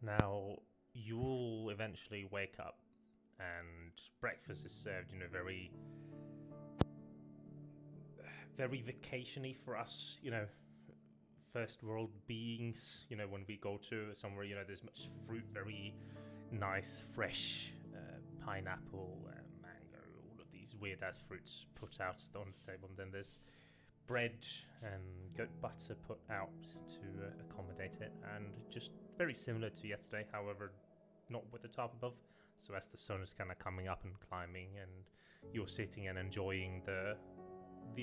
Now you'll eventually wake up, and breakfast is served in a very, very vacation-y for us, first world beings. When we go to somewhere, there's much fruit, very nice, fresh pineapple, mango, all of these weird ass fruits put out on the table, and then there's bread and goat butter put out to accommodate it, and just very similar to yesterday, however, not with the top above. So as the sun is kind of coming up and climbing, and you're sitting and enjoying the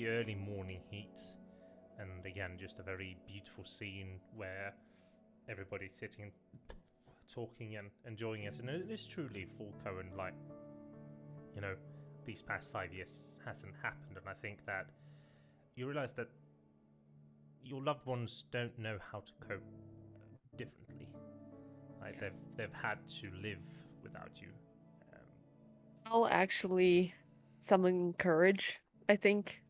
early morning heat, and again, just a very beautiful scene where everybody's sitting and talking and enjoying it, and it is truly full current, like, these past 5 years hasn't happened, and I think that you realize that your loved ones don't know how to cope differently. Like they've had to live without you. I'll actually summon courage, I think.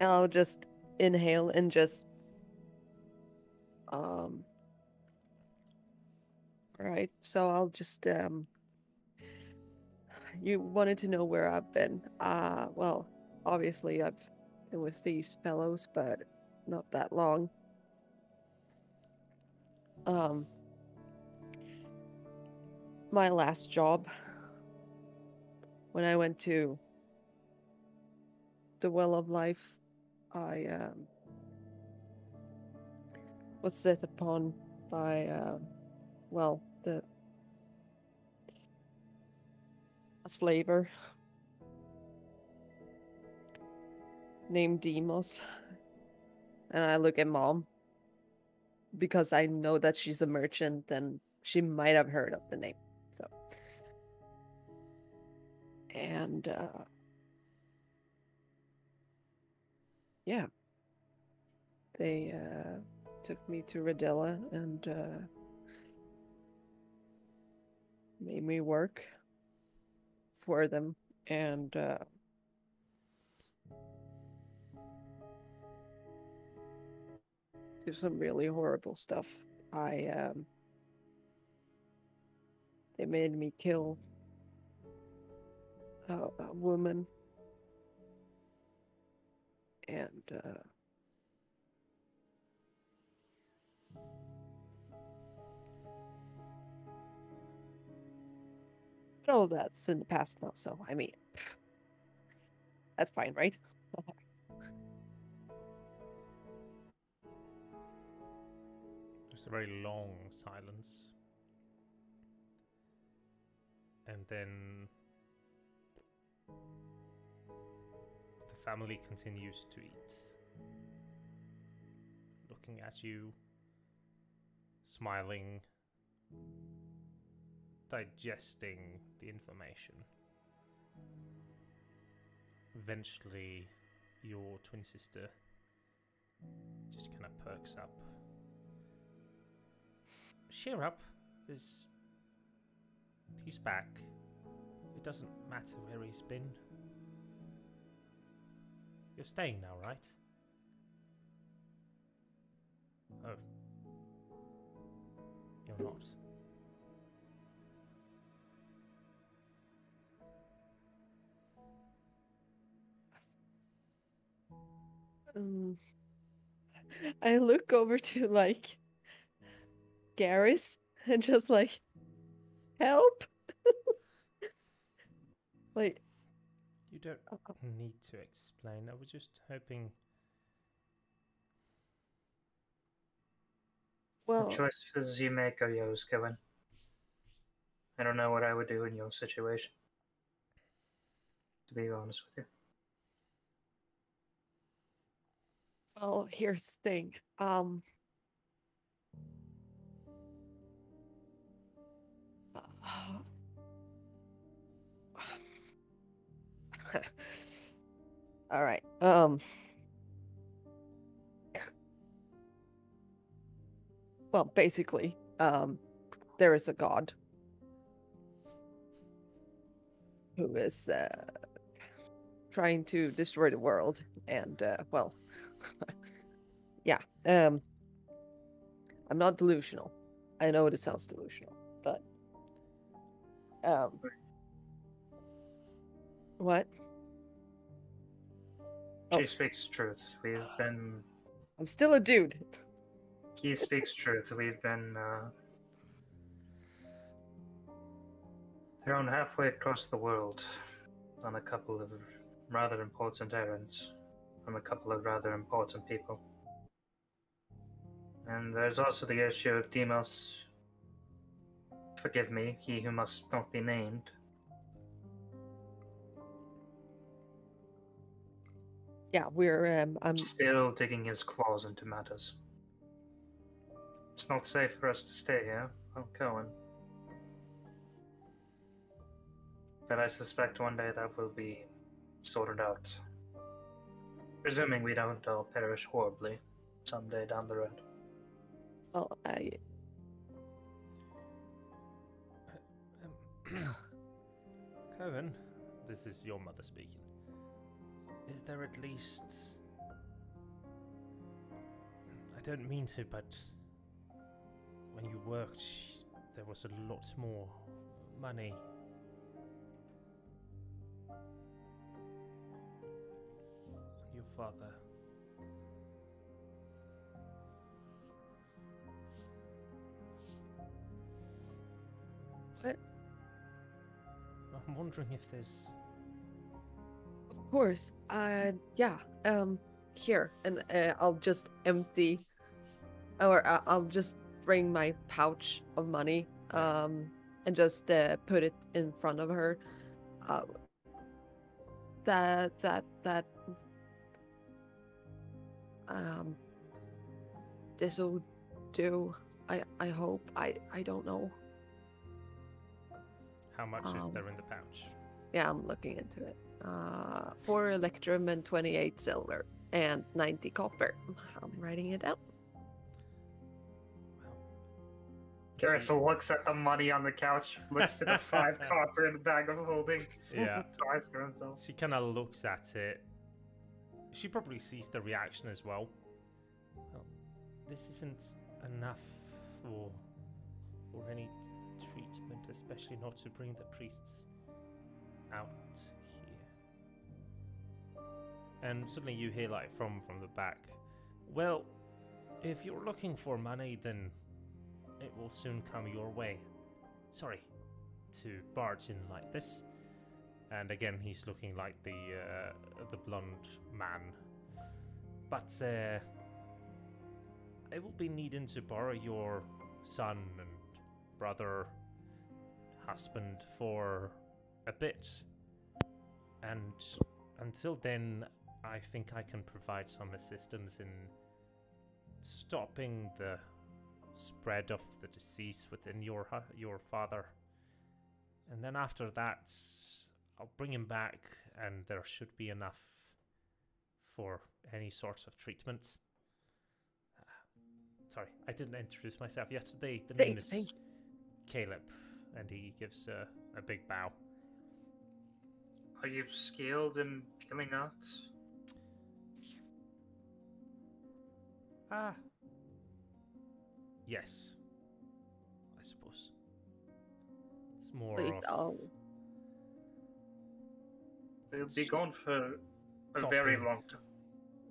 And I'll just inhale and just right. So I'll just you wanted to know where I've been. Well, obviously I've been with these fellows, but not that long. My last job, when I went to the Well of Life, I was set upon by a slaver named Demos. And I look at Mom because I know that she's a merchant and she might have heard of the name. So, and yeah, they took me to Radilla and made me work for them, and do some really horrible stuff. They made me kill a woman, and but all that's in the past now, so I mean, that's fine, right? There's a very long silence, and then the family continues to eat, looking at you smiling, digesting the information. Eventually, your twin sister just kind of perks up. Cheer up. He's back. It doesn't matter where he's been. You're staying now, right? Oh. You're not. I look over to like Garrus and just like help. Like You don't need to explain. I was just hoping. well, The choices you make are yours, Kevin. I don't know what I would do in your situation, to be honest with you. well, here's the thing. All right. Well, basically, there is a god who is trying to destroy the world, and well, yeah. I'm not delusional. I know it sounds delusional, but what? She Oh. speaks truth. We've been. I'm still a dude. He speaks truth. We've been thrown halfway across the world on a couple of rather important errands from a couple of rather important people. And there's also the issue of Demos. Forgive me, he who must not be named. Yeah, we're I'm Still digging his claws into matters. It's not safe for us to stay here. I'm going. But I suspect one day that will be sorted out. Presuming we don't all perish horribly someday down the road. well, I Cohen, this is your mother speaking. Is there at least... I don't mean to, but when you worked, there was a lot more money. Your father. What? I'm wondering if there's... Of course. Yeah. Here, and I'll just empty, or I'll just bring my pouch of money, and just put it in front of her. This'll do. I hope. I don't know. How much is there in the pouch? Yeah, I'm looking into it. 4 electrum and 28 silver and 90 copper. I'm writing it down. Garrus looks at the money on the couch, looks to the 5 copper in the bag of holding. Yeah. Sighs to himself. She kind of looks at it. She probably sees the reaction as well. Well, this isn't enough for any treatment, especially not to bring the priests out here. And suddenly you hear, like, from the back, well, if you're looking for money, then it will soon come your way. Sorry to barge in like this. And again, he's looking like the blonde man. But I will be needing to borrow your son and brother, husband for a bit. And until then, I think I can provide some assistance in stopping the spread of the disease within your father. And then after that, I'll bring him back, and there should be enough for any sorts of treatment. Sorry, I didn't introduce myself yesterday. The name is Caleb, and he gives a big bow. Are you skilled in healing arts? Yes, I suppose. It's more Please, of They'll be gone for a very long time.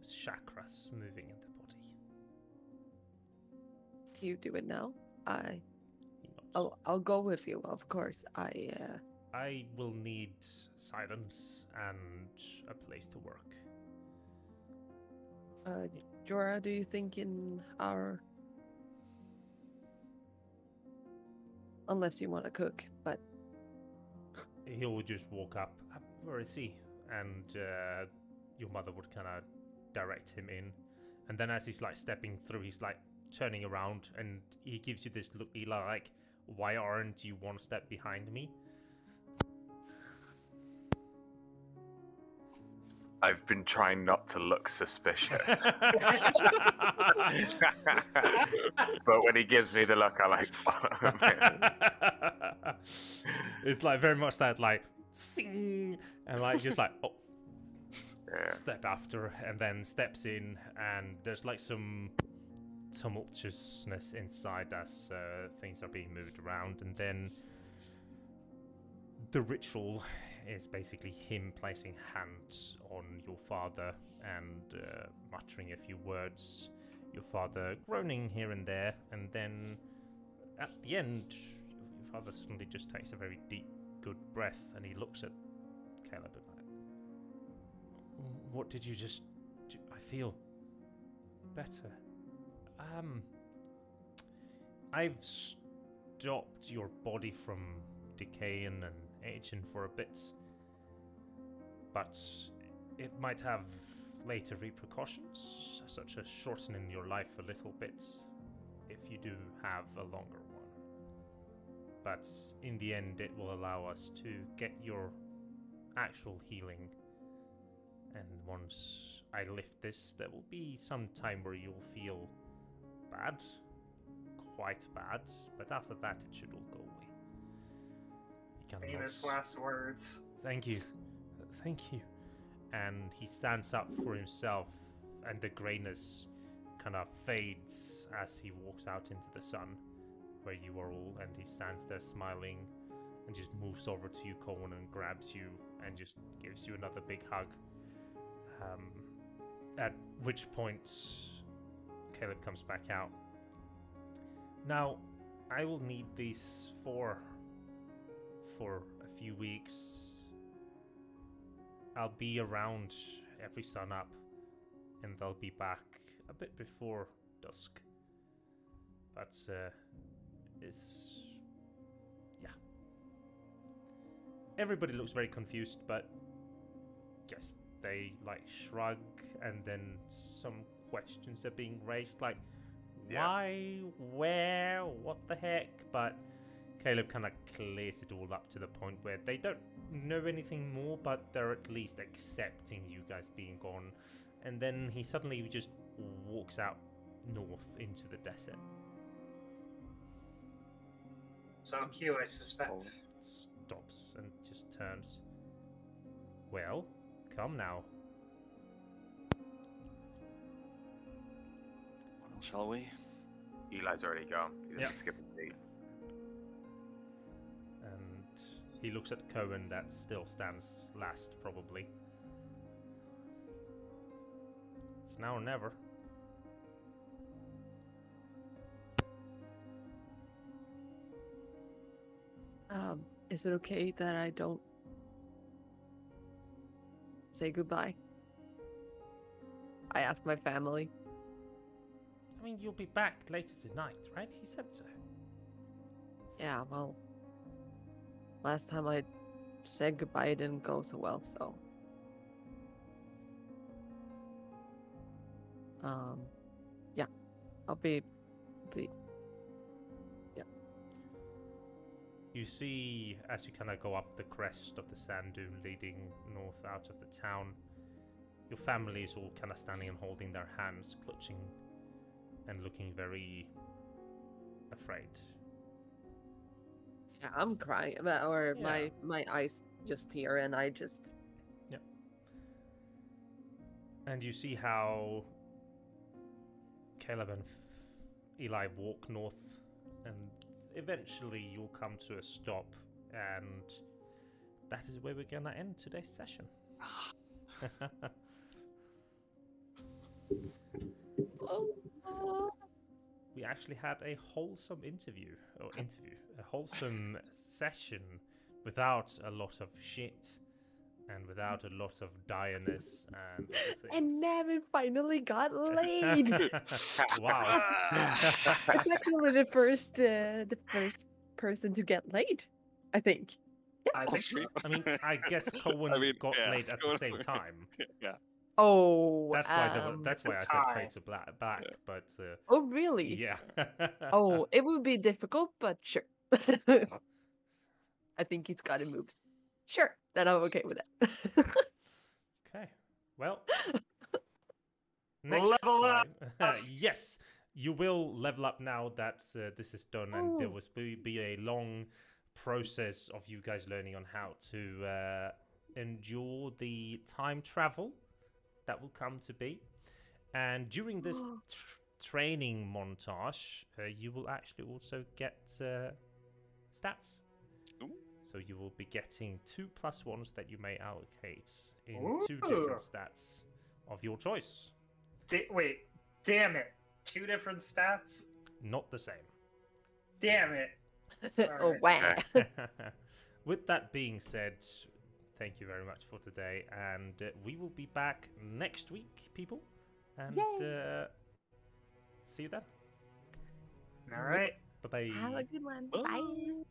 chakras moving in the body. do you do it now? He nods. I'll go with you, of course. I will need silence and a place to work. Jorah, do you think in our... Unless you want to cook, but... He'll just walk up. Where is he? And your mother would kind of direct him in. And then as he's like stepping through, he's like turning around, and he gives you this look, Eli, like, why aren't you one step behind me? I've been trying not to look suspicious. But when he gives me the look, I like follow him. It's like very much that like sing, and like just like step after, and then steps in, and there's like some tumultuousness inside as things are being moved around, and then the ritual is basically him placing hands on your father and muttering a few words, your father groaning here and there, and then at the end, your father suddenly just takes a very deep, good breath, and he looks at Caleb and like, what did you just do? I feel better. I've stopped your body from decaying and aging for a bit, but it might have later repercussions, such as shortening your life a little bit if you do have a longer one. But in the end, it will allow us to get your actual healing, and once I lift this, there will be some time where you'll feel bad, quite bad, but after that it should all go away. Famous last words. Thank you. Thank you. And he stands up for himself, and the greyness kind of fades as he walks out into the sun where you are all, and he stands there smiling and just moves over to you, Cohen, and grabs you and just gives you another big hug. At which point Caleb comes back out. Now, I will need these for a few weeks. I'll be around every sun up, and they'll be back a bit before dusk. But it's... yeah. Everybody looks very confused, but yes, they like shrug, and then some questions are being raised, like why, where, what the heck? But Caleb kind of clears it all up to the point where they don't know anything more, but they're at least accepting you guys being gone. And then he suddenly just walks out north into the desert. So Q, I suspect. Stops and just turns. Well, come now. Well, shall we? Eli's already gone. He doesn't Yeah. skip a beat. And he looks at Cohen, that still stands last, probably. It's now or never. Is it okay that I don't say goodbye? I ask my family. I mean, you'll be back later tonight, right? He said so. Yeah, well, last time I said goodbye, it didn't go so well, so. Yeah, I'll be You see, as you kind of go up the crest of the sand dune leading north out of the town, your family is all kind of standing and holding their hands, clutching and looking very afraid. Yeah, I'm crying, or Yeah. my eyes just tear, and I just. Yep. And you see how Caleb and Eli walk north, and eventually you'll come to a stop, and that is where we're gonna end today's session. We actually had a wholesome a wholesome session without a lot of shit and without a lot of direness and other things. And Navin finally got laid. Wow. It's actually the first person to get laid, I think. I think so. I mean, I guess Cohen got laid at the same time. Yeah. Oh, That's why that's why I said tie. fade to back. But oh really? yeah. Oh, it would be difficult, but sure. I think he's got it moves. Sure, then I'm okay with it. Okay. Well. Level up! Yes, you will level up now that this is done, and there will be a long process of you guys learning on how to endure the time travel that will come to be. And during this training montage, you will actually also get stats. Ooh. So you will be getting 2 +1s that you may allocate in Ooh. 2 different stats of your choice. Wait, damn it. 2 different stats? Not the same. Damn it. Oh wow. With that being said, thank you very much for today, and we will be back next week, people. And see you then. All right. Bye-bye. Have a good one. Bye. Bye.